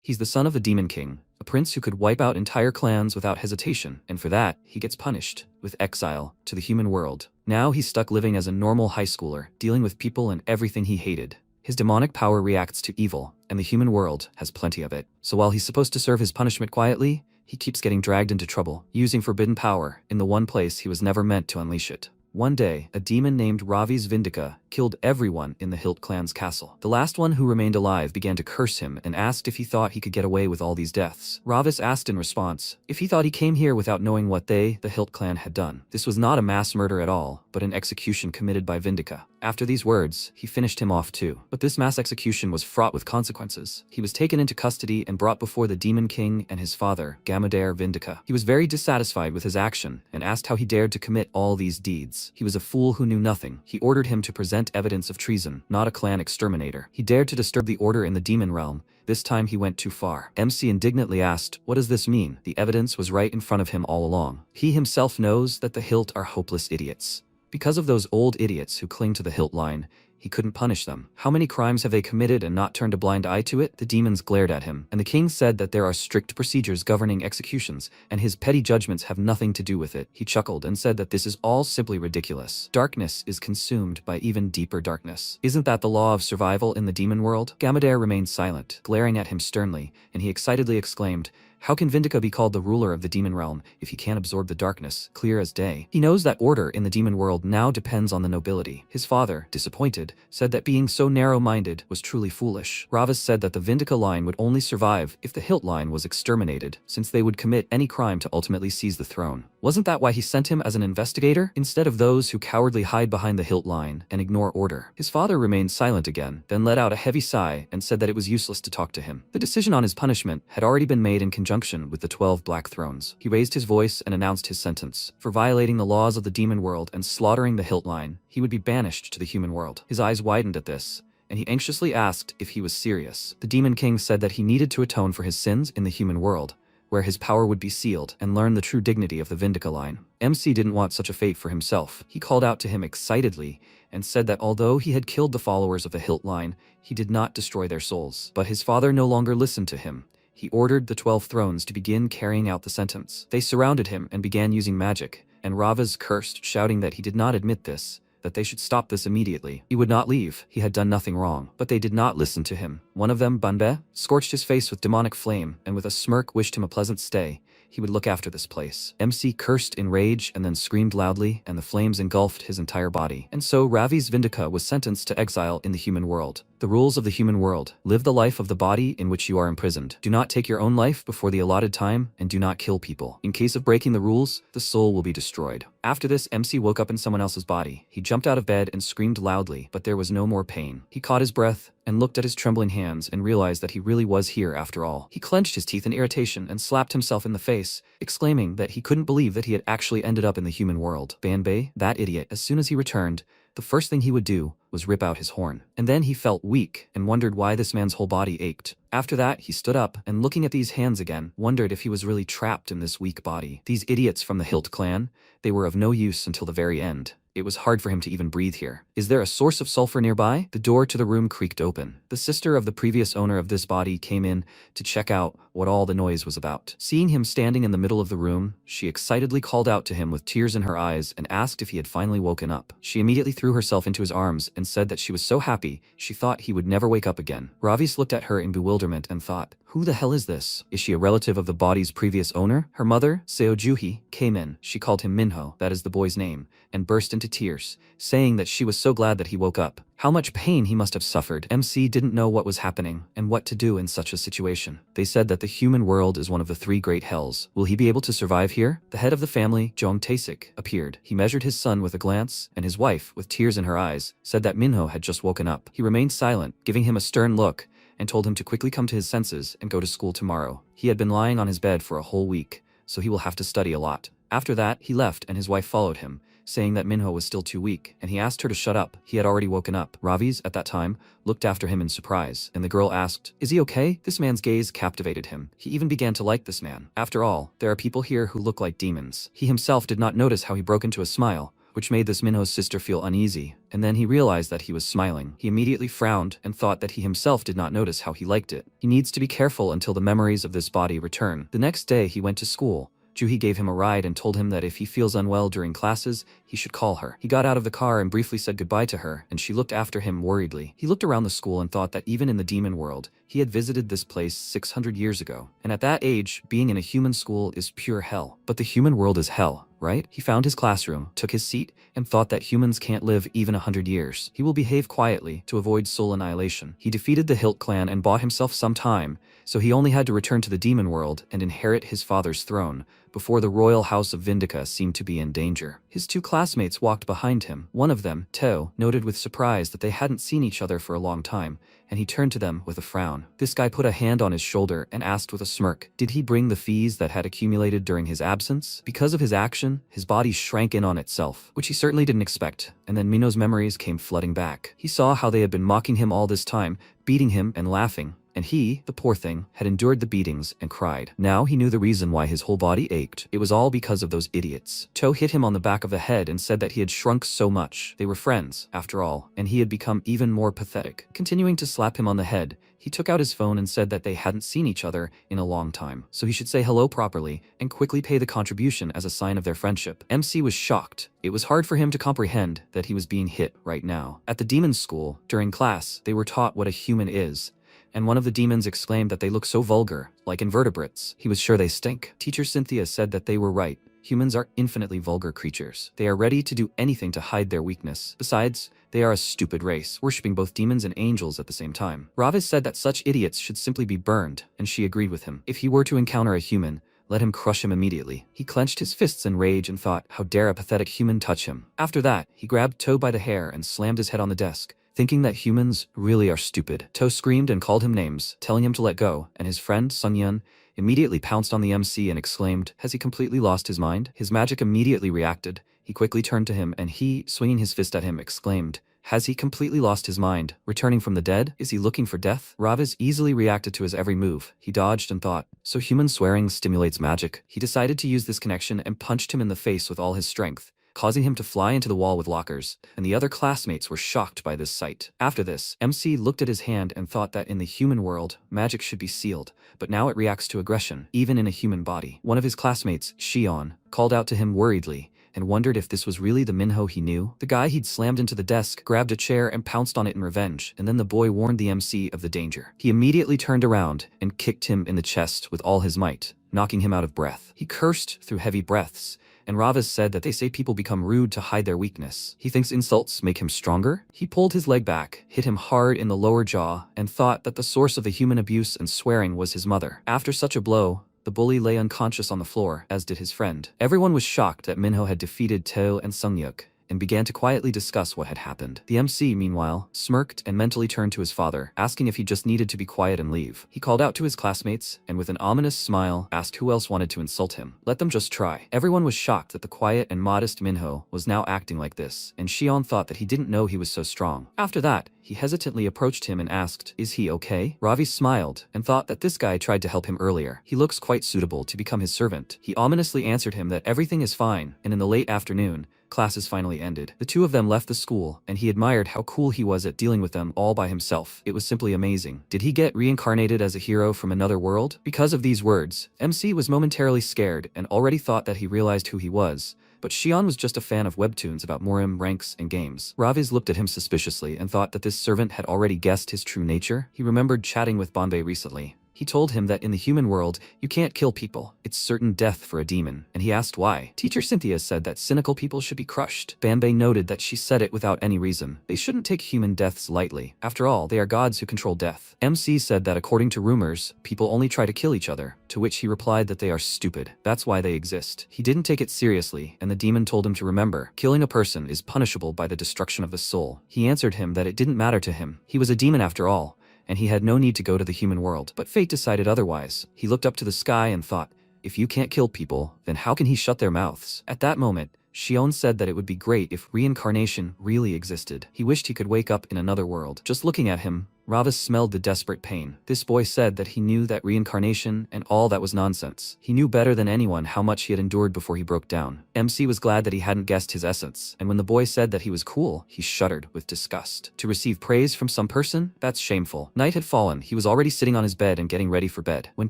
He's the son of a demon king, a prince who could wipe out entire clans without hesitation, and for that, he gets punished with exile to the human world. Now he's stuck living as a normal high schooler, dealing with people and everything he hated. His demonic power reacts to evil, and the human world has plenty of it. So while he's supposed to serve his punishment quietly, he keeps getting dragged into trouble, using forbidden power in the one place he was never meant to unleash it. One day, a demon named Ravi's Vindika killed everyone in the Hilt clan's castle. The last one who remained alive began to curse him and asked if he thought he could get away with all these deaths. Ravis asked in response if he thought he came here without knowing what the Hilt clan, had done. This was not a mass murder at all, but an execution committed by Vindika. After these words, he finished him off too. But this mass execution was fraught with consequences. He was taken into custody and brought before the demon king and his father, Gamadair Vindika. He was very dissatisfied with his action and asked how he dared to commit all these deeds. He was a fool who knew nothing. He ordered him to present evidence of treason, not a clan exterminator. He dared to disturb the order in the demon realm. This time he went too far. MC indignantly asked, "What does this mean?" The evidence was right in front of him all along. He himself knows that the Hilt are hopeless idiots. Because of those old idiots who cling to the Hilt line, he couldn't punish them. How many crimes have they committed and not turned a blind eye to it? The demons glared at him, and the king said that there are strict procedures governing executions, and his petty judgments have nothing to do with it. He chuckled and said that this is all simply ridiculous. Darkness is consumed by even deeper darkness. Isn't that the law of survival in the demon world? Gamadair remained silent, glaring at him sternly, and he excitedly exclaimed, "How can Vindika be called the ruler of the demon realm if he can't absorb the darkness, clear as day?" He knows that order in the demon world now depends on the nobility. His father, disappointed, said that being so narrow-minded was truly foolish. Ravis said that the Vindika line would only survive if the Hilt line was exterminated, since they would commit any crime to ultimately seize the throne. Wasn't that why he sent him as an investigator, instead of those who cowardly hide behind the Hilt line and ignore order? His father remained silent again, then let out a heavy sigh and said that it was useless to talk to him. The decision on his punishment had already been made in conjunction with the 12 Black Thrones. He raised his voice and announced his sentence. For violating the laws of the demon world and slaughtering the Hilt line, he would be banished to the human world. His eyes widened at this, and he anxiously asked if he was serious. The demon king said that he needed to atone for his sins in the human world, where his power would be sealed, and learn the true dignity of the Vindika line. MC didn't want such a fate for himself. He called out to him excitedly and said that although he had killed the followers of the Hilt line, he did not destroy their souls. But his father no longer listened to him. He ordered the 12 thrones to begin carrying out the sentence. They surrounded him and began using magic, and Ravas cursed, shouting that he did not admit this, that they should stop this immediately. He would not leave. He had done nothing wrong. But they did not listen to him. One of them, Banbe, scorched his face with demonic flame and with a smirk wished him a pleasant stay. He would look after this place. MC cursed in rage and then screamed loudly, and the flames engulfed his entire body. And so Ravi's Vindika was sentenced to exile in the human world. The rules of the human world: live the life of the body in which you are imprisoned. Do not take your own life before the allotted time, and do not kill people. In case of breaking the rules, the soul will be destroyed. After this, MC woke up in someone else's body. He jumped out of bed and screamed loudly, but there was no more pain. He caught his breath and looked at his trembling hands and realized that he really was here after all. He clenched his teeth in irritation and slapped himself in the face, exclaiming that he couldn't believe that he had actually ended up in the human world. Banbei, that idiot, as soon as he returned, the first thing he would do was rip out his horn. And then he felt weak and wondered why this man's whole body ached. After that, he stood up and, looking at these hands again, wondered if he was really trapped in this weak body. These idiots from the Hilt clan, they were of no use until the very end. It was hard for him to even breathe here. Is there a source of sulfur nearby? The door to the room creaked open. The sister of the previous owner of this body came in to check out what all the noise was about. Seeing him standing in the middle of the room, she excitedly called out to him with tears in her eyes and asked if he had finally woken up. She immediately threw herself into his arms and said that she was so happy she thought he would never wake up again. Ravis looked at her in bewilderment and thought, who the hell is this? Is she a relative of the body's previous owner? Her mother, Seojuhi, came in. She called him Minho, that is the boy's name, and burst into tears, saying that she was so glad that he woke up. How much pain he must have suffered. MC didn't know what was happening and what to do in such a situation. They said that the human world is one of the 3 great hells. Will he be able to survive here? The head of the family, Jong Taesik, appeared. He measured his son with a glance, and his wife, with tears in her eyes, said that Minho had just woken up. He remained silent, giving him a stern look, and told him to quickly come to his senses and go to school tomorrow. He had been lying on his bed for a whole week, so he will have to study a lot. After that, he left and his wife followed him, saying that Minho was still too weak, and he asked her to shut up. He had already woken up. Ravis, at that time, looked after him in surprise, and the girl asked, "Is he okay?" This man's gaze captivated him. He even began to like this man. After all, there are people here who look like demons. He himself did not notice how he broke into a smile, which made this Minho's sister feel uneasy, and then he realized that he was smiling. He immediately frowned and thought that he himself did not notice how he liked it. He needs to be careful until the memories of this body return. The next day he went to school. Juhi gave him a ride and told him that if he feels unwell during classes, he should call her. He got out of the car and briefly said goodbye to her, and she looked after him worriedly. He looked around the school and thought that even in the demon world, he had visited this place 600 years ago. And at that age, being in a human school is pure hell. But the human world is hell, right? He found his classroom, took his seat, and thought that humans can't live even 100 years. He will behave quietly to avoid soul annihilation. He defeated the Hilt clan and bought himself some time, so he only had to return to the demon world and inherit his father's throne before the royal house of Vindica seemed to be in danger. His two classmates walked behind him. One of them, Teo, noted with surprise that they hadn't seen each other for a long time, and he turned to them with a frown. This guy put a hand on his shoulder and asked with a smirk, did he bring the fees that had accumulated during his absence? Because of his action, his body shrank in on itself, which he certainly didn't expect, and then Minho's memories came flooding back. He saw how they had been mocking him all this time, beating him and laughing. And he, the poor thing, had endured the beatings and cried. Now he knew the reason why his whole body ached. It was all because of those idiots. Toe hit him on the back of the head and said that he had shrunk so much. They were friends, after all, and he had become even more pathetic. Continuing to slap him on the head, he took out his phone and said that they hadn't seen each other in a long time, so he should say hello properly and quickly pay the contribution as a sign of their friendship. MC was shocked. It was hard for him to comprehend that he was being hit right now. At the demon school, during class, they were taught what a human is, and one of the demons exclaimed that they look so vulgar, like invertebrates. He was sure they stink. Teacher Cynthia said that they were right. Humans are infinitely vulgar creatures. They are ready to do anything to hide their weakness. Besides, they are a stupid race, worshipping both demons and angels at the same time. Ravis said that such idiots should simply be burned, and she agreed with him. If he were to encounter a human, let him crush him immediately. He clenched his fists in rage and thought, how dare a pathetic human touch him. After that, he grabbed Toe by the hair and slammed his head on the desk, thinking that humans really are stupid. Toe screamed and called him names, telling him to let go, and his friend, Sungyun, immediately pounced on the MC and exclaimed, has he completely lost his mind? His magic immediately reacted. He quickly turned to him and he, swinging his fist at him, exclaimed, has he completely lost his mind? Returning from the dead? Is he looking for death? Ravis easily reacted to his every move. He dodged and thought, so human swearing stimulates magic? He decided to use this connection and punched him in the face with all his strength, causing him to fly into the wall with lockers, and the other classmates were shocked by this sight. After this, MC looked at his hand and thought that in the human world, magic should be sealed, but now it reacts to aggression, even in a human body. One of his classmates, Shion, called out to him worriedly, and wondered if this was really the Minho he knew. The guy he'd slammed into the desk grabbed a chair and pounced on it in revenge, and then the boy warned the MC of the danger. He immediately turned around and kicked him in the chest with all his might, knocking him out of breath. He cursed through heavy breaths, and Ravis said that they say people become rude to hide their weakness. He thinks insults make him stronger? He pulled his leg back, hit him hard in the lower jaw, and thought that the source of the human abuse and swearing was his mother. After such a blow, the bully lay unconscious on the floor, as did his friend. Everyone was shocked that Minho had defeated Teo and Sungyuk, and began to quietly discuss what had happened. The MC, meanwhile, smirked and mentally turned to his father, asking if he just needed to be quiet and leave. He called out to his classmates, and with an ominous smile, asked who else wanted to insult him. Let them just try. Everyone was shocked that the quiet and modest Minho was now acting like this, and Shion thought that he didn't know he was so strong. After that, he hesitantly approached him and asked, is he okay? Ravi smiled, and thought that this guy tried to help him earlier. He looks quite suitable to become his servant. He ominously answered him that everything is fine, and in the late afternoon, classes finally ended. The two of them left the school, and he admired how cool he was at dealing with them all by himself. It was simply amazing. Did he get reincarnated as a hero from another world? Because of these words, MC was momentarily scared and already thought that he realized who he was. But Shion was just a fan of webtoons about Morim, ranks, and games. Raviz looked at him suspiciously and thought that this servant had already guessed his true nature. He remembered chatting with Bombay recently. He told him that in the human world, you can't kill people. It's certain death for a demon, and he asked why. Teacher Cynthia said that cynical people should be crushed. Bombay noted that she said it without any reason. They shouldn't take human deaths lightly. After all, they are gods who control death. MC said that according to rumors, people only try to kill each other, to which he replied that they are stupid. That's why they exist. He didn't take it seriously, and the demon told him to remember, killing a person is punishable by the destruction of the soul. He answered him that it didn't matter to him. He was a demon after all, and he had no need to go to the human world. But fate decided otherwise. He looked up to the sky and thought, if you can't kill people, then how can he shut their mouths? At that moment, Shion said that it would be great if reincarnation really existed. He wished he could wake up in another world. Just looking at him, Ravis smelled the desperate pain. This boy said that he knew that reincarnation and all that was nonsense. He knew better than anyone how much he had endured before he broke down. MC was glad that he hadn't guessed his essence, and when the boy said that he was cool, he shuddered with disgust. To receive praise from some person? That's shameful. Night had fallen. He was already sitting on his bed and getting ready for bed. When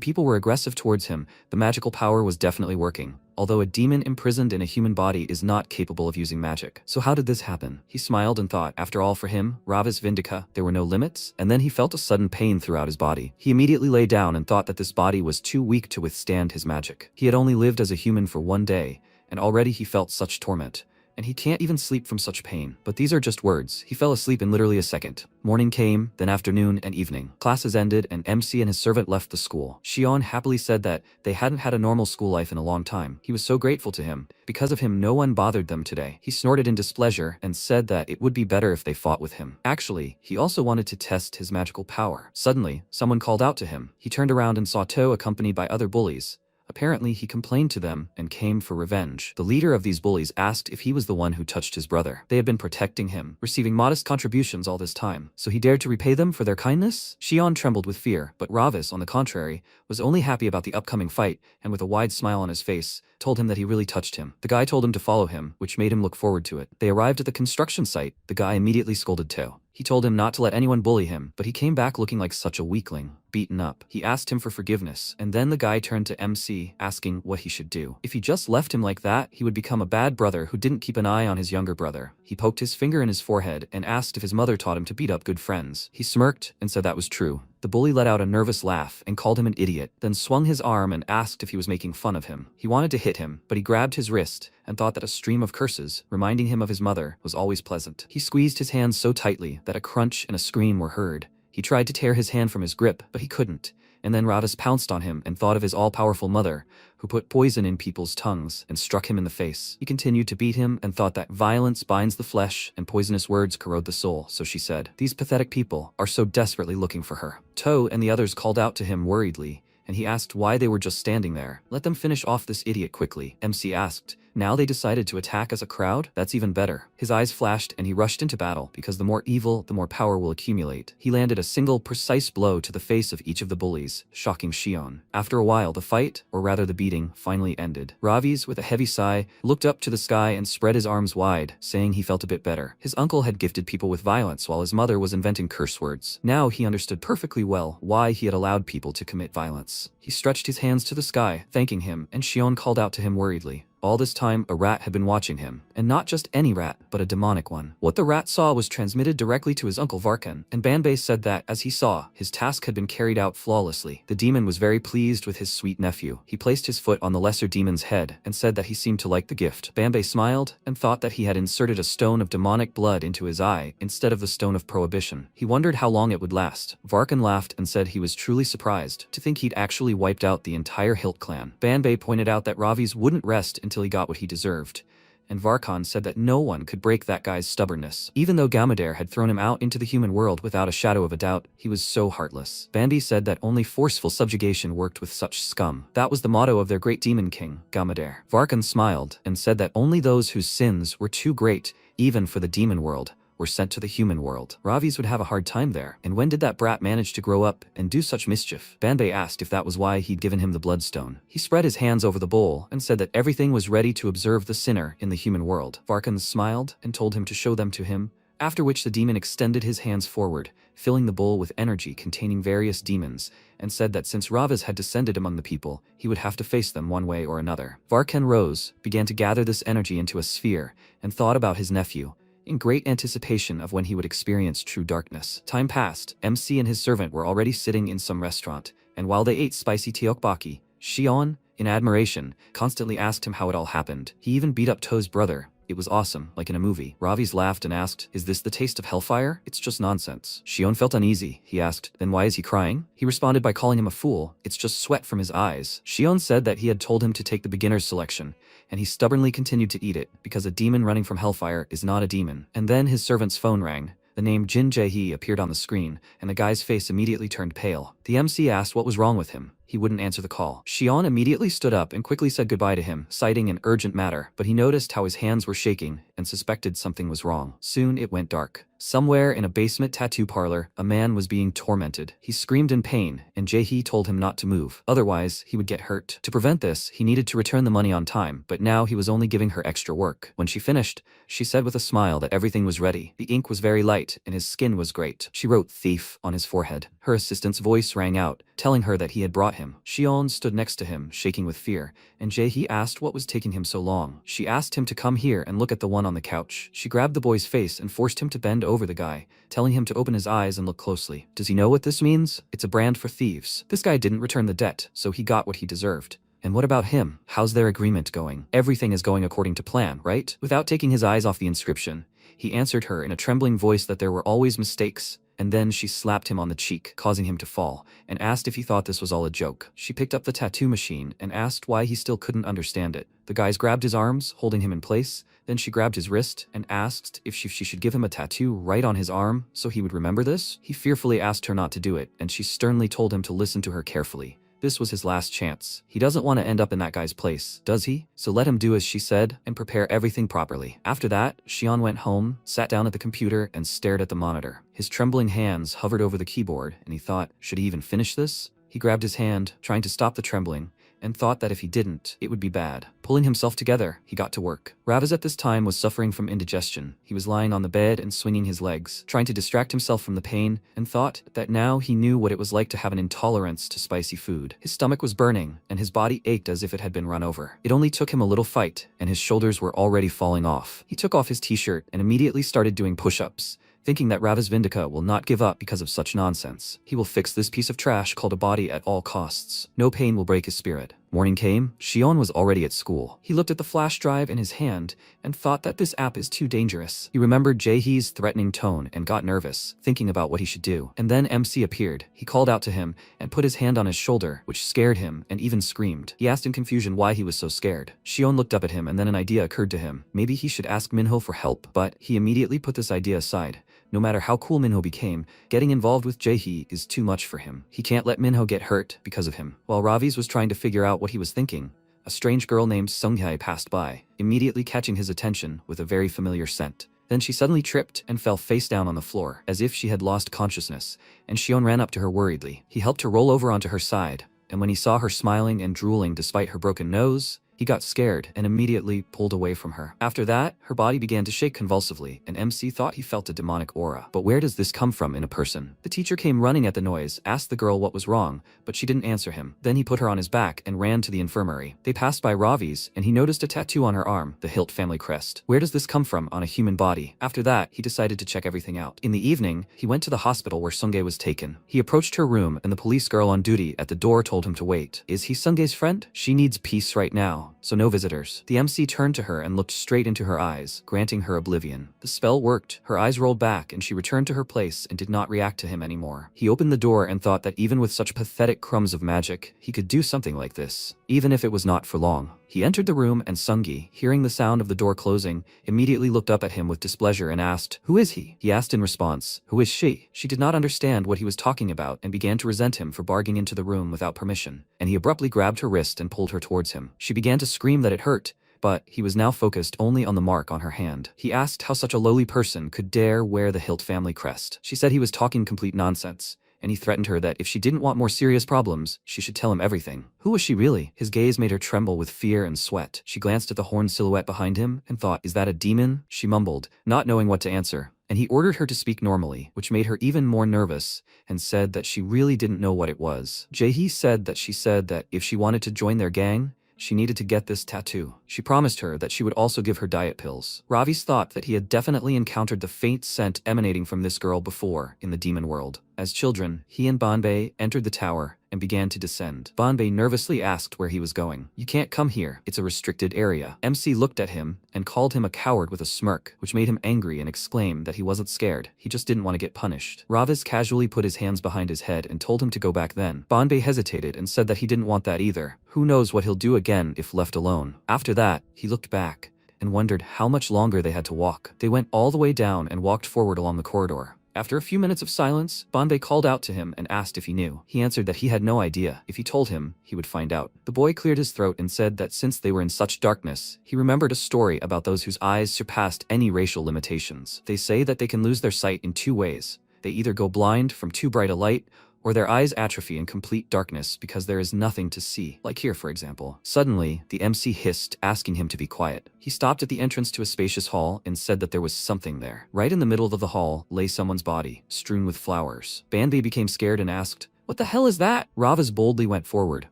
people were aggressive towards him, the magical power was definitely working. Although a demon imprisoned in a human body is not capable of using magic. So how did this happen? He smiled and thought, after all for him, Ravis Vindica, there were no limits, and then he felt a sudden pain throughout his body. He immediately lay down and thought that this body was too weak to withstand his magic. He had only lived as a human for one day, and already he felt such torment. And he can't even sleep from such pain. But these are just words. He fell asleep in literally a second. Morning came, then afternoon and evening. Classes ended and MC and his servant left the school. Shion happily said that they hadn't had a normal school life in a long time. He was so grateful to him. Because of him, no one bothered them today. He snorted in displeasure and said that it would be better if they fought with him. Actually, he also wanted to test his magical power. Suddenly, someone called out to him. He turned around and saw To accompanied by other bullies. Apparently, he complained to them and came for revenge. The leader of these bullies asked if he was the one who touched his brother. They had been protecting him, receiving modest contributions all this time. So he dared to repay them for their kindness? Shion trembled with fear, but Ravis, on the contrary, was only happy about the upcoming fight, and with a wide smile on his face, told him that he really touched him. The guy told him to follow him, which made him look forward to it. They arrived at the construction site. The guy immediately scolded To. He told him not to let anyone bully him, but he came back looking like such a weakling, beaten up. He asked him for forgiveness, and then the guy turned to MC, asking what he should do. If he just left him like that, he would become a bad brother who didn't keep an eye on his younger brother. He poked his finger in his forehead and asked if his mother taught him to beat up good friends. He smirked and said that was true. The bully let out a nervous laugh and called him an idiot, then swung his arm and asked if he was making fun of him. He wanted to hit him, but he grabbed his wrist and thought that a stream of curses, reminding him of his mother, was always pleasant. He squeezed his hands so tightly that a crunch and a scream were heard. He tried to tear his hand from his grip, but he couldn't. And then Ravis pounced on him and thought of his all-powerful mother, who put poison in people's tongues and struck him in the face. He continued to beat him and thought that violence binds the flesh and poisonous words corrode the soul, so she said, "These pathetic people are so desperately looking for her." To and the others called out to him worriedly, and he asked why they were just standing there. "Let them finish off this idiot quickly," MC asked. Now they decided to attack as a crowd? That's even better. His eyes flashed and he rushed into battle, because the more evil, the more power will accumulate. He landed a single, precise blow to the face of each of the bullies, shocking Shion. After a while, the fight, or rather the beating, finally ended. Ravis, with a heavy sigh, looked up to the sky and spread his arms wide, saying he felt a bit better. His uncle had gifted people with violence while his mother was inventing curse words. Now he understood perfectly well why he had allowed people to commit violence. He stretched his hands to the sky, thanking him, and Shion called out to him worriedly. All this time, a rat had been watching him, and not just any rat, but a demonic one. What the rat saw was transmitted directly to his uncle Varkan, and Banbei said that, as he saw, his task had been carried out flawlessly. The demon was very pleased with his sweet nephew. He placed his foot on the lesser demon's head, and said that he seemed to like the gift. Banbei smiled, and thought that he had inserted a stone of demonic blood into his eye, instead of the stone of prohibition. He wondered how long it would last. Varkan laughed and said he was truly surprised to think he'd actually wiped out the entire Hilt clan. Banbei pointed out that Ravis wouldn't rest until he got what he deserved, and Varkan said that no one could break that guy's stubbornness. Even though Gamadare had thrown him out into the human world without a shadow of a doubt, he was so heartless. Banbei said that only forceful subjugation worked with such scum. That was the motto of their great demon king, Gamadare. Varkan smiled and said that only those whose sins were too great, even for the demon world, were sent to the human world. Ravis would have a hard time there. And when did that brat manage to grow up and do such mischief? Banbei asked if that was why he'd given him the bloodstone. He spread his hands over the bowl and said that everything was ready to observe the sinner in the human world. Varkan smiled and told him to show them to him, after which the demon extended his hands forward, filling the bowl with energy containing various demons, and said that since Ravis had descended among the people, he would have to face them one way or another. Varkan rose, began to gather this energy into a sphere, and thought about his nephew, in great anticipation of when he would experience true darkness. Time passed. MC and his servant were already sitting in some restaurant, and while they ate spicy tteokbokki, Shion, in admiration, constantly asked him how it all happened. He even beat up To's brother. It was awesome, like in a movie. Ravis laughed and asked, "Is this the taste of hellfire? It's just nonsense." Shion felt uneasy. He asked, "Then why is he crying?" He responded by calling him a fool. "It's just sweat from his eyes." Shion said that he had told him to take the beginner's selection, and he stubbornly continued to eat it, because a demon running from hellfire is not a demon. And then his servant's phone rang. The name Jin Jae-hee appeared on the screen, and the guy's face immediately turned pale. The MC asked what was wrong with him. He wouldn't answer the call. Shion immediately stood up and quickly said goodbye to him, citing an urgent matter, but he noticed how his hands were shaking and suspected something was wrong. Soon it went dark. Somewhere in a basement tattoo parlor, a man was being tormented. He screamed in pain, and Jae-hee told him not to move, otherwise he would get hurt. To prevent this, he needed to return the money on time, but now he was only giving her extra work. When she finished, she said with a smile that everything was ready. The ink was very light, and his skin was great. She wrote "thief" on his forehead. Her assistant's voice rang out, telling her that he had brought him. Shion stood next to him, shaking with fear, and Jae-hee asked what was taking him so long. She asked him to come here and look at the one on the couch. She grabbed the boy's face and forced him to bend over the guy, telling him to open his eyes and look closely. Does he know what this means? It's a brand for thieves. This guy didn't return the debt, so he got what he deserved. And what about him? How's their agreement going? Everything is going according to plan, right? Without taking his eyes off the inscription, he answered her in a trembling voice that there were always mistakes, and then she slapped him on the cheek, causing him to fall, and asked if he thought this was all a joke. She picked up the tattoo machine and asked why he still couldn't understand it. The guys grabbed his arms, holding him in place. Then she grabbed his wrist and asked if she should give him a tattoo right on his arm so he would remember this. He fearfully asked her not to do it, and she sternly told him to listen to her carefully. This was his last chance. He doesn't want to end up in that guy's place, does he? So let him do as she said and prepare everything properly. After that, Shion went home, sat down at the computer, and stared at the monitor. His trembling hands hovered over the keyboard, and he thought, should he even finish this? He grabbed his hand, trying to stop the trembling, and thought that if he didn't, it would be bad. Pulling himself together, he got to work. Ravaz at this time was suffering from indigestion. He was lying on the bed and swinging his legs, trying to distract himself from the pain, and thought that now he knew what it was like to have an intolerance to spicy food. His stomach was burning, and his body ached as if it had been run over. It only took him a little fight, and his shoulders were already falling off. He took off his t-shirt and immediately started doing push-ups, thinking that Ravaz Vindika will not give up because of such nonsense. He will fix this piece of trash called a body at all costs. No pain will break his spirit. Morning came. Shion was already at school. He looked at the flash drive in his hand and thought that this app is too dangerous. He remembered Jae-hee's threatening tone and got nervous, thinking about what he should do. And then MC appeared. He called out to him and put his hand on his shoulder, which scared him and even screamed. He asked in confusion why he was so scared. Shion looked up at him and then an idea occurred to him. Maybe he should ask Minho for help, but he immediately put this idea aside. No matter how cool Minho became, getting involved with Jae-hee is too much for him. He can't let Minho get hurt because of him. While Raviz was trying to figure out what he was thinking, a strange girl named Sunghae passed by, immediately catching his attention with a very familiar scent. Then she suddenly tripped and fell face down on the floor, as if she had lost consciousness, and Shion ran up to her worriedly. He helped her roll over onto her side, and when he saw her smiling and drooling despite her broken nose, he got scared and immediately pulled away from her. After that, her body began to shake convulsively, and MC thought he felt a demonic aura. But where does this come from in a person? The teacher came running at the noise, asked the girl what was wrong, but she didn't answer him. Then he put her on his back and ran to the infirmary. They passed by Ravi's, and he noticed a tattoo on her arm, the Hilt family crest. Where does this come from on a human body? After that, he decided to check everything out. In the evening, he went to the hospital where Sunghae was taken. He approached her room, and the police girl on duty at the door told him to wait. Is he Sunghae's friend? She needs peace right now, so no visitors. The MC turned to her and looked straight into her eyes, granting her oblivion. The spell worked. Her eyes rolled back and she returned to her place and did not react to him anymore. He opened the door and thought that even with such pathetic crumbs of magic, he could do something like this, even if it was not for long. He entered the room and Sungi, hearing the sound of the door closing, immediately looked up at him with displeasure and asked, "Who is he?" He asked in response, "Who is she?" She did not understand what he was talking about and began to resent him for barging into the room without permission, and he abruptly grabbed her wrist and pulled her towards him. She began to scream that it hurt, but he was now focused only on the mark on her hand. He asked how such a lowly person could dare wear the Hilt family crest. She said he was talking complete nonsense, and he threatened her that if she didn't want more serious problems, she should tell him everything. Who was she really? His gaze made her tremble with fear and sweat. She glanced at the horned silhouette behind him and thought, "Is that a demon?" She mumbled, not knowing what to answer, and he ordered her to speak normally, which made her even more nervous, and said that she really didn't know what it was. Jae-hee said that if she wanted to join their gang, she needed to get this tattoo. She promised her that she would also give her diet pills. Ravi's thought that he had definitely encountered the faint scent emanating from this girl before in the demon world. As children, he and Banbei entered the tower and began to descend. Banbei nervously asked where he was going. "You can't come here. It's a restricted area." MC looked at him and called him a coward with a smirk, which made him angry and exclaimed that he wasn't scared. He just didn't want to get punished. Ravis casually put his hands behind his head and told him to go back then. Banbei hesitated and said that he didn't want that either. Who knows what he'll do again if left alone. After that, he looked back and wondered how much longer they had to walk. They went all the way down and walked forward along the corridor. After a few minutes of silence, Banbei called out to him and asked if he knew. He answered that he had no idea. If he told him, he would find out. The boy cleared his throat and said that since they were in such darkness, he remembered a story about those whose eyes surpassed any racial limitations. They say that they can lose their sight in two ways. They either go blind from too bright a light, or their eyes atrophy in complete darkness because there is nothing to see, like here for example. Suddenly, the MC hissed, asking him to be quiet. He stopped at the entrance to a spacious hall and said that there was something there. Right in the middle of the hall lay someone's body, strewn with flowers. Banbei became scared and asked, "What the hell is that?" Ravas boldly went forward,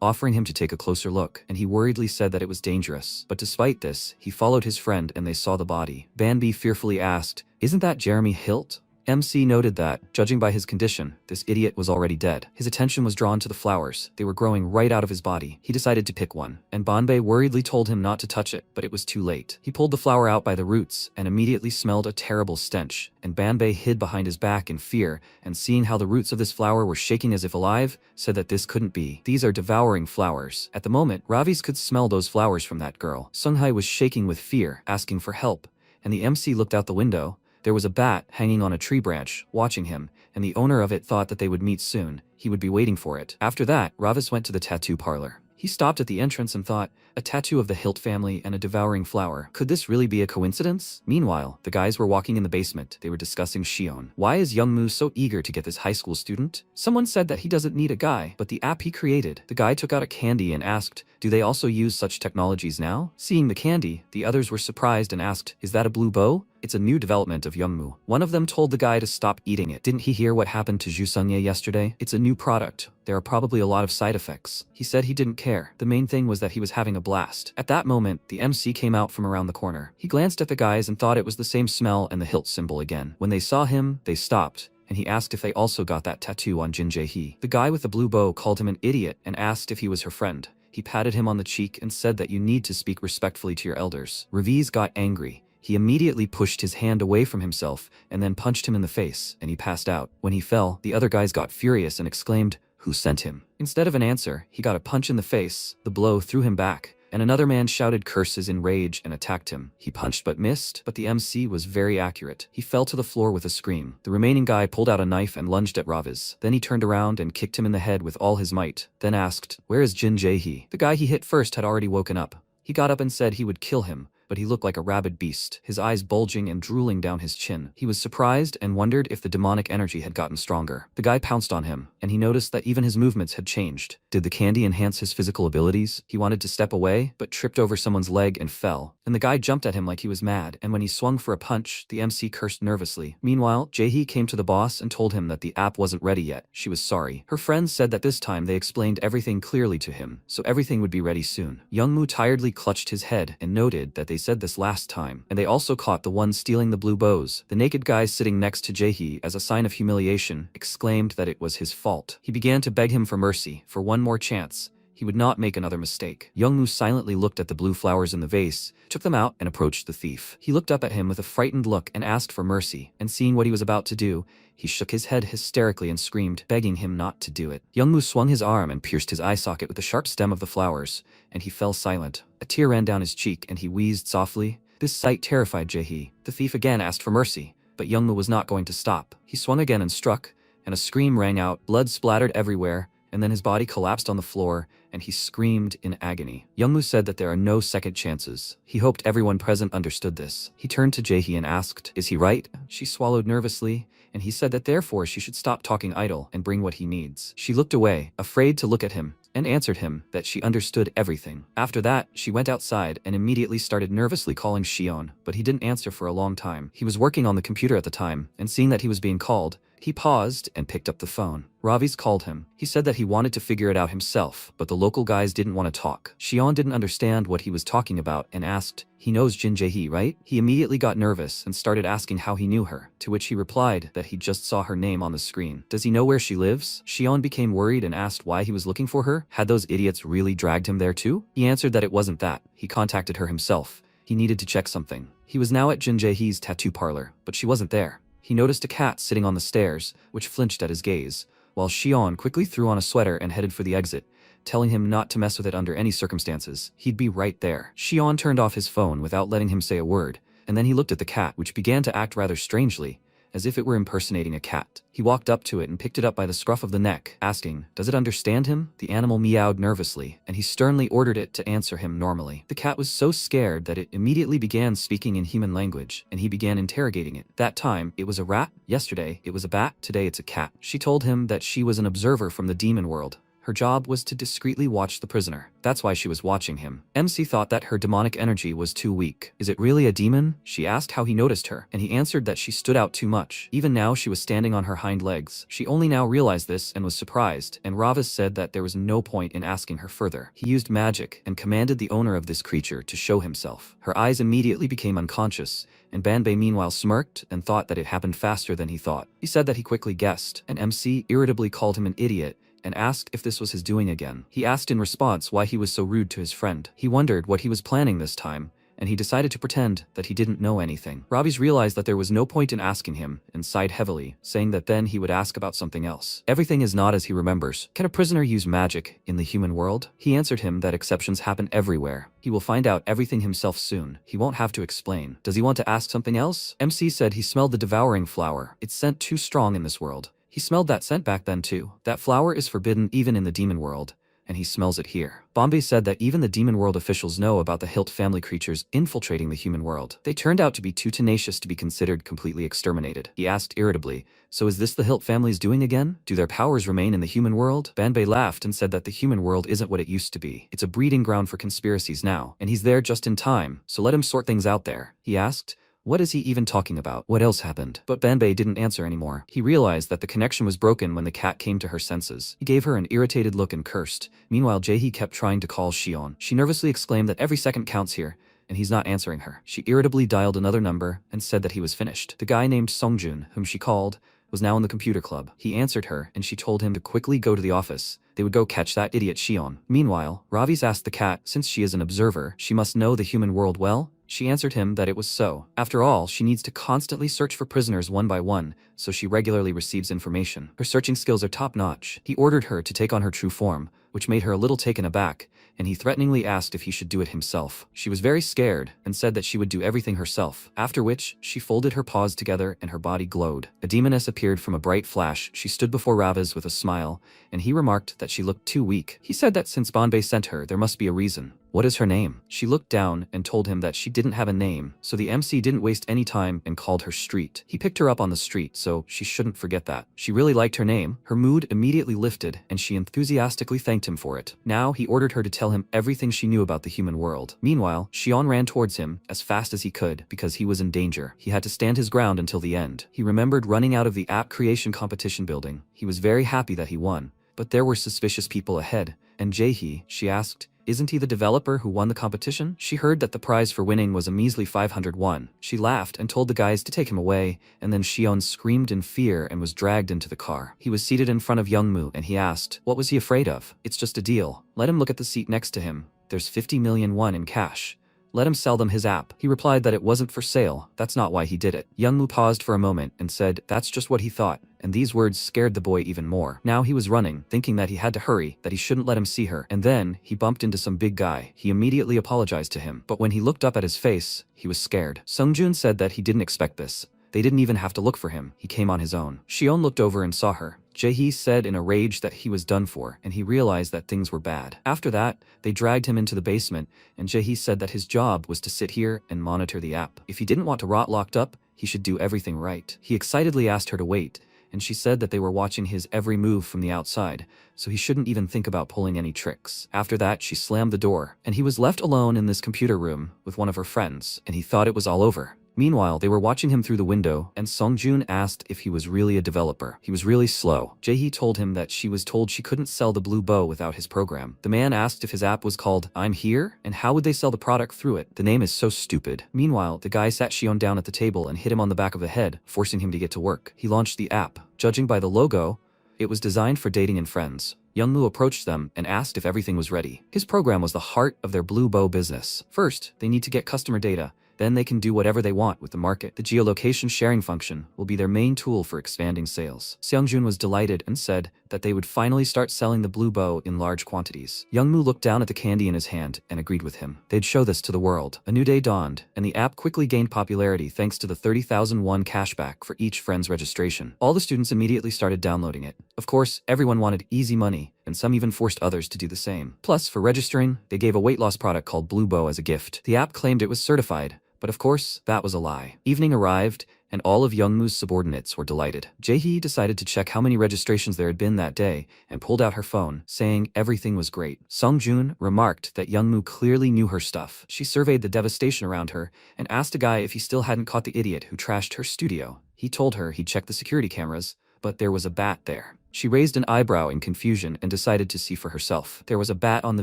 offering him to take a closer look, and he worriedly said that it was dangerous. But despite this, he followed his friend and they saw the body. Banbei fearfully asked, "Isn't that Jeremy Hilt?" MC noted that, judging by his condition, this idiot was already dead. His attention was drawn to the flowers. They were growing right out of his body. He decided to pick one, and Banbei worriedly told him not to touch it, but it was too late. He pulled the flower out by the roots and immediately smelled a terrible stench, and Banbei hid behind his back in fear, and seeing how the roots of this flower were shaking as if alive, said that this couldn't be. These are devouring flowers. At the moment, Ravis could smell those flowers from that girl. Sunghai was shaking with fear, asking for help, and the MC looked out the window. There was a bat hanging on a tree branch, watching him, and the owner of it thought that they would meet soon. He would be waiting for it. After that, Ravis went to the tattoo parlor. He stopped at the entrance and thought, a tattoo of the Hilt family and a devouring flower. Could this really be a coincidence? Meanwhile, the guys were walking in the basement. They were discussing Shion. Why is Youngmoo so eager to get this high school student? Someone said that he doesn't need a guy, but the app he created. The guy took out a candy and asked, do they also use such technologies now? Seeing the candy, the others were surprised and asked, is that a blue bow? It's a new development of Youngmoo. One of them told the guy to stop eating it. Didn't he hear what happened to Zhu Sungye yesterday? It's a new product. There are probably a lot of side effects. He said he didn't care. The main thing was that he was having a blast. At that moment, the MC came out from around the corner. He glanced at the guys and thought it was the same smell and the hilt symbol again. When they saw him, they stopped, and he asked if they also got that tattoo on Jin Jae-hee. The guy with the blue bow called him an idiot and asked if he was her friend. He patted him on the cheek and said that you need to speak respectfully to your elders. Raviz got angry. He immediately pushed his hand away from himself and then punched him in the face, and he passed out. When he fell, the other guys got furious and exclaimed, "Who sent him?" Instead of an answer, he got a punch in the face. The blow threw him back, and another man shouted curses in rage and attacked him. He punched but missed, but the MC was very accurate. He fell to the floor with a scream. The remaining guy pulled out a knife and lunged at Raviz. Then he turned around and kicked him in the head with all his might, then asked, "Where is Jin Jae-hee?" The guy he hit first had already woken up. He got up and said he would kill him, but he looked like a rabid beast, his eyes bulging and drooling down his chin. He was surprised and wondered if the demonic energy had gotten stronger. The guy pounced on him, and he noticed that even his movements had changed. Did the candy enhance his physical abilities? He wanted to step away, but tripped over someone's leg and fell. And the guy jumped at him like he was mad, and when he swung for a punch, the MC cursed nervously. Meanwhile, Jae-hee came to the boss and told him that the app wasn't ready yet. She was sorry. Her friends said that this time they explained everything clearly to him, so everything would be ready soon. Youngmoo tiredly clutched his head and noted that they said this last time, and they also caught the one stealing the blue bows. The naked guy sitting next to Jae-hee, as a sign of humiliation, exclaimed that it was his fault. He began to beg him for mercy, for one more chance. He would not make another mistake. Youngmoo silently looked at the blue flowers in the vase, took them out, and approached the thief. He looked up at him with a frightened look and asked for mercy, and seeing what he was about to do, he shook his head hysterically and screamed, begging him not to do it. Youngmoo swung his arm and pierced his eye socket with the sharp stem of the flowers, and he fell silent. A tear ran down his cheek, and he wheezed softly. This sight terrified Jae-hee. The thief again asked for mercy, but Youngmoo was not going to stop. He swung again and struck, and a scream rang out, blood splattered everywhere, and then his body collapsed on the floor, and he screamed in agony. Youngmoo said that there are no second chances. He hoped everyone present understood this. He turned to Jae-hee and asked, "Is he right?" She swallowed nervously, and he said that therefore she should stop talking idle and bring what he needs. She looked away, afraid to look at him, and answered him that she understood everything. After that, she went outside and immediately started nervously calling Shion, but he didn't answer for a long time. He was working on the computer at the time, and seeing that he was being called, he paused and picked up the phone. Raviz called him. He said that he wanted to figure it out himself, but the local guys didn't want to talk. Shion didn't understand what he was talking about and asked, "He knows Jin Jae-hee, right?" He immediately got nervous and started asking how he knew her, to which he replied that he just saw her name on the screen. Does he know where she lives? Shion became worried and asked why he was looking for her. Had those idiots really dragged him there too? He answered that it wasn't that. He contacted her himself. He needed to check something. He was now at Jin Jae-hee's tattoo parlor, but she wasn't there. He noticed a cat sitting on the stairs, which flinched at his gaze, while Shion quickly threw on a sweater and headed for the exit, telling him not to mess with it under any circumstances. He'd be right there. Shion turned off his phone without letting him say a word, and then he looked at the cat, which began to act rather strangely, as if it were impersonating a cat. He walked up to it and picked it up by the scruff of the neck, asking, "Does it understand him?" The animal meowed nervously, and he sternly ordered it to answer him normally. The cat was so scared that it immediately began speaking in human language, and he began interrogating it. That time, it was a rat. Yesterday, it was a bat. Today, it's a cat. She told him that she was an observer from the demon world. Her job was to discreetly watch the prisoner. That's why she was watching him. MC thought that her demonic energy was too weak. "Is it really a demon?" She asked how he noticed her, and he answered that she stood out too much. Even now she was standing on her hind legs. She only now realized this and was surprised, and Ravas said that there was no point in asking her further. He used magic and commanded the owner of this creature to show himself. Her eyes immediately became unconscious, and Banbei meanwhile smirked and thought that it happened faster than he thought. He said that he quickly guessed, and MC irritably called him an idiot and asked if this was his doing again. He asked in response why he was so rude to his friend. He wondered what he was planning this time, and he decided to pretend that he didn't know anything. Ravis realized that there was no point in asking him and sighed heavily, saying that then he would ask about something else. Everything is not as he remembers. Can a prisoner use magic in the human world? He answered him that exceptions happen everywhere. He will find out everything himself soon. He won't have to explain. Does he want to ask something else? MC said he smelled the devouring flower. Its scent too strong in this world. He smelled that scent back then too. That flower is forbidden even in the demon world, and he smells it here. Bombay said that even the demon world officials know about the Hilt family creatures infiltrating the human world. They turned out to be too tenacious to be considered completely exterminated. He asked irritably, "So is this the Hilt family's doing again? Do their powers remain in the human world?" Banbei laughed and said that the human world isn't what it used to be. It's a breeding ground for conspiracies now, and he's there just in time, so let him sort things out there. He asked, "What is he even talking about? What else happened?" But Banbei didn't answer anymore. He realized that the connection was broken when the cat came to her senses. He gave her an irritated look and cursed. Meanwhile, Jae-hee kept trying to call Shion. She nervously exclaimed that every second counts here, and he's not answering her. She irritably dialed another number and said that he was finished. The guy named Songjun, whom she called, was now in the computer club. He answered her, and she told him to quickly go to the office. They would go catch that idiot Shion. Meanwhile, Ravis asked the cat, since she is an observer, she must know the human world well? She answered him that it was so. After all, she needs to constantly search for prisoners one by one, so she regularly receives information. Her searching skills are top-notch. He ordered her to take on her true form, which made her a little taken aback, and he threateningly asked if he should do it himself. She was very scared and said that she would do everything herself, after which she folded her paws together and her body glowed. A demoness appeared from a bright flash. She stood before Ravas with a smile, and he remarked that she looked too weak. He said that since Banbei sent her, there must be a reason. "What is her name?" She looked down and told him that she didn't have a name, so the MC didn't waste any time and called her Street. He picked her up on the street, so she shouldn't forget that. She really liked her name. Her mood immediately lifted, and she enthusiastically thanked him for it. Now he ordered her to tell him everything she knew about the human world. Meanwhile, Shion ran towards him as fast as he could because he was in danger. He had to stand his ground until the end. He remembered running out of the app creation competition building. He was very happy that he won, but there were suspicious people ahead. And Jae-hee, she asked, "Isn't he the developer who won the competition?" She heard that the prize for winning was a measly 500 won. She laughed and told the guys to take him away, and then Shion screamed in fear and was dragged into the car. He was seated in front of Youngmoo, and he asked, what was he afraid of? "It's just a deal. Let him look at the seat next to him. There's 50 million won in cash. Let him sell them his app." He replied that it wasn't for sale. That's not why he did it. Youngmoo paused for a moment and said that's just what he thought, and these words scared the boy even more. Now he was running, thinking that he had to hurry, that he shouldn't let him see her, and then he bumped into some big guy. He immediately apologized to him, but when he looked up at his face, he was scared. Sungjun said that he didn't expect this. They didn't even have to look for him. He came on his own. Shion looked over and saw her. Jae-hee said in a rage that he was done for, and he realized that things were bad. After that, they dragged him into the basement, and Jae-hee said that his job was to sit here and monitor the app. If he didn't want to rot locked up, he should do everything right. He excitedly asked her to wait, and she said that they were watching his every move from the outside, so he shouldn't even think about pulling any tricks. After that, she slammed the door, and he was left alone in this computer room with one of her friends, and he thought it was all over. Meanwhile, they were watching him through the window, and Songjun asked if he was really a developer. He was really slow. Jae-hee told him that she was told she couldn't sell the blue bow without his program. The man asked if his app was called I'm Here, and how would they sell the product through it? The name is so stupid. Meanwhile, the guy sat Shion down at the table and hit him on the back of the head, forcing him to get to work. He launched the app. Judging by the logo, it was designed for dating and friends. Youngmoo approached them and asked if everything was ready. His program was the heart of their blue bow business. First, they need to get customer data, Then they can do whatever they want with the market. The geolocation sharing function will be their main tool for expanding sales. Seongjun was delighted and said that they would finally start selling the blue bow in large quantities. Youngmoo looked down at the candy in his hand and agreed with him. They'd show this to the world. A new day dawned, and the app quickly gained popularity thanks to the 30,000 won cashback for each friend's registration. All the students immediately started downloading it. Of course, everyone wanted easy money, and some even forced others to do the same. Plus, for registering, they gave a weight loss product called Blue Bow as a gift. The app claimed it was certified, but of course, that was a lie. Evening arrived, and all of Youngmoo's subordinates were delighted. Jae-hee decided to check how many registrations there had been that day and pulled out her phone, saying everything was great. Seongjun remarked that Youngmoo clearly knew her stuff. She surveyed the devastation around her and asked a guy if he still hadn't caught the idiot who trashed her studio. He told her he'd checked the security cameras, but there was a bat there. She raised an eyebrow in confusion and decided to see for herself. There was a bat on the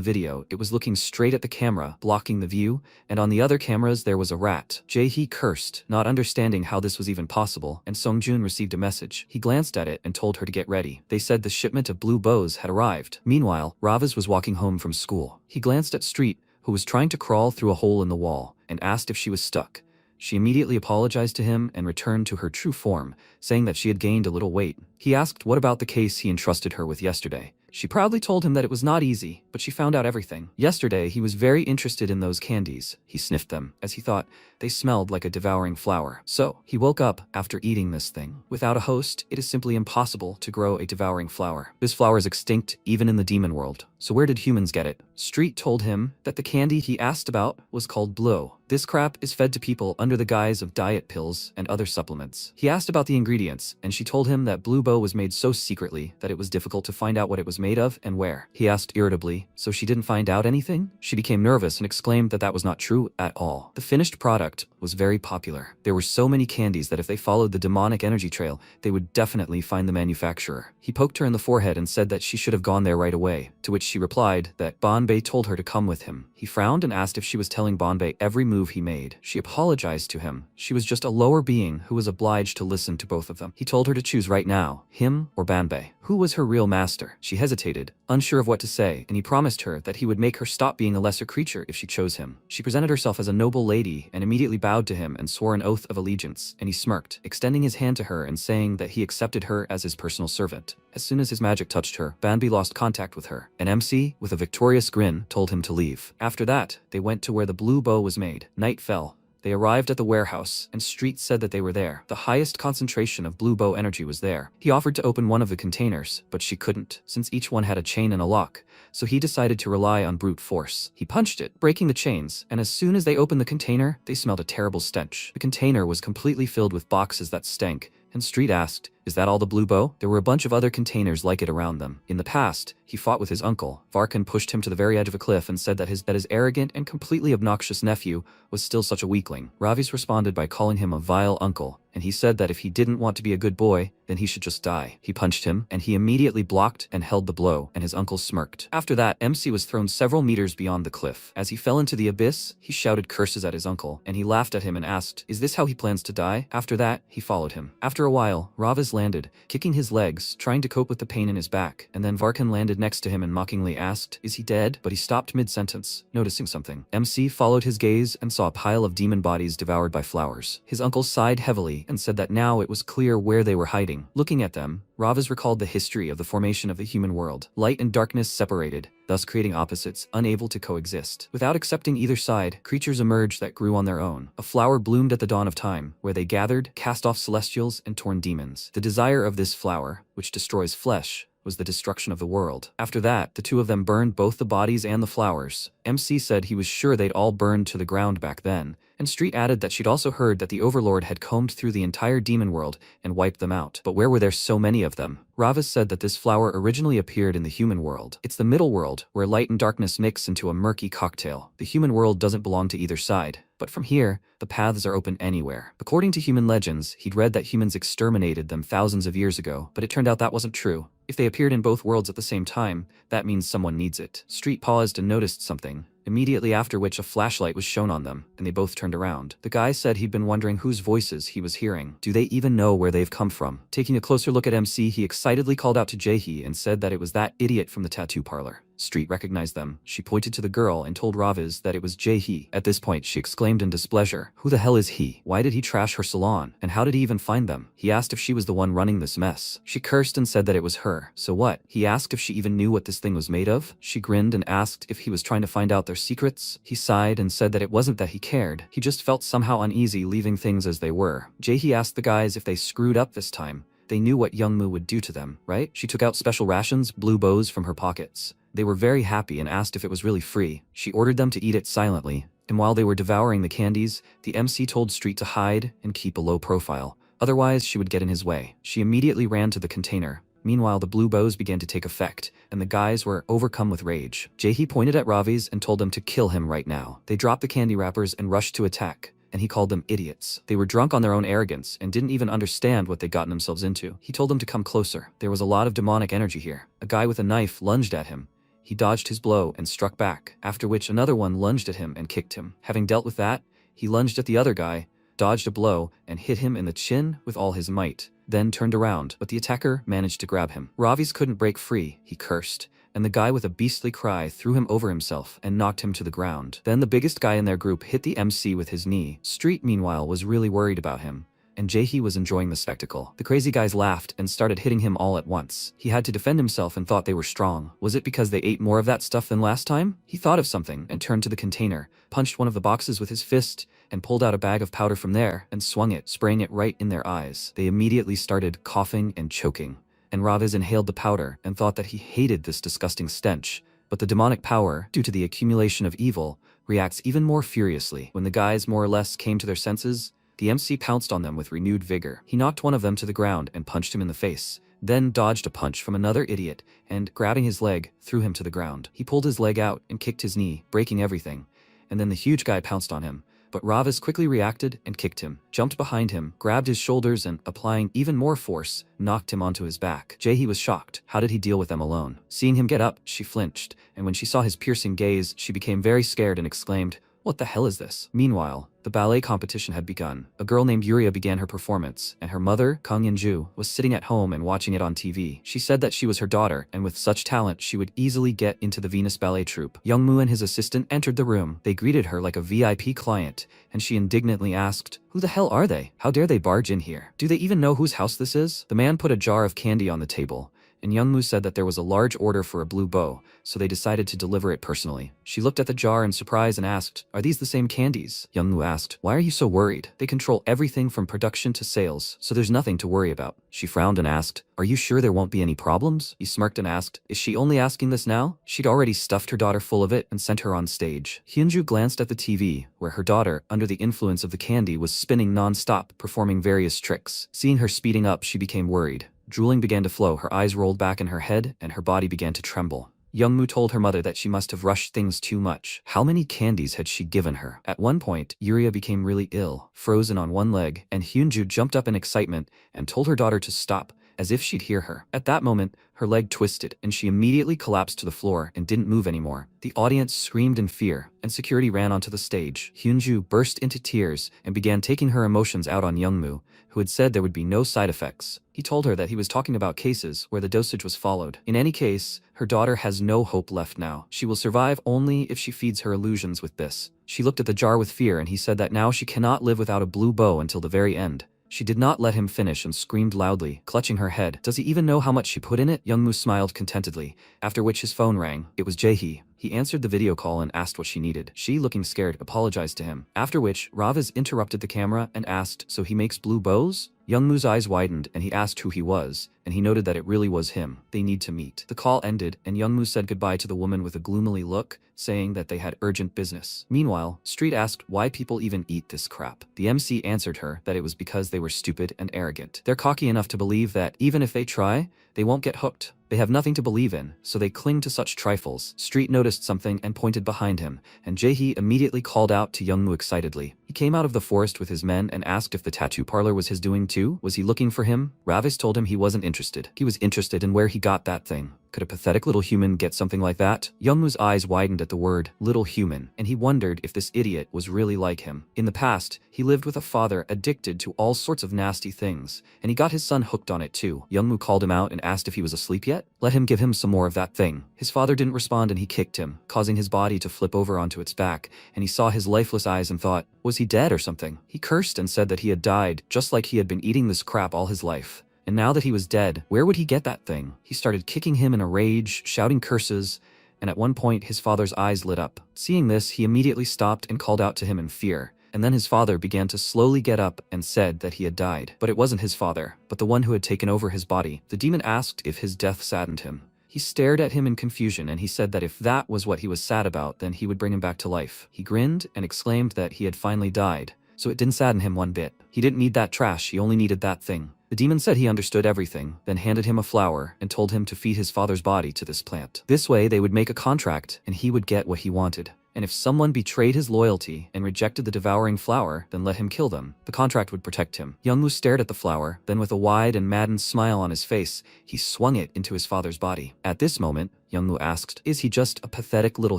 video. It was looking straight at the camera, blocking the view, and on the other cameras there was a rat. Jae-hee cursed, not understanding how this was even possible, and Seongjun received a message. He glanced at it and told her to get ready. They said the shipment of blue bows had arrived. Meanwhile, Ravaz was walking home from school. He glanced at Street, who was trying to crawl through a hole in the wall, and asked if she was stuck. She immediately apologized to him and returned to her true form, saying that she had gained a little weight. He asked what about the case he entrusted her with yesterday. She proudly told him that it was not easy, but she found out everything. Yesterday, he was very interested in those candies. He sniffed them, as he thought they smelled like a devouring flower. So, he woke up after eating this thing. Without a host, it is simply impossible to grow a devouring flower. This flower is extinct even in the demon world. So where did humans get it? Street told him that the candy he asked about was called Blue. This crap is fed to people under the guise of diet pills and other supplements. He asked about the ingredients, and she told him that Blue Bow was made so secretly that it was difficult to find out what it was made of and where. He asked irritably, so she didn't find out anything? She became nervous and exclaimed that that was not true at all. The finished product was very popular. There were so many candies that if they followed the demonic energy trail, they would definitely find the manufacturer. He poked her in the forehead and said that she should have gone there right away, to which she replied that Banbei told her to come with him. He frowned and asked if she was telling Banbei every move he made. She apologized to him. She was just a lower being who was obliged to listen to both of them. He told her to choose right now, him or Banbei. Who was her real master? She hesitated, unsure of what to say, and he promised her that he would make her stop being a lesser creature if she chose him. She presented herself as a noble lady and immediately bowed to him and swore an oath of allegiance, and he smirked, extending his hand to her and saying that he accepted her as his personal servant. As soon as his magic touched her, Banbei lost contact with her. An MC, with a victorious grin, told him to leave. After that, they went to where the blue bow was made. Night fell. They arrived at the warehouse, and Street said that they were there. The highest concentration of blue bow energy was there. He offered to open one of the containers, but she couldn't, since each one had a chain and a lock, so he decided to rely on brute force. He punched it, breaking the chains, and as soon as they opened the container, they smelled a terrible stench. The container was completely filled with boxes that stank, and Street asked, "Is that all the blue bow?" There were a bunch of other containers like it around them. In the past, he fought with his uncle. Varkan pushed him to the very edge of a cliff and said that his arrogant and completely obnoxious nephew was still such a weakling. Ravis responded by calling him a vile uncle, and he said that if he didn't want to be a good boy, then he should just die. He punched him, and he immediately blocked and held the blow, and his uncle smirked. After that, MC was thrown several meters beyond the cliff. As he fell into the abyss, he shouted curses at his uncle, and he laughed at him and asked, "Is this how he plans to die?" After that, he followed him. After a while, Ravis landed, kicking his legs, trying to cope with the pain in his back, and then Varkan landed next to him and mockingly asked, "Is he dead?" But he stopped mid-sentence, noticing something. MC followed his gaze and saw a pile of demon bodies devoured by flowers. His uncle sighed heavily and said that now it was clear where they were hiding. Looking at them, Ravas recalled the history of the formation of the human world. Light and darkness separated, thus creating opposites, unable to coexist. Without accepting either side, creatures emerged that grew on their own. A flower bloomed at the dawn of time, where they gathered, cast off celestials, and torn demons. The desire of this flower, which destroys flesh, was the destruction of the world. After that, the two of them burned both the bodies and the flowers. MC said he was sure they'd all burned to the ground back then, and Street added that she'd also heard that the Overlord had combed through the entire demon world and wiped them out. But where were there so many of them? Ravas said that this flower originally appeared in the human world. It's the middle world, where light and darkness mix into a murky cocktail. The human world doesn't belong to either side, but from here, the paths are open anywhere. According to human legends, he'd read that humans exterminated them thousands of years ago, but it turned out that wasn't true. If they appeared in both worlds at the same time, that means someone needs it. Street paused and noticed something, immediately after which a flashlight was shown on them, and they both turned around. The guy said he'd been wondering whose voices he was hearing. Do they even know where they've come from? Taking a closer look at MC, he excitedly called out to Jaehee and said that it was that idiot from the tattoo parlor. Street recognized them. She pointed to the girl and told Raviz that it was Jaehee. At this point, she exclaimed in displeasure, "Who the hell is he? Why did he trash her salon? And how did he even find them?" He asked if she was the one running this mess. She cursed and said that it was her. So what? He asked if she even knew what this thing was made of. She grinned and asked if he was trying to find out their secrets. He sighed and said that it wasn't that he cared. He just felt somehow uneasy leaving things as they were. Jaehee asked the guys if they screwed up this time. They knew what Youngmoo would do to them, right? She took out special rations, blue bows from her pockets. They were very happy and asked if it was really free. She ordered them to eat it silently, and while they were devouring the candies, the MC told Street to hide and keep a low profile. Otherwise, she would get in his way. She immediately ran to the container. Meanwhile, the blue bows began to take effect, and the guys were overcome with rage. Jaehee pointed at Raviz and told them to kill him right now. They dropped the candy wrappers and rushed to attack, and he called them idiots. They were drunk on their own arrogance and didn't even understand what they'd gotten themselves into. He told them to come closer. There was a lot of demonic energy here. A guy with a knife lunged at him. He dodged his blow and struck back, after which another one lunged at him and kicked him. Having dealt with that, he lunged at the other guy, dodged a blow, and hit him in the chin with all his might, then turned around, but the attacker managed to grab him. Raviz couldn't break free, he cursed, and the guy with a beastly cry threw him over himself and knocked him to the ground. Then the biggest guy in their group hit the MC with his knee. Street, meanwhile, was really worried about him, and Jaehee was enjoying the spectacle. The crazy guys laughed and started hitting him all at once. He had to defend himself and thought they were strong. Was it because they ate more of that stuff than last time? He thought of something and turned to the container, punched one of the boxes with his fist, and pulled out a bag of powder from there and swung it, spraying it right in their eyes. They immediately started coughing and choking, and Raviz inhaled the powder and thought that he hated this disgusting stench. But the demonic power, due to the accumulation of evil, reacts even more furiously. When the guys more or less came to their senses, the MC pounced on them with renewed vigor. He knocked one of them to the ground and punched him in the face, then dodged a punch from another idiot and, grabbing his leg, threw him to the ground. He pulled his leg out and kicked his knee, breaking everything, and then the huge guy pounced on him. But Raviz quickly reacted and kicked him, jumped behind him, grabbed his shoulders and, applying even more force, knocked him onto his back. Jaehee was shocked. How did he deal with them alone? Seeing him get up, she flinched, and when she saw his piercing gaze, she became very scared and exclaimed, "What the hell is this?" Meanwhile, the ballet competition had begun. A girl named Yuria began her performance, and her mother, Kang Yinju, was sitting at home and watching it on TV. She said that she was her daughter, and with such talent, she would easily get into the Venus Ballet troupe. Youngmoo and his assistant entered the room. They greeted her like a VIP client, and she indignantly asked, "Who the hell are they? How dare they barge in here? Do they even know whose house this is?" The man put a jar of candy on the table, and Youngmoo said that there was a large order for a blue bow, so they decided to deliver it personally. She looked at the jar in surprise and asked, "Are these the same candies?" Youngmoo asked, "Why are you so worried? They control everything from production to sales, so there's nothing to worry about." She frowned and asked, "Are you sure there won't be any problems?" He smirked and asked, "Is she only asking this now?" She'd already stuffed her daughter full of it and sent her on stage. Hyunju glanced at the TV, where her daughter, under the influence of the candy, was spinning non-stop, performing various tricks. Seeing her speeding up, she became worried. Drooling began to flow, her eyes rolled back in her head, and her body began to tremble. Youngmoo told her mother that she must have rushed things too much. How many candies had she given her? At one point, Yuria became really ill, frozen on one leg, and Hyunju jumped up in excitement and told her daughter to stop, as if she'd hear her. At that moment, her leg twisted, and she immediately collapsed to the floor and didn't move anymore. The audience screamed in fear, and security ran onto the stage. Hyunju burst into tears and began taking her emotions out on Youngmoo, who had said there would be no side effects. He told her that he was talking about cases where the dosage was followed. In any case, her daughter has no hope left now. She will survive only if she feeds her illusions with this. She looked at the jar with fear, and he said that now she cannot live without a blue bow until the very end. She did not let him finish and screamed loudly, clutching her head. "Does he even know how much she put in it?" Youngmoo smiled contentedly, after which his phone rang. It was Jaehee. He answered the video call and asked what she needed. She, looking scared, apologized to him. After which, Raviz interrupted the camera and asked, "So he makes blue bows?" Youngmoo's eyes widened and he asked who he was, and he noted that it really was him. They need to meet. The call ended, and Youngmoo said goodbye to the woman with a gloomily look, saying that they had urgent business. Meanwhile, Street asked why people even eat this crap. The MC answered her that it was because they were stupid and arrogant. They're cocky enough to believe that even if they try, they won't get hooked. They have nothing to believe in, so they cling to such trifles. Street noticed something and pointed behind him, and Jaehee immediately called out to Youngmoo excitedly. He came out of the forest with his men and asked if the tattoo parlor was his doing too. Was he looking for him? Raviz told him he wasn't interested. He was interested in where he got that thing. Could a pathetic little human get something like that? Youngwoo's eyes widened at the word little human, and he wondered if this idiot was really like him. In the past, he lived with a father addicted to all sorts of nasty things, and he got his son hooked on it too. Youngwoo called him out and asked if he was asleep yet. Let him give him some more of that thing. His father didn't respond and he kicked him, causing his body to flip over onto its back, and he saw his lifeless eyes and thought, was he dead or something? He cursed and said that he had died, just like he had been eating this crap all his life. And now that he was dead, where would he get that thing? He started kicking him in a rage, shouting curses, and at one point his father's eyes lit up. Seeing this, he immediately stopped and called out to him in fear. And then his father began to slowly get up and said that he had died. But it wasn't his father, but the one who had taken over his body. The demon asked if his death saddened him. He stared at him in confusion and he said that if that was what he was sad about, then he would bring him back to life. He grinned and exclaimed that he had finally died, so it didn't sadden him one bit. He didn't need that trash, he only needed that thing. The demon said he understood everything, then handed him a flower and told him to feed his father's body to this plant. This way they would make a contract and he would get what he wanted. And if someone betrayed his loyalty and rejected the devouring flower, then let him kill them. The contract would protect him. Youngwoo stared at the flower, then with a wide and maddened smile on his face, he swung it into his father's body. At this moment, Youngwoo asked, is he just a pathetic little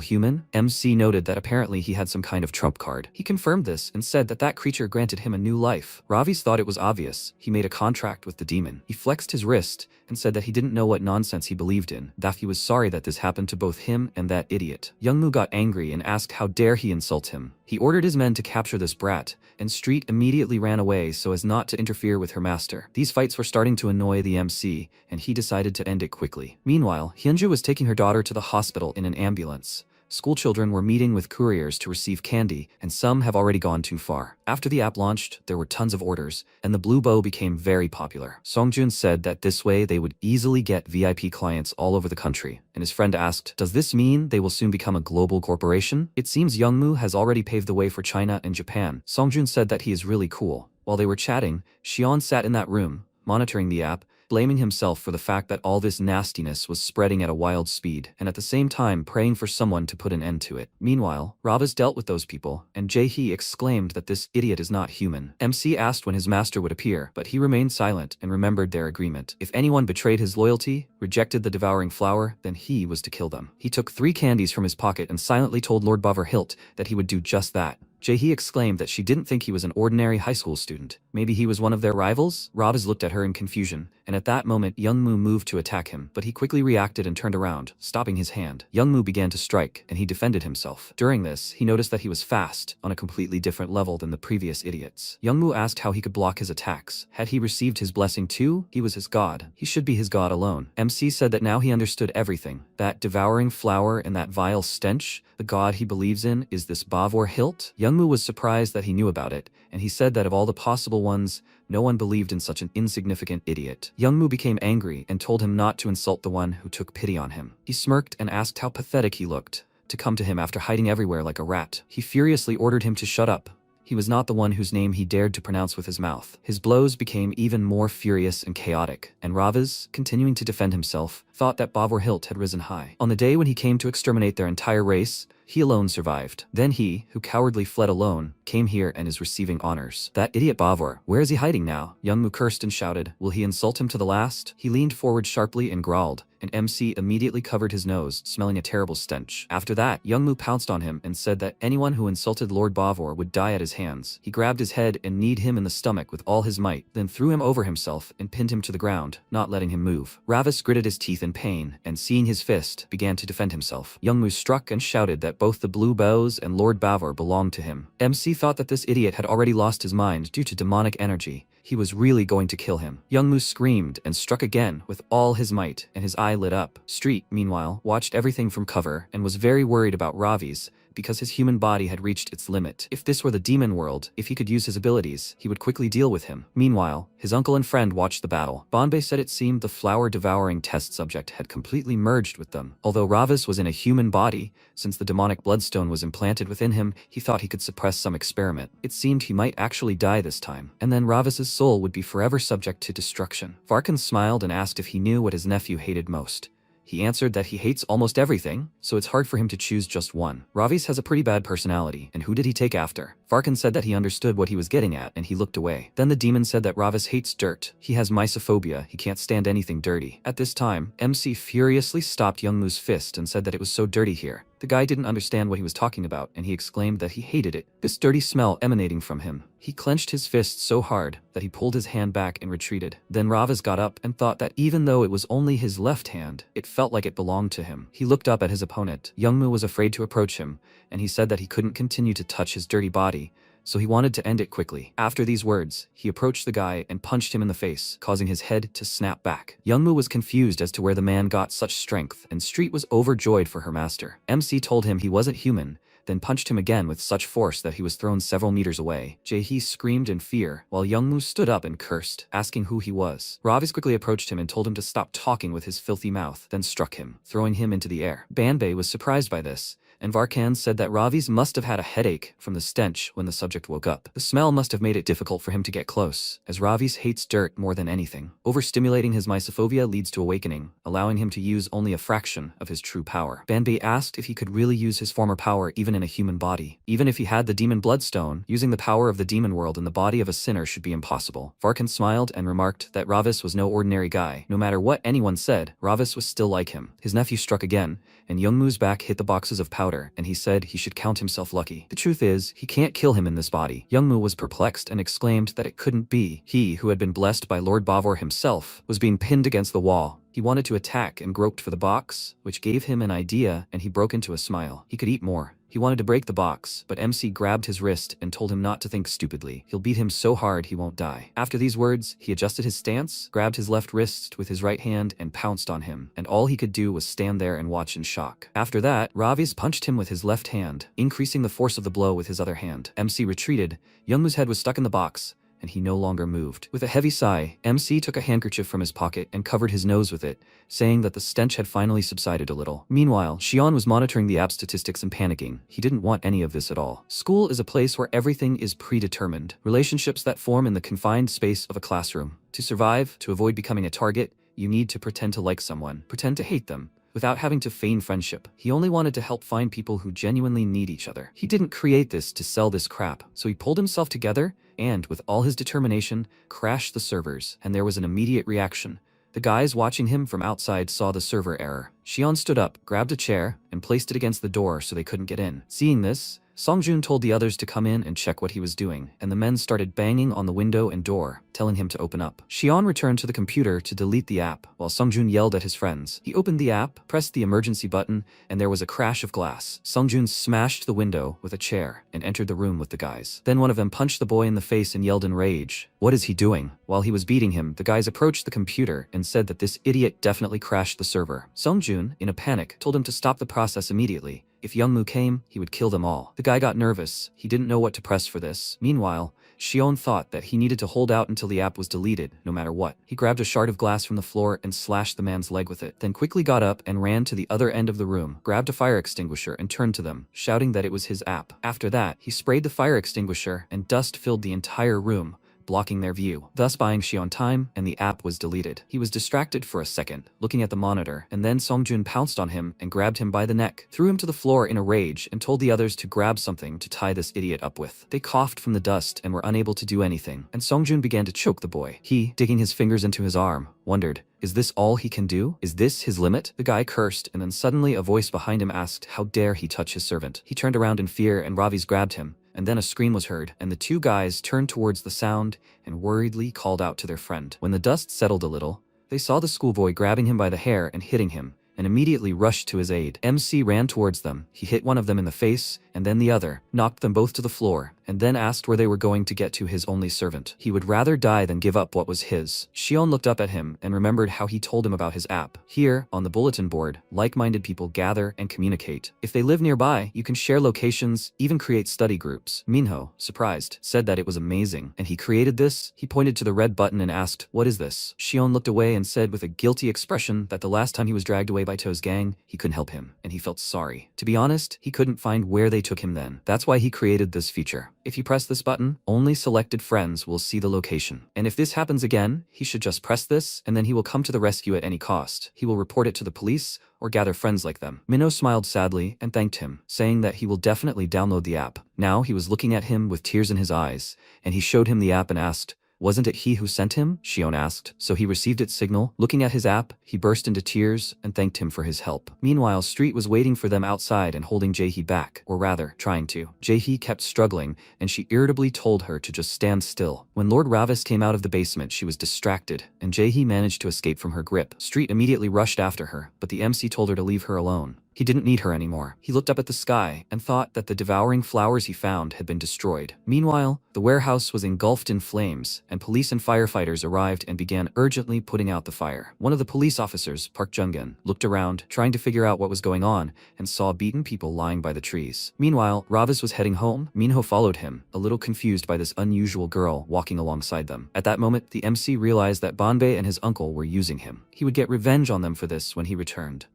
human? MC noted that apparently he had some kind of trump card. He confirmed this and said that that creature granted him a new life. Ravi's thought it was obvious. He made a contract with the demon. He flexed his wrist and said that he didn't know what nonsense he believed in, that he was sorry that this happened to both him and that idiot. Youngwoo got angry and asked how dare he insult him. He ordered his men to capture this brat, and Street immediately ran away so as not to interfere with her master. These fights were starting to annoy the MC, and he decided to end it quickly. Meanwhile, Hyunju was taking her daughter to the hospital in an ambulance. School children were meeting with couriers to receive candy, and some have already gone too far. After the app launched, there were tons of orders, and the Blue Bow became very popular. Songjun said that this way they would easily get VIP clients all over the country, and his friend asked, does this mean they will soon become a global corporation? It seems Youngwoo has already paved the way for China and Japan. Songjun said that he is really cool. While they were chatting, Xion sat in that room, monitoring the app, blaming himself for the fact that all this nastiness was spreading at a wild speed, and at the same time praying for someone to put an end to it. Meanwhile, Ravas dealt with those people, and Jae-hee exclaimed that this idiot is not human. MC asked when his master would appear, but he remained silent and remembered their agreement. If anyone betrayed his loyalty, rejected the devouring flower, then he was to kill them. He took 3 candies from his pocket and silently told Lord Bover Hilt that he would do just that. Jae-hee exclaimed that she didn't think he was an ordinary high school student. Maybe he was one of their rivals? Ravas looked at her in confusion, and at that moment Youngwoo moved to attack him, but he quickly reacted and turned around, stopping his hand. Youngwoo began to strike, and he defended himself. During this, he noticed that he was fast, on a completely different level than the previous idiots. Youngwoo asked how he could block his attacks. Had he received his blessing too? He was his god. He should be his god alone. MC said that now he understood everything. That devouring flower and that vile stench, the god he believes in, is this Bavor Hilt? Youngwoo was surprised that he knew about it, and he said that of all the possible ones, no one believed in such an insignificant idiot. Youngwoo became angry and told him not to insult the one who took pity on him. He smirked and asked how pathetic he looked, to come to him after hiding everywhere like a rat. He furiously ordered him to shut up. He was not the one whose name he dared to pronounce with his mouth. His blows became even more furious and chaotic, and Ravas, continuing to defend himself, thought that Bavor Hilt had risen high. On the day when he came to exterminate their entire race, he alone survived. Then he, who cowardly fled alone, came here and is receiving honors. That idiot Bavor, where is he hiding now? Youngwoo cursed and shouted, will he insult him to the last? He leaned forward sharply and growled, and MC immediately covered his nose, smelling a terrible stench. After that, Youngwoo pounced on him and said that anyone who insulted Lord Bavor would die at his hands. He grabbed his head and kneed him in the stomach with all his might, then threw him over himself and pinned him to the ground, not letting him move. Ravas gritted his teeth in pain, and seeing his fist, began to defend himself. Youngwoo struck and shouted that both the Blue Bows and Lord Bavor belonged to him. MC thought that this idiot had already lost his mind due to demonic energy. He was really going to kill him. Youngwoo screamed and struck again with all his might, and his eye lit up. Street, meanwhile, watched everything from cover and was very worried about Ravi's, because his human body had reached its limit. If this were the demon world, if he could use his abilities, he would quickly deal with him. Meanwhile, his uncle and friend watched the battle. Bonbei said it seemed the flower-devouring test subject had completely merged with them. Although Ravis was in a human body, since the demonic bloodstone was implanted within him, he thought he could suppress some experiment. It seemed he might actually die this time, and then Ravis's soul would be forever subject to destruction. Varkan smiled and asked if he knew what his nephew hated most. He answered that he hates almost everything, so it's hard for him to choose just one. Ravis has a pretty bad personality, and who did he take after? Varkan said that he understood what he was getting at and he looked away. Then the demon said that Ravis hates dirt. He has mysophobia, he can't stand anything dirty. At this time, MC furiously stopped Youngmu's fist and said that it was so dirty here. The guy didn't understand what he was talking about and he exclaimed that he hated it. This dirty smell emanating from him. He clenched his fist so hard that he pulled his hand back and retreated. Then Ravis got up and thought that even though it was only his left hand, it felt like it belonged to him. He looked up at his opponent. Youngmu was afraid to approach him, and he said that he couldn't continue to touch his dirty body, so he wanted to end it quickly. After these words, he approached the guy and punched him in the face, causing his head to snap back. Youngmu was confused as to where the man got such strength, and Street was overjoyed for her master. MC told him he wasn't human, then punched him again with such force that he was thrown several meters away. Jae-hee screamed in fear, while Youngmu stood up and cursed, asking who he was. Ravis quickly approached him and told him to stop talking with his filthy mouth, then struck him, throwing him into the air. Banbei was surprised by this, and Varkan said that Ravis must have had a headache from the stench when the subject woke up. The smell must have made it difficult for him to get close, as Ravis hates dirt more than anything. Overstimulating his mysophobia leads to awakening, allowing him to use only a fraction of his true power. Banbei asked if he could really use his former power even in a human body. Even if he had the demon bloodstone, using the power of the demon world in the body of a sinner should be impossible. Varkan smiled and remarked that Ravis was no ordinary guy. No matter what anyone said, Ravis was still like him. His nephew struck again, and Youngmu's back hit the boxes of powder, and he said he should count himself lucky. The truth is, he can't kill him in this body. Youngmu was perplexed and exclaimed that it couldn't be. He, who had been blessed by Lord Bavor himself, was being pinned against the wall. He wanted to attack and groped for the box, which gave him an idea, and he broke into a smile. He could eat more. He wanted to break the box, but MC grabbed his wrist and told him not to think stupidly. He'll beat him so hard he won't die. After these words, he adjusted his stance, grabbed his left wrist with his right hand and pounced on him, and all he could do was stand there and watch in shock. After that, Ravis punched him with his left hand, increasing the force of the blow with his other hand. MC retreated. Youngmu's head was stuck in the box, and he no longer moved. With a heavy sigh, MC took a handkerchief from his pocket and covered his nose with it, saying that the stench had finally subsided a little. Meanwhile, Xion was monitoring the app statistics and panicking. He didn't want any of this at all. School is a place where everything is predetermined. Relationships that form in the confined space of a classroom. To survive, to avoid becoming a target, you need to pretend to like someone, pretend to hate them, without having to feign friendship. He only wanted to help find people who genuinely need each other. He didn't create this to sell this crap, so he pulled himself together and, with all his determination, crashed the servers, and there was an immediate reaction. The guys watching him from outside saw the server error. Xion stood up, grabbed a chair, and placed it against the door so they couldn't get in. Seeing this, Songjun told the others to come in and check what he was doing, and the men started banging on the window and door, telling him to open up. Xion returned to the computer to delete the app, while Songjun yelled at his friends. He opened the app, pressed the emergency button, and there was a crash of glass. Songjun smashed the window with a chair and entered the room with the guys. Then one of them punched the boy in the face and yelled in rage, "What is he doing?" While he was beating him, the guys approached the computer and said that this idiot definitely crashed the server. Songjun, in a panic, told him to stop the process immediately. If Youngmu came, he would kill them all. The guy got nervous. He didn't know what to press for this. Meanwhile, Xion thought that he needed to hold out until the app was deleted, no matter what. He grabbed a shard of glass from the floor and slashed the man's leg with it, then quickly got up and ran to the other end of the room, grabbed a fire extinguisher and turned to them, shouting that it was his app. After that, he sprayed the fire extinguisher and dust filled the entire room, blocking their view, thus buying Xion time, and the app was deleted. He was distracted for a second, looking at the monitor, and then Songjun pounced on him and grabbed him by the neck, threw him to the floor in a rage, and told the others to grab something to tie this idiot up with. They coughed from the dust and were unable to do anything, and Songjun began to choke the boy. He, digging his fingers into his arm, wondered, is this all he can do? Is this his limit? The guy cursed, and then suddenly a voice behind him asked, how dare he touch his servant? He turned around in fear and Ravis grabbed him, and then a scream was heard, and the two guys turned towards the sound and worriedly called out to their friend. When the dust settled a little, they saw the schoolboy grabbing him by the hair and hitting him, and immediately rushed to his aid. MC ran towards them. He hit one of them in the face, and then the other, knocked them both to the floor, and then asked where they were going to get to his only servant. He would rather die than give up what was his. Xion looked up at him and remembered how he told him about his app. Here, on the bulletin board, like-minded people gather and communicate. If they live nearby, you can share locations, even create study groups. Minho, surprised, said that it was amazing. And he created this? He pointed to the red button and asked, what is this? Xion looked away and said with a guilty expression that the last time he was dragged away by To's gang, he couldn't help him, and he felt sorry. To be honest, he couldn't find where they took him then. That's why he created this feature. If you press this button, only selected friends will see the location. And if this happens again, he should just press this, and then he will come to the rescue at any cost. He will report it to the police, or gather friends like them. Minho smiled sadly and thanked him, saying that he will definitely download the app. Now he was looking at him with tears in his eyes, and he showed him the app and asked, "Wasn't it he who sent him?" Shion asked. So he received its signal. Looking at his app, he burst into tears and thanked him for his help. Meanwhile, Street was waiting for them outside and holding Jaehee back, or rather, trying to. Jaehee kept struggling, and she irritably told her to just stand still. When Lord Ravis came out of the basement, she was distracted, and Jaehee managed to escape from her grip. Street immediately rushed after her, but the MC told her to leave her alone. He didn't need her anymore. He looked up at the sky and thought that the devouring flowers he found had been destroyed. Meanwhile, the warehouse was engulfed in flames, and police and firefighters arrived and began urgently putting out the fire. One of the police officers, Park Jung-gun, looked around, trying to figure out what was going on, and saw beaten people lying by the trees. Meanwhile, Ravis was heading home. Minho followed him, a little confused by this unusual girl walking alongside them. At that moment, the MC realized that Banbei and his uncle were using him. He would get revenge on them for this when he returned.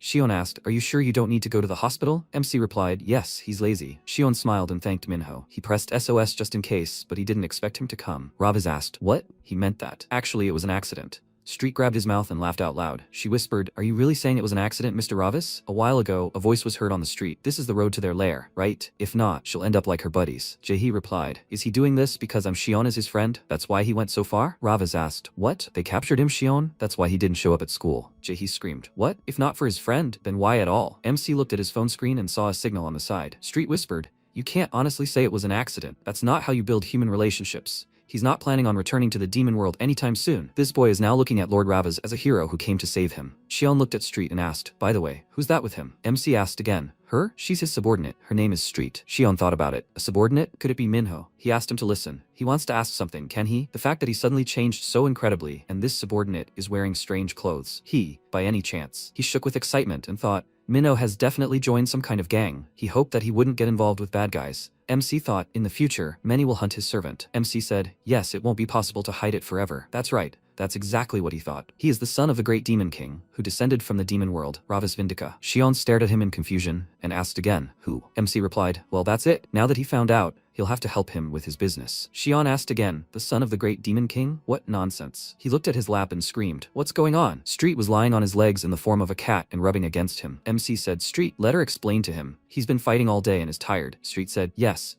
Shion asked, "Are you sure you don't need to go to the hospital?" MC replied, "Yes, he's lazy." Shion smiled and thanked Minho. He pressed SOS just in case, but he didn't expect him to come. Ravis asked, "What?" He meant that. Actually, it was an accident. Street grabbed his mouth and laughed out loud. She whispered, "Are you really saying it was an accident, Mr. Ravis?" A while ago, a voice was heard on the street. "This is the road to their lair, right? If not, she'll end up like her buddies." Jaehee replied, "Is he doing this because I'm Shion as his friend? That's why he went so far?" Ravis asked, "What? They captured him, Shion? That's why he didn't show up at school." Jaehee screamed, "What? If not for his friend, then why at all?" MC looked at his phone screen and saw a signal on the side. Street whispered, "You can't honestly say it was an accident. That's not how you build human relationships. He's not planning on returning to the demon world anytime soon. This boy is now looking at Lord Ravis as a hero who came to save him." Shion looked at Street and asked, "By the way, who's that with him?" MC asked again, "Her? She's his subordinate. Her name is Street." Shion thought about it. A subordinate? Could it be Minho? He asked him to listen. He wants to ask something, can he? The fact that he suddenly changed so incredibly, and this subordinate is wearing strange clothes. By any chance? He shook with excitement and thought, Minho has definitely joined some kind of gang. He hoped that he wouldn't get involved with bad guys. MC thought, in the future, many will hunt his servant. MC said, yes, it won't be possible to hide it forever. That's right. That's exactly what he thought. He is the son of the great demon king, who descended from the demon world, Ravis Vindica. Shion stared at him in confusion, and asked again, who? MC replied, well, that's it. Now that he found out, he'll have to help him with his business. Shion asked again, the son of the great demon king? What nonsense. He looked at his lap and screamed, what's going on? Street was lying on his legs in the form of a cat and rubbing against him. MC said, Street, let her explain to him. He's been fighting all day and is tired. Street said, yes,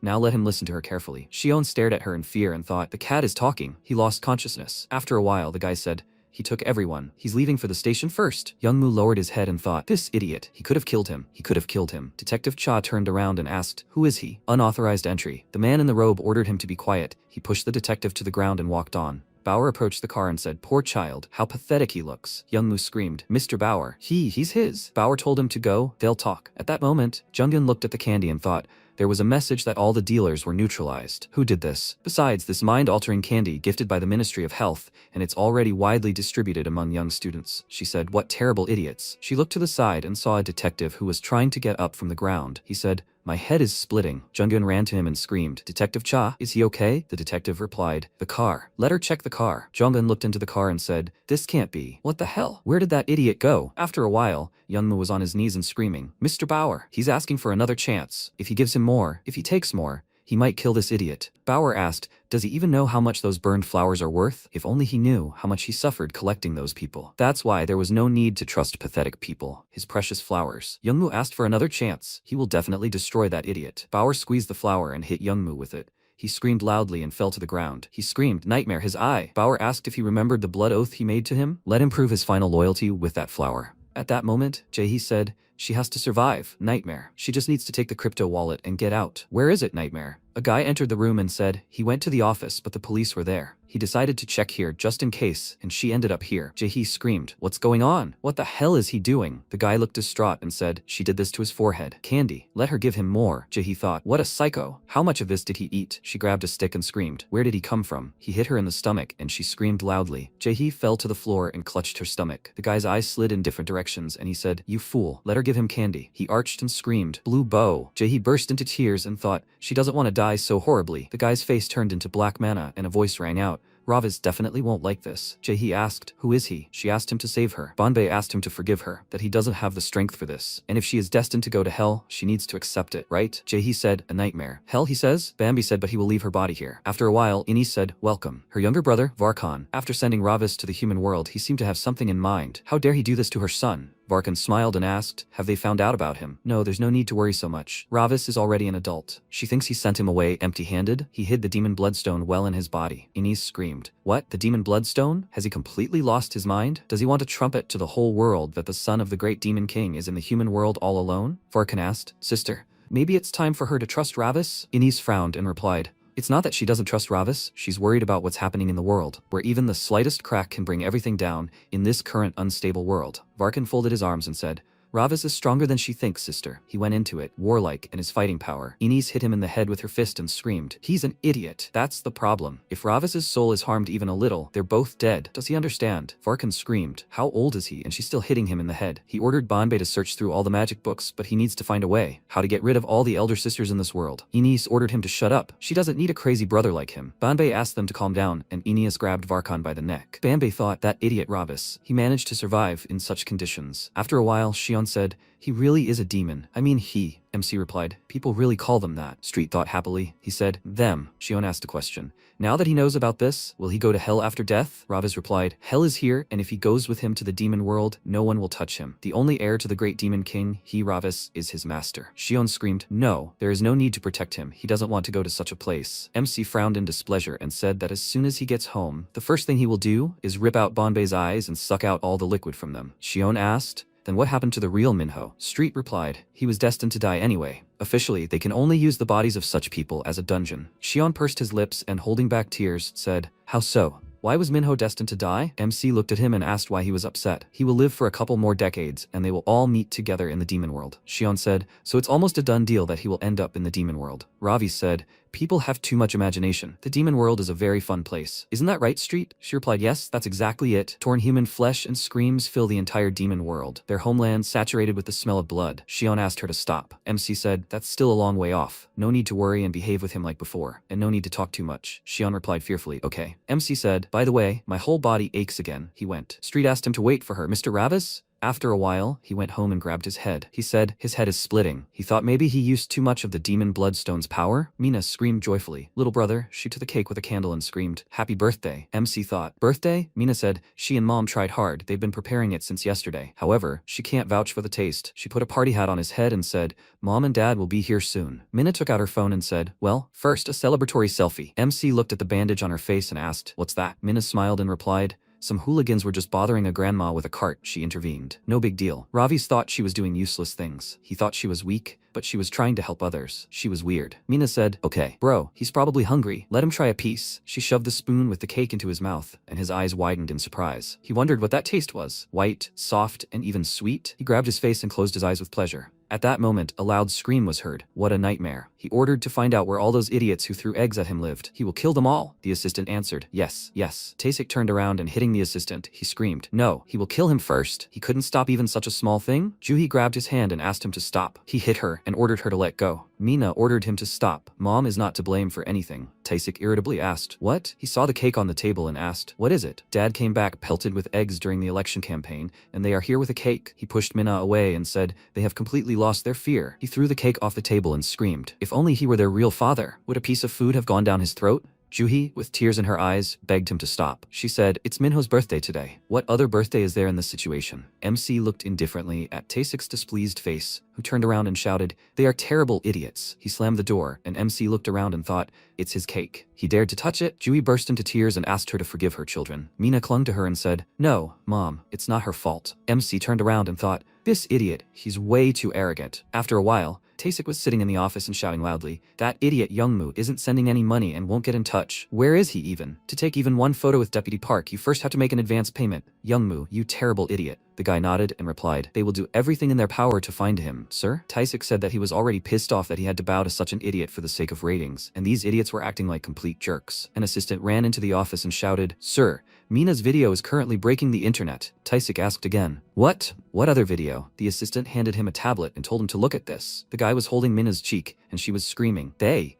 now let him listen to her carefully. Shion stared at her in fear and thought, the cat is talking. He lost consciousness. After a while, the guy said, he took everyone. He's leaving for the station first. Youngmu lowered his head and thought, this idiot. He could have killed him. He could have killed him. Detective Cha turned around and asked, who is he? Unauthorized entry. The man in the robe ordered him to be quiet. He pushed the detective to the ground and walked on. Bauer approached the car and said, poor child, how pathetic he looks. Youngmu screamed, Mr. Bauer, he's his. Bauer told him to go, they'll talk. At that moment, Jungin looked at the candy and thought, there was a message that all the dealers were neutralized. Who did this? Besides, this mind-altering candy gifted by the Ministry of Health, and it's already widely distributed among young students. She said, what terrible idiots. She looked to the side and saw a detective who was trying to get up from the ground. He said, my head is splitting. Jungin ran to him and screamed, Detective Cha, is he okay? The detective replied, the car. Let her check the car. Jungin looked into the car and said, this can't be. What the hell? Where did that idiot go? After a while, Youngmu was on his knees and screaming, Mr. Bauer, he's asking for another chance. If he gives him more, if he takes more, he might kill this idiot. Bauer asked, does he even know how much those burned flowers are worth? If only he knew how much he suffered collecting those people. That's why there was no need to trust pathetic people. His precious flowers. Youngmu asked for another chance. He will definitely destroy that idiot. Bauer squeezed the flower and hit Youngmu with it. He screamed loudly and fell to the ground. He screamed, nightmare, his eye. Bauer asked if he remembered the blood oath he made to him. Let him prove his final loyalty with that flower. At that moment, Jaehee said, she has to survive. Nightmare. She just needs to take the crypto wallet and get out. Where is it, Nightmare? A guy entered the room and said, he went to the office but the police were there. He decided to check here just in case, and she ended up here. Jaehee screamed, what's going on? What the hell is he doing? The guy looked distraught and said, she did this to his forehead. Candy. Let her give him more. Jaehee thought, what a psycho. How much of this did he eat? She grabbed a stick and screamed, where did he come from? He hit her in the stomach and she screamed loudly. Jaehee fell to the floor and clutched her stomach. The guy's eyes slid in different directions and he said, you fool. Let her give him candy. He arched and screamed, blue bow. Jaehee burst into tears and thought, she doesn't want to die so horribly. The guy's face turned into black mana and a voice rang out, Ravis definitely won't like this. Jae asked, who is he? She asked him to save her. Banbei asked him to forgive her, that he doesn't have the strength for this, and if she is destined to go to hell, she needs to accept it, right? Jae said, a nightmare. Hell, he says? Bambi said, but he will leave her body here. After a while, Ines said, welcome. Her younger brother, Varkan. After sending Ravis to the human world, he seemed to have something in mind. How dare he do this to her son? Varkan smiled and asked, have they found out about him? No, there's no need to worry so much. Ravis is already an adult. She thinks he sent him away empty-handed. He hid the demon bloodstone well in his body. Ines screamed. What? The demon bloodstone? Has he completely lost his mind? Does he want to trumpet to the whole world that the son of the great demon king is in the human world all alone? Varkan asked, sister, maybe it's time for her to trust Ravis? Ines frowned and replied, it's not that she doesn't trust Ravis, she's worried about what's happening in the world, where even the slightest crack can bring everything down in this current unstable world. Varkan folded his arms and said, Ravis is stronger than she thinks, sister. He went into it, warlike in his fighting power. Ines hit him in the head with her fist and screamed, he's an idiot. That's the problem. If Ravis's soul is harmed even a little, they're both dead. Does he understand? Varkan screamed, how old is he? And she's still hitting him in the head. He ordered Banbei to search through all the magic books, but he needs to find a way. How to get rid of all the elder sisters in this world. Ines ordered him to shut up. She doesn't need a crazy brother like him. Banbei asked them to calm down, and Ines grabbed Varkan by the neck. Banbei thought, that idiot Ravis. He managed to survive in such conditions. After a while, Shion said, he really is a demon. I mean he. MC replied, people really call them that. Street thought happily. He said, them. Shion asked a question. Now that he knows about this, will he go to hell after death? Ravis replied, hell is here, and if he goes with him to the demon world, no one will touch him. The only heir to the great demon king, he Ravis, is his master. Shion screamed, no, there is no need to protect him. He doesn't want to go to such a place. MC frowned in displeasure and said that as soon as he gets home, the first thing he will do is rip out Banbei's eyes and suck out all the liquid from them. Shion asked, then what happened to the real Minho? Street replied, he was destined to die anyway. Officially, they can only use the bodies of such people as a dungeon. Shion pursed his lips and holding back tears, said, how so? Why was Minho destined to die? MC looked at him and asked why he was upset. He will live for a couple more decades, and they will all meet together in the demon world. Shion said, so it's almost a done deal that he will end up in the demon world. Ravi said, people have too much imagination. The demon world is a very fun place. Isn't that right, Street? She replied, yes, that's exactly it. Torn human flesh and screams fill the entire demon world. Their homeland saturated with the smell of blood. Shion asked her to stop. MC said, that's still a long way off. No need to worry and behave with him like before. And no need to talk too much. Shion replied fearfully, okay. MC said, by the way, my whole body aches again. He went. Street asked him to wait for her. Mr. Ravis? After a while, he went home and grabbed his head. He said, his head is splitting. He thought maybe he used too much of the demon bloodstone's power. Mina screamed joyfully. Little brother, she took the cake with a candle and screamed, happy birthday. MC thought, birthday? Mina said, she and mom tried hard. They've been preparing it since yesterday. However, she can't vouch for the taste. She put a party hat on his head and said, mom and dad will be here soon. Mina took out her phone and said, well, first a celebratory selfie. MC looked at the bandage on her face and asked, what's that? Mina smiled and replied, some hooligans were just bothering a grandma with a cart. She intervened. No big deal. Ravis thought she was doing useless things. He thought she was weak, but she was trying to help others. She was weird. Mina said, okay, bro, he's probably hungry. Let him try a piece. She shoved the spoon with the cake into his mouth, and his eyes widened in surprise. He wondered what that taste was. White, soft, and even sweet. He grabbed his face and closed his eyes with pleasure. At that moment, a loud scream was heard. What a nightmare. He ordered to find out where all those idiots who threw eggs at him lived. He will kill them all. The assistant answered, yes, yes. Taesik turned around and hitting the assistant, he screamed, no, he will kill him first. He couldn't stop even such a small thing? Juhi grabbed his hand and asked him to stop. He hit her and ordered her to let go. Mina ordered him to stop. Mom is not to blame for anything. Taesik irritably asked, what? He saw the cake on the table and asked, what is it? Dad came back pelted with eggs during the election campaign, and they are here with a cake. He pushed Mina away and said, they have completely lost their fear. He threw the cake off the table and screamed, if only he were their real father. Would a piece of food have gone down his throat? Juhi, with tears in her eyes, begged him to stop. She said, it's Minho's birthday today. What other birthday is there in this situation? MC looked indifferently at Taesik's displeased face, who turned around and shouted, they are terrible idiots. He slammed the door, and MC looked around and thought, it's his cake. He dared to touch it. Juhi burst into tears and asked her to forgive her children. Mina clung to her and said, no, Mom, it's not her fault. MC turned around and thought, this idiot, he's way too arrogant. After a while, Taesik was sitting in the office and shouting loudly, that idiot Youngmoo isn't sending any money and won't get in touch. Where is he even? To take even one photo with Deputy Park, you first have to make an advance payment. Youngmoo, you terrible idiot. The guy nodded and replied, they will do everything in their power to find him, sir. Taesik said that he was already pissed off that he had to bow to such an idiot for the sake of ratings, and these idiots were acting like complete jerks. An assistant ran into the office and shouted, sir, Mina's video is currently breaking the internet. Taisik asked again. What? What other video? The assistant handed him a tablet and told him to look at this. The guy was holding Mina's cheek, and she was screaming.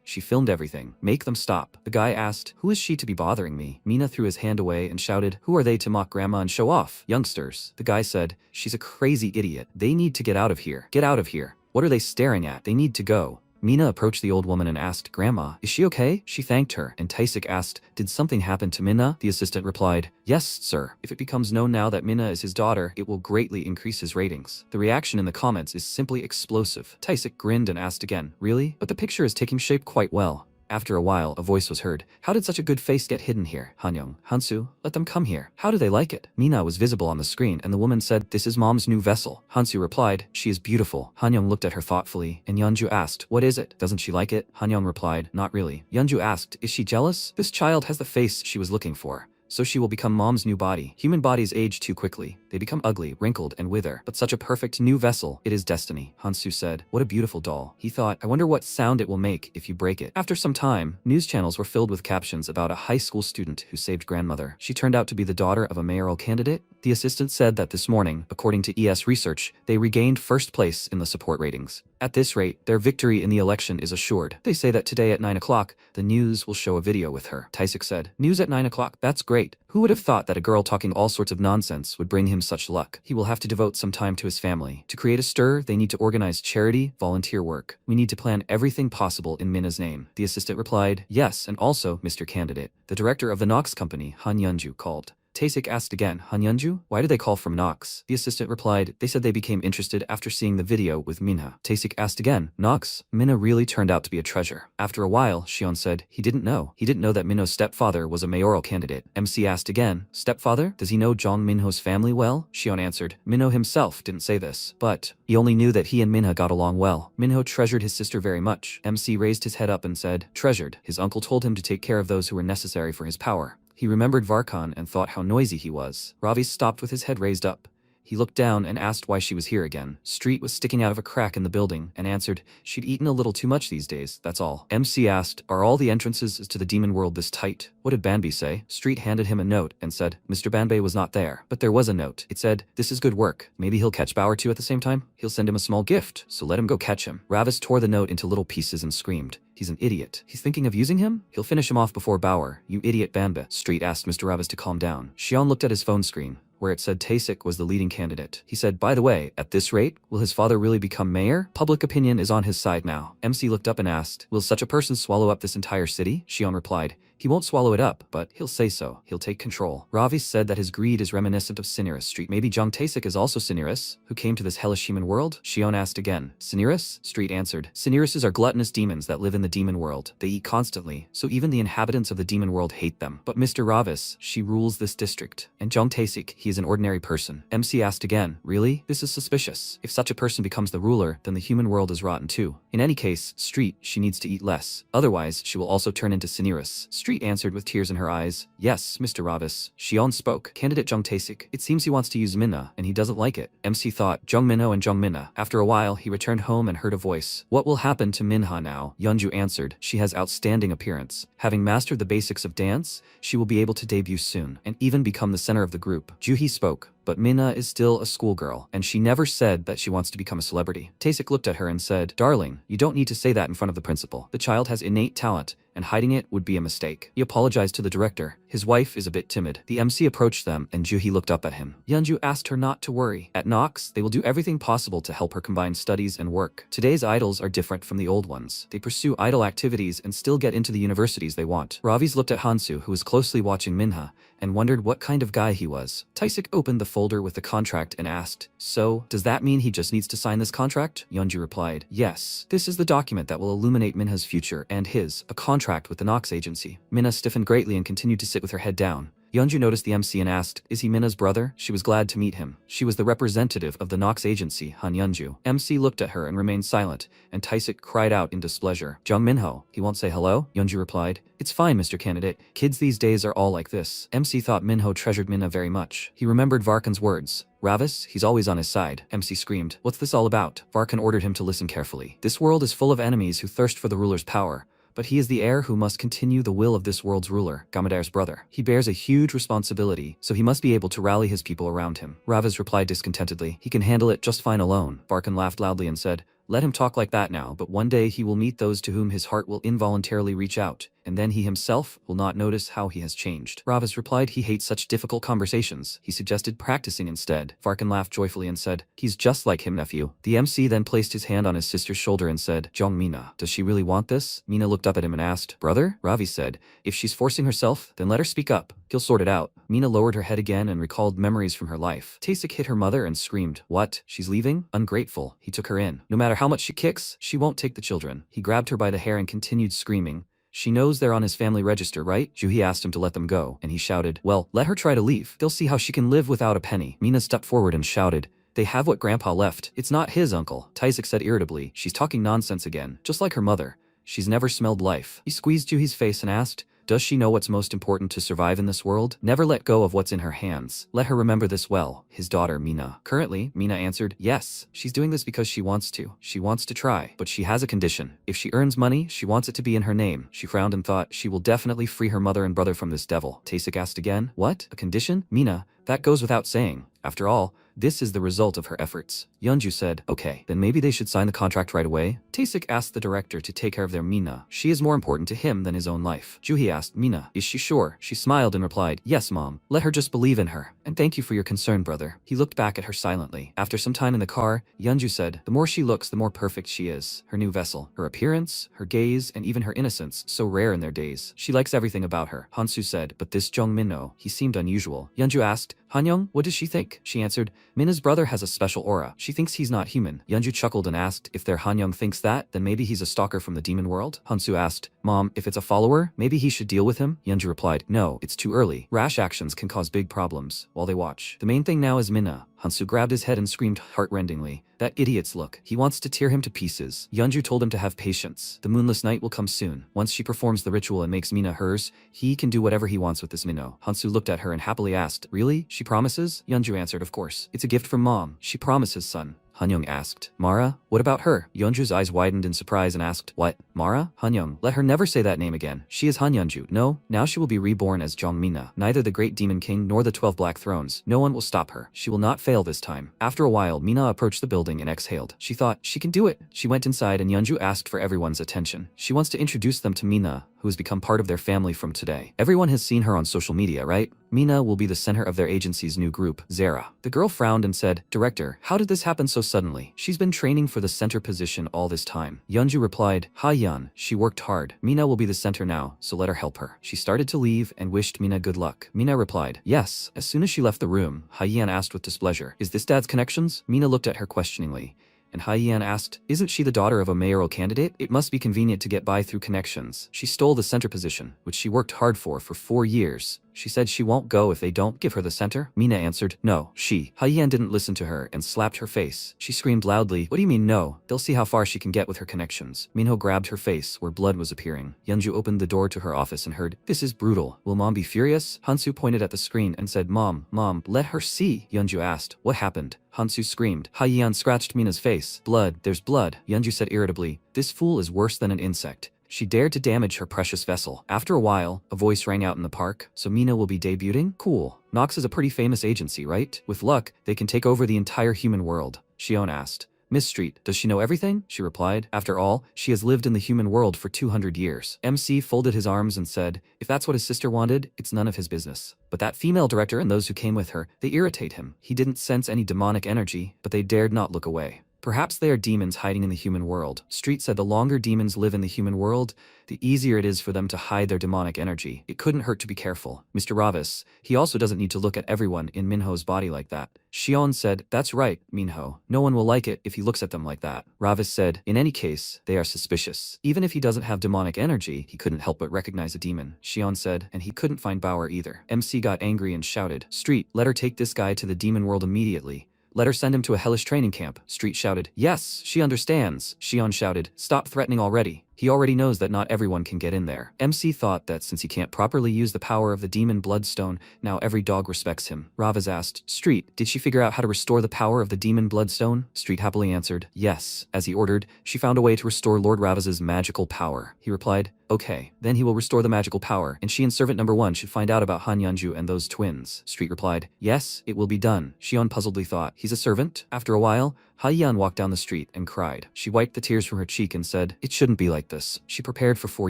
She filmed everything. Make them stop. The guy asked, who is she to be bothering me? Mina threw his hand away and shouted, who are they to mock grandma and show off? Youngsters. The guy said, she's a crazy idiot. They need to get out of here. Get out of here. What are they staring at? They need to go. Mina approached the old woman and asked, Grandma, is she okay? She thanked her, and Taisik asked, did something happen to Mina? The assistant replied, yes, sir. If it becomes known now that Mina is his daughter, it will greatly increase his ratings. The reaction in the comments is simply explosive. Taisik grinned and asked again, really? But the picture is taking shape quite well. After a while, a voice was heard. How did such a good face get hidden here? Hanyoung, Hansu, let them come here. How do they like it? Mina was visible on the screen, and the woman said, this is mom's new vessel. Hansu replied, she is beautiful. Hanyoung looked at her thoughtfully, and Yeonju asked, what is it? Doesn't she like it? Hanyoung replied, not really. Yeonju asked, is she jealous? This child has the face she was looking for. So she will become mom's new body. Human bodies age too quickly. They become ugly, wrinkled, and wither. But such a perfect new vessel, it is destiny. Hansu said, what a beautiful doll. He thought, I wonder what sound it will make if you break it. After some time, news channels were filled with captions about a high school student who saved grandmother. She turned out to be the daughter of a mayoral candidate. The assistant said that this morning, according to ES research, they regained first place in the support ratings. At this rate, their victory in the election is assured. They say that today at 9 o'clock, the news will show a video with her. Taisik said, news at 9 o'clock? That's great. Who would have thought that a girl talking all sorts of nonsense would bring him such luck? He will have to devote some time to his family. To create a stir, they need to organize charity, volunteer work. We need to plan everything possible in Mina's name. The assistant replied, yes, and also, Mr. Candidate. The director of the Knox company, Han Yeonju, called. Taisik asked again, Han Yeonju, why do they call from Knox? The assistant replied, they said they became interested after seeing the video with Minha. Taisik asked again, Knox? Minha really turned out to be a treasure. After a while, Shion said, he didn't know. He didn't know that Minho's stepfather was a mayoral candidate. MC asked again, stepfather? Does he know Jong Minho's family well? Shion answered, Minho himself didn't say this, but he only knew that he and Minha got along well. Minho treasured his sister very much. MC raised his head up and said, treasured. His uncle told him to take care of those who were necessary for his power. He remembered Varkan and thought how noisy he was. Ravi stopped with his head raised up. He looked down and asked why she was here again. Street was sticking out of a crack in the building and answered, she'd eaten a little too much these days, that's all. MC asked, are all the entrances to the demon world this tight? What did Banbei say? Street handed him a note and said, Mr. Banbei was not there. But there was a note. It said, this is good work. Maybe he'll catch Bauer too at the same time? He'll send him a small gift, so let him go catch him. Ravis tore the note into little pieces and screamed. He's an idiot. He's thinking of using him? He'll finish him off before Bauer. You idiot Banbei. Street asked Mr. Ravis to calm down. Xion looked at his phone screen, where it said Taisik was the leading candidate. He said, by the way, at this rate, will his father really become mayor? Public opinion is on his side now. MC looked up and asked, will such a person swallow up this entire city? Xion replied, he won't swallow it up, but he'll say so. He'll take control. Ravi said that his greed is reminiscent of Cineris Street. Maybe Jung Taisik is also Cineris, who came to this hellish human world? Xion asked again. Cineris? Street answered. Cinerises are gluttonous demons that live in the demon world. They eat constantly, so even the inhabitants of the demon world hate them. But Mr. Ravis, she rules this district. And Jung Taisik, he is an ordinary person. MC asked again. Really? This is suspicious. If such a person becomes the ruler, then the human world is rotten too. In any case, Street, she needs to eat less. Otherwise, she will also turn into Cineris. Street answered with tears in her eyes. Yes, Mr. Ravis. Xion spoke. Candidate Jung Taisik. It seems he wants to use Minna, and he doesn't like it. MC thought, Jung Minho and Jung Minna. After a while, he returned home and heard a voice. What will happen to Minha now? Yeonju answered. She has outstanding appearance. Having mastered the basics of dance, she will be able to debut soon, and even become the center of the group. Juhi spoke. But Minna is still a schoolgirl, and she never said that she wants to become a celebrity. Taisik looked at her and said, Darling, you don't need to say that in front of the principal. The child has innate talent, and hiding it would be a mistake. He apologized to the director. His wife is a bit timid. The MC approached them, and Juhi looked up at him. Yeonju asked her not to worry. At Knox, they will do everything possible to help her combine studies and work. Today's idols are different from the old ones. They pursue idol activities and still get into the universities they want. Ravis looked at Hansu, who was closely watching Minha, and wondered what kind of guy he was. Taisik opened the folder with the contract and asked, so, does that mean he just needs to sign this contract? Yeonju replied, yes. This is the document that will illuminate Minha's future and his, a contract with the Knox agency. Minha stiffened greatly and continued to sit with her head down. Yeonju noticed the MC and asked, is he Minha's brother? She was glad to meet him. She was the representative of the Knox agency, Han Yeonju. MC looked at her and remained silent, and Taisik cried out in displeasure. Jung Minho, he won't say hello? Yeonju replied, it's fine, Mr. Candidate. Kids these days are all like this. MC thought Minho treasured Minha very much. He remembered Varkan's words. Ravis, he's always on his side. MC screamed, what's this all about? Varkan ordered him to listen carefully. This world is full of enemies who thirst for the ruler's power. but he is the heir who must continue the will of this world's ruler, Gamadar's brother. He bears a huge responsibility, so he must be able to rally his people around him. Ravas replied discontentedly, he can handle it just fine alone. Barkan laughed loudly and said, let him talk like that now, but one day he will meet those to whom his heart will involuntarily reach out, and then he himself will not notice how he has changed. Ravas replied he hates such difficult conversations. He suggested practicing instead. Farkan laughed joyfully and said, he's just like him, nephew. The MC then placed his hand on his sister's shoulder and said, Jong Mina, does she really want this? Mina looked up at him and asked, brother? Ravi said, if she's forcing herself, then let her speak up. He'll sort it out. Mina lowered her head again and recalled memories from her life. Tasik hit her mother and screamed, what? She's leaving? Ungrateful. He took her in. No matter how much she kicks, she won't take the children. He grabbed her by the hair and continued screaming. She knows they're on his family register, right? Juhi asked him to let them go, and he shouted, well, let her try to leave. They'll see how she can live without a penny. Mina stepped forward and shouted, they have what Grandpa left. It's not his uncle. Taisik said irritably, she's talking nonsense again, just like her mother. She's never smelled life. He squeezed Juhi's face and asked, does she know what's most important to survive in this world? Never let go of what's in her hands. Let her remember this well. His daughter, Mina. Currently, Mina answered, yes, she's doing this because she wants to. She wants to try. But she has a condition. If she earns money, she wants it to be in her name. She frowned and thought, she will definitely free her mother and brother from this devil. Tasik asked again, what? A condition? Mina, that goes without saying. After all, this is the result of her efforts. Yeonju said, okay, then maybe they should sign the contract right away. Tasik asked the director to take care of their Mina. She is more important to him than his own life. Juhi asked, Mina, is she sure? She smiled and replied, yes, mom. Let her just believe in her. And thank you for your concern, brother. He looked back at her silently. After some time in the car, Yeonju said, the more she looks, the more perfect she is. Her new vessel, her appearance, her gaze, and even her innocence, so rare in their days. She likes everything about her. Hansu said, but this Jong Minho, he seemed unusual. Yeonju asked, Hanyoung, what does she think? She answered, Minna's brother has a special aura. She thinks he's not human. Yeonju chuckled and asked, if their Hanyoung thinks that, then maybe he's a stalker from the demon world? Hansu asked, Mom, if it's a follower, maybe he should deal with him? Yeonju replied, no, it's too early. Rash actions can cause big problems. While they watch. The main thing now is Minna. Hansu grabbed his head and screamed heart-rendingly, that idiot's look. He wants to tear him to pieces. Yeonju told him to have patience. The moonless night will come soon. Once she performs the ritual and makes Minna hers, he can do whatever he wants with this Minho. Hansu looked at her and happily asked, really? She promises? Yeonju answered, of course. It's a gift from mom. She promises, son. Hanyoung asked, Mara? What about her? Yeonju's eyes widened in surprise and asked, what? Mara? Hanyoung, let her never say that name again. She is Hanyeonju. No, now she will be reborn as Jongmina. Neither the Great Demon King nor the 12 Black Thrones. No one will stop her. She will not fail this time. After a while, Mina approached the building and exhaled. She thought, she can do it. She went inside and Yeonju asked for everyone's attention. She wants to introduce them to Mina, who has become part of their family from today. Everyone has seen her on social media, right? Mina will be the center of their agency's new group, Zara. The girl frowned and said, Director, how did this happen so suddenly? She's been training for the center position all this time. Yeonju replied, Ha-yeon, she worked hard. Mina will be the center now, so let her help her. She started to leave and wished Mina good luck. Mina replied, yes. As soon as she left the room, Ha-yeon asked with displeasure, is this dad's connections? Mina looked at her questioningly. And Ha-yeon asked, isn't she the daughter of a mayoral candidate? It must be convenient to get by through connections. She stole the center position, which she worked hard for 4 years. She said she won't go if they don't give her the center. Mina answered, no, she. Ha-yeon didn't listen to her and slapped her face. She screamed loudly, what do you mean no? They'll see how far she can get with her connections. Minho grabbed her face where blood was appearing. Yeonju opened the door to her office and heard, this is brutal. Will mom be furious? Hansu pointed at the screen and said, Mom, let her see. Yeonju asked, what happened? Hansu screamed. Ha-yeon scratched Mina's face. Blood, there's blood. Yeonju said irritably, this fool is worse than an insect. She dared to damage her precious vessel. After a while, a voice rang out in the park. So Mina will be debuting? Cool. Nox is a pretty famous agency, right? With luck, they can take over the entire human world. Shion asked. Miss Street, does she know everything? She replied. After all, she has lived in the human world for 200 years. MC folded his arms and said, if that's what his sister wanted, it's none of his business. But that female director and those who came with her, they irritate him. He didn't sense any demonic energy, but they dared not look away. Perhaps they are demons hiding in the human world. Street said the longer demons live in the human world, the easier it is for them to hide their demonic energy. It couldn't hurt to be careful. Mr. Ravis, he also doesn't need to look at everyone in Minho's body like that. Shion said, that's right, Minho. No one will like it if he looks at them like that. Ravis said, in any case, they are suspicious. Even if he doesn't have demonic energy, he couldn't help but recognize a demon. Shion said, and he couldn't find Bauer either. MC got angry and shouted, Street, let her take this guy to the demon world immediately. Let her send him to a hellish training camp. Street shouted, yes, she understands. Shion shouted, stop threatening already. He already knows that not everyone can get in there. MC thought that since he can't properly use the power of the demon bloodstone, now every dog respects him. Ravaz asked, Street, did she figure out how to restore the power of the demon bloodstone? Street happily answered, yes. As he ordered, she found a way to restore Lord Ravaz's magical power. He replied, okay, then he will restore the magical power, and she and servant number 1 should find out about Han Yeonju and those twins. Street replied, yes, it will be done. Xion puzzledly thought, he's a servant? After a while, Ha-Yan walked down the street and cried. She wiped the tears from her cheek and said, it shouldn't be like this. She prepared for 4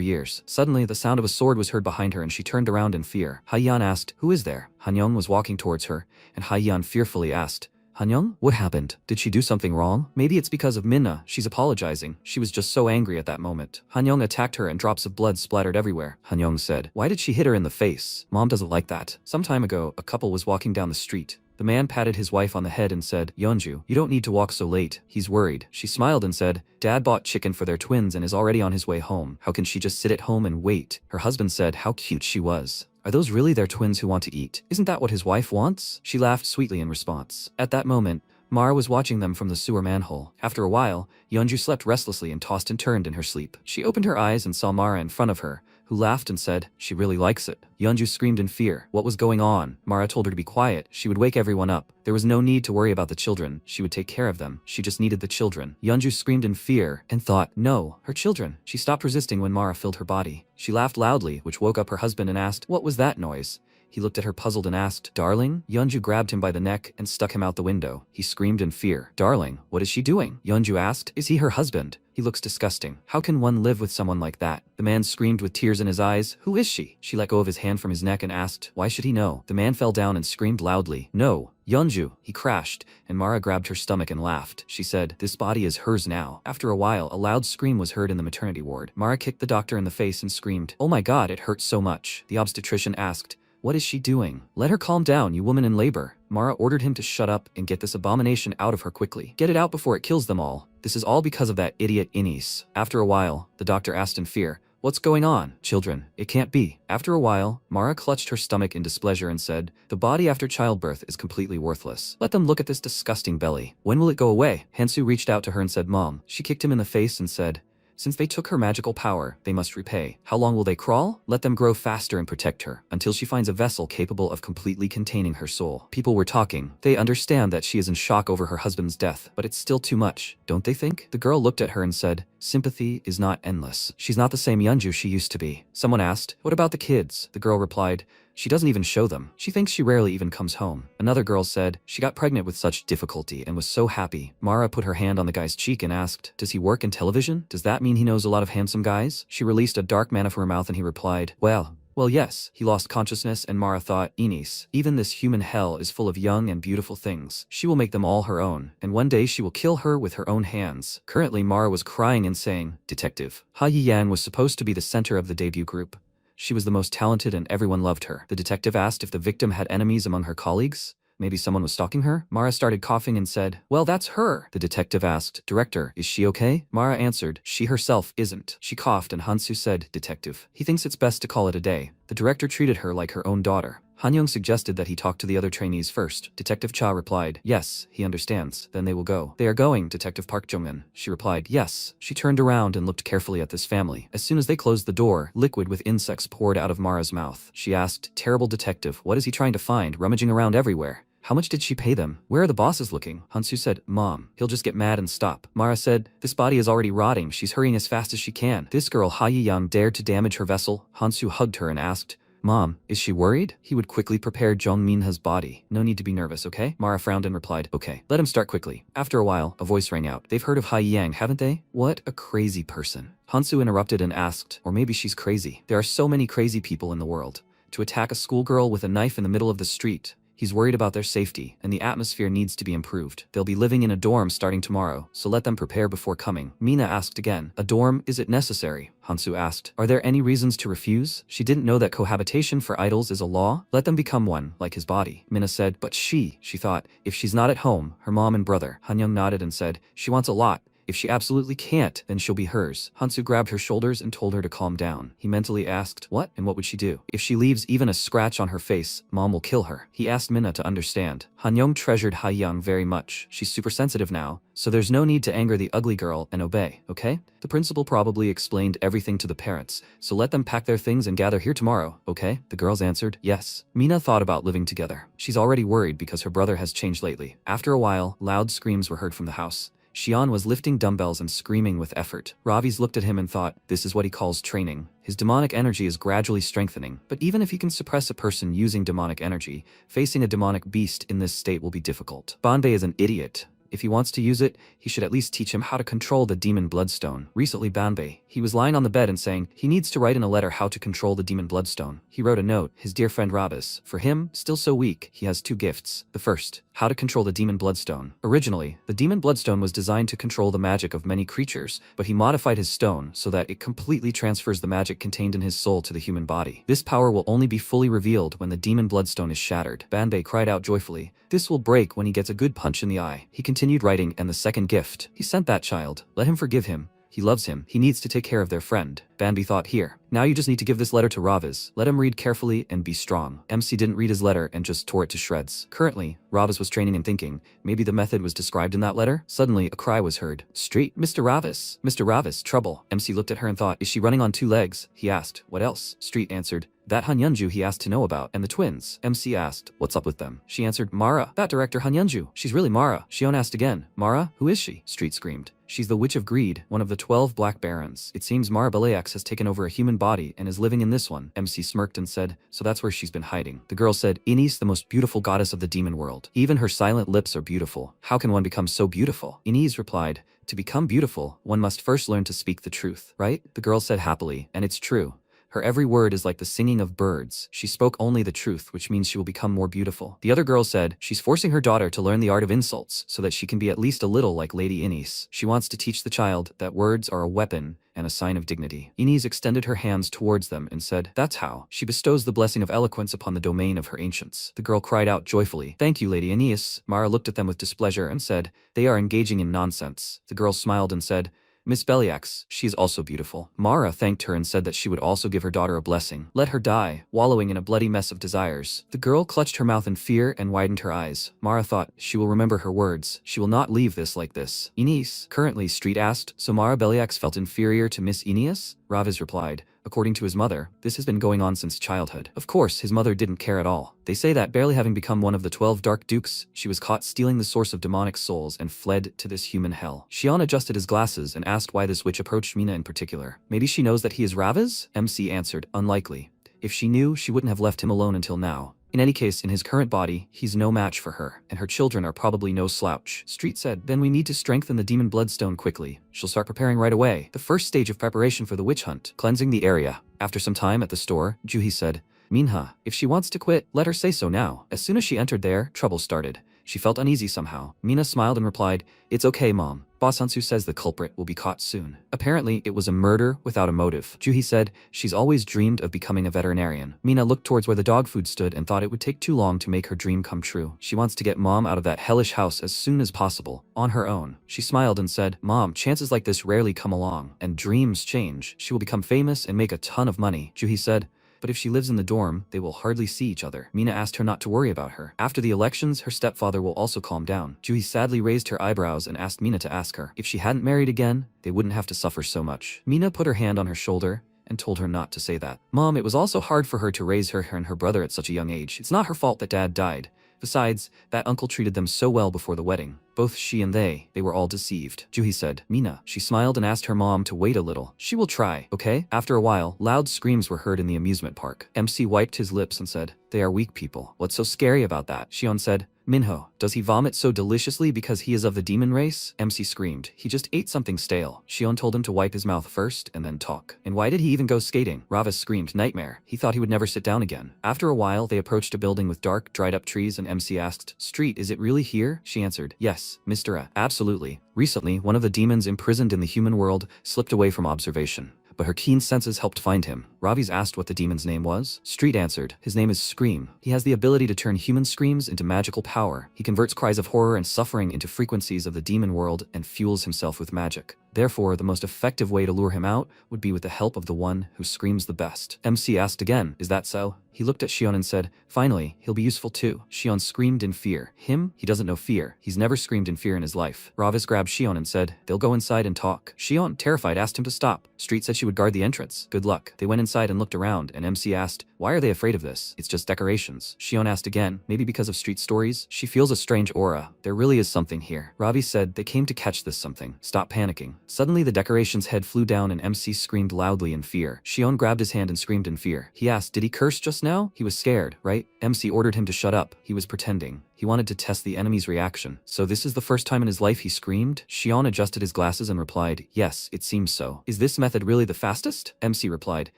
years. Suddenly, the sound of a sword was heard behind her and she turned around in fear. Ha-Yan asked, who is there? Han-Young was walking towards her, and Ha-Yan fearfully asked, Han-Young, what happened? Did she do something wrong? Maybe it's because of Minna. She's apologizing. She was just so angry at that moment. Han-Young attacked her and drops of blood splattered everywhere. Han-Young said, why did she hit her in the face? Mom doesn't like that. Some time ago, a couple was walking down the street. The man patted his wife on the head and said, Yeonju, you don't need to walk so late. He's worried. She smiled and said, Dad bought chicken for their twins and is already on his way home. How can she just sit at home and wait? Her husband said how cute she was. Are those really their twins who want to eat? Isn't that what his wife wants? She laughed sweetly in response. At that moment, Mara was watching them from the sewer manhole. After a while, Yeonju slept restlessly and tossed and turned in her sleep. She opened her eyes and saw Mara in front of her, who laughed and said, she really likes it. Yeonju screamed in fear. What was going on? Mara told her to be quiet. She would wake everyone up. There was no need to worry about the children. She would take care of them. She just needed the children. Yeonju screamed in fear and thought, no, her children. She stopped resisting when Mara filled her body. She laughed loudly, which woke up her husband and asked, what was that noise? He looked at her puzzled and asked, Darling? Yeonju grabbed him by the neck and stuck him out the window. He screamed in fear. Darling, what is she doing? Yeonju asked, is he her husband? He looks disgusting. How can one live with someone like that? The man screamed with tears in his eyes, who is she? She let go of his hand from his neck and asked, why should he know? The man fell down and screamed loudly, no. Yeonju. He crashed, and Mara grabbed her stomach and laughed. She said, this body is hers now. After a while, a loud scream was heard in the maternity ward. Mara kicked the doctor in the face and screamed, oh my god, it hurts so much. The obstetrician asked, what is she doing? Let her calm down, you woman in labor. Mara ordered him to shut up and get this abomination out of her quickly. Get it out before it kills them all. This is all because of that idiot Inis. After a while, the doctor asked in fear, what's going on? Children, it can't be. After a while, Mara clutched her stomach in displeasure and said, the body after childbirth is completely worthless. Let them look at this disgusting belly. When will it go away? Hansu reached out to her and said, Mom. She kicked him in the face and said, since they took her magical power, they must repay. How long will they crawl? Let them grow faster and protect her, until she finds a vessel capable of completely containing her soul. People were talking. They understand that she is in shock over her husband's death, but it's still too much, don't they think? The girl looked at her and said, sympathy is not endless. She's not the same Yeonju she used to be. Someone asked, what about the kids? The girl replied, she doesn't even show them. She thinks she rarely even comes home. Another girl said, she got pregnant with such difficulty and was so happy. Mara put her hand on the guy's cheek and asked, does he work in television? Does that mean he knows a lot of handsome guys? She released a dark mana from her mouth and he replied, well, yes. He lost consciousness and Mara thought, Enis, even this human hell is full of young and beautiful things. She will make them all her own, and one day she will kill her with her own hands. Currently, Mara was crying and saying, Detective. Ha Yi-Yan was supposed to be the center of the debut group. She was the most talented and everyone loved her. The detective asked if the victim had enemies among her colleagues. Maybe someone was stalking her? Mara started coughing and said, well, that's her. The detective asked, Director, is she okay? Mara answered, she herself isn't. She coughed and Hansu said, Detective. He thinks it's best to call it a day. The director treated her like her own daughter. Han-Young suggested that he talk to the other trainees first. Detective Cha replied, yes, he understands. Then they will go. They are going, Detective Park Jong-un. She replied, yes. She turned around and looked carefully at this family. As soon as they closed the door, liquid with insects poured out of Mara's mouth. She asked, terrible detective, what is he trying to find, rummaging around everywhere? How much did she pay them? Where are the bosses looking? Hansu said, Mom, he'll just get mad and stop. Mara said, this body is already rotting. She's hurrying as fast as she can. This girl, Ha Yi-Yang, dared to damage her vessel. Hansu hugged her and asked, Mom, is she worried? He would quickly prepare Jong Minha's body. No need to be nervous, okay? Mara frowned and replied, okay. Let him start quickly. After a while, a voice rang out. They've heard of Ha Yang, haven't they? What a crazy person. Hansu interrupted and asked, or maybe she's crazy. There are so many crazy people in the world. To attack a schoolgirl with a knife in the middle of the street. He's worried about their safety, and the atmosphere needs to be improved. They'll be living in a dorm starting tomorrow, so let them prepare before coming. Mina asked again, a dorm, is it necessary? Hansu asked, are there any reasons to refuse? She didn't know that cohabitation for idols is a law. Let them become one, like his body. Mina said, but she thought, if she's not at home, her mom and brother. Han-Young nodded and said, she wants a lot. If she absolutely can't, then she'll be hers. Hansu grabbed her shoulders and told her to calm down. He mentally asked, what? And what would she do? If she leaves even a scratch on her face, mom will kill her. He asked Minna to understand. Hanyong treasured Hayoung very much. She's super sensitive now, so there's no need to anger the ugly girl and obey, okay? The principal probably explained everything to the parents, so let them pack their things and gather here tomorrow, okay? The girls answered, yes. Mina thought about living together. She's already worried because her brother has changed lately. After a while, loud screams were heard from the house. Xian was lifting dumbbells and screaming with effort. Ravi's looked at him and thought, this is what he calls training. His demonic energy is gradually strengthening, but even if he can suppress a person using demonic energy, facing a demonic beast in this state will be difficult. Banbei is an idiot. If he wants to use it, he should at least teach him how to control the demon bloodstone. Recently Banbei, he was lying on the bed and saying he needs to write in a letter how to control the demon bloodstone. He wrote a note, his dear friend Ravis. For him, still so weak, he has two gifts. The first, how to control the demon bloodstone. Originally, the demon bloodstone was designed to control the magic of many creatures, but he modified his stone so that it completely transfers the magic contained in his soul to the human body. This power will only be fully revealed when the demon bloodstone is shattered. Banbei cried out joyfully. This will break when he gets a good punch in the eye. He continued writing, and the second gift. He sent that child. Let him forgive him. He loves him. He needs to take care of their friend. Banbei thought, here. Now you just need to give this letter to Ravis. Let him read carefully and be strong. MC didn't read his letter and just tore it to shreds. Currently, Ravis was training and thinking, maybe the method was described in that letter? Suddenly, a cry was heard. Street, Mr. Ravis. Mr. Ravis, trouble. MC looked at her and thought, is she running on two legs? He asked, what else? Street answered, that Hanyunju he asked to know about, and the twins. MC asked, what's up with them? She answered, Mara, that director Hanyunju. She's really Mara. Xion asked again, Mara, who is she? Street screamed. She's the Witch of Greed, one of the 12 Black Barons. It seems Mara Belayax has taken over a human body and is living in this one. MC smirked and said, so that's where she's been hiding. The girl said, Ines, the most beautiful goddess of the demon world. Even her silent lips are beautiful. How can one become so beautiful? Ines replied, to become beautiful, one must first learn to speak the truth, right? The girl said happily, and it's true. Her every word is like the singing of birds. She spoke only the truth, which means she will become more beautiful. The other girl said, she's forcing her daughter to learn the art of insults so that she can be at least a little like Lady Ines. She wants to teach the child that words are a weapon and a sign of dignity. Ines extended her hands towards them and said, that's how. She bestows the blessing of eloquence upon the domain of her ancients. The girl cried out joyfully, thank you, Lady Ines. Mara looked at them with displeasure and said, they are engaging in nonsense. The girl smiled and said, Miss Beliax, she is also beautiful. Mara thanked her and said that she would also give her daughter a blessing. Let her die, wallowing in a bloody mess of desires. The girl clutched her mouth in fear and widened her eyes. Mara thought, she will remember her words. She will not leave this like this. Ines, currently, Street asked, so Mara Beliax felt inferior to Miss Ines? Ravis replied, according to his mother, this has been going on since childhood. Of course, his mother didn't care at all. They say that barely having become one of the 12 Dark Dukes, she was caught stealing the source of demonic souls and fled to this human hell. Xian adjusted his glasses and asked why this witch approached Mina in particular. Maybe she knows that he is Ravis? MC answered, unlikely. If she knew, she wouldn't have left him alone until now. In any case, in his current body, he's no match for her, and her children are probably no slouch. Street said, then we need to strengthen the demon bloodstone quickly. She'll start preparing right away. The first stage of preparation for the witch hunt, cleansing the area. After some time at the store, Juhi said, Minha, if she wants to quit, let her say so now. As soon as she entered there, trouble started. She felt uneasy somehow. Mina smiled and replied, it's okay, Mom. Boss Hansu says the culprit will be caught soon. Apparently, it was a murder without a motive. Juhi said, she's always dreamed of becoming a veterinarian. Mina looked towards where the dog food stood and thought it would take too long to make her dream come true. She wants to get Mom out of that hellish house as soon as possible, on her own. She smiled and said, Mom, chances like this rarely come along, and dreams change. She will become famous and make a ton of money. Juhi said, but if she lives in the dorm, they will hardly see each other. Mina asked her not to worry about her. After the elections, her stepfather will also calm down. Juhi sadly raised her eyebrows and asked Mina to ask her. If she hadn't married again, they wouldn't have to suffer so much. Mina put her hand on her shoulder and told her not to say that. Mom, it was also hard for her to raise her and her brother at such a young age. It's not her fault that Dad died. Besides, that uncle treated them so well before the wedding. Both she and they were all deceived. Juhi said, Mina. She smiled and asked her mom to wait a little. She will try, okay? After a while, loud screams were heard in the amusement park. MC wiped his lips and said, they are weak people. What's so scary about that? Xion said, Minho, does he vomit so deliciously because he is of the demon race? MC screamed, he just ate something stale. Xion told him to wipe his mouth first and then talk. And why did he even go skating? Ravis screamed, nightmare. He thought he would never sit down again. After a while, they approached a building with dark, dried up trees and MC asked, Street, is it really here? She answered, yes, Mr. A. Absolutely. Recently, one of the demons imprisoned in the human world slipped away from observation, but her keen senses helped find him. Ravi's asked what the demon's name was. Street answered, his name is Scream. He has the ability to turn human screams into magical power. He converts cries of horror and suffering into frequencies of the demon world and fuels himself with magic. Therefore, the most effective way to lure him out would be with the help of the one who screams the best. MC asked again, is that so? He looked at Shion and said, finally, he'll be useful too. Shion screamed in fear. Him? He doesn't know fear. He's never screamed in fear in his life. Ravis grabbed Shion and said, they'll go inside and talk. Shion, terrified, asked him to stop. Street said she would guard the entrance. Good luck. They went inside and looked around, and MC asked, why are they afraid of this? It's just decorations. Shion asked again, maybe because of Street's stories? She feels a strange aura. There really is something here. Ravi said, they came to catch this something. Stop panicking. Suddenly the decoration's head flew down and MC screamed loudly in fear. Shion grabbed his hand and screamed in fear. He asked, did he curse just now? He was scared, right? MC ordered him to shut up. He was pretending. He wanted to test the enemy's reaction. So this is the first time in his life he screamed? Shion adjusted his glasses and replied, yes, it seems so. Is this method really the fastest? MC replied,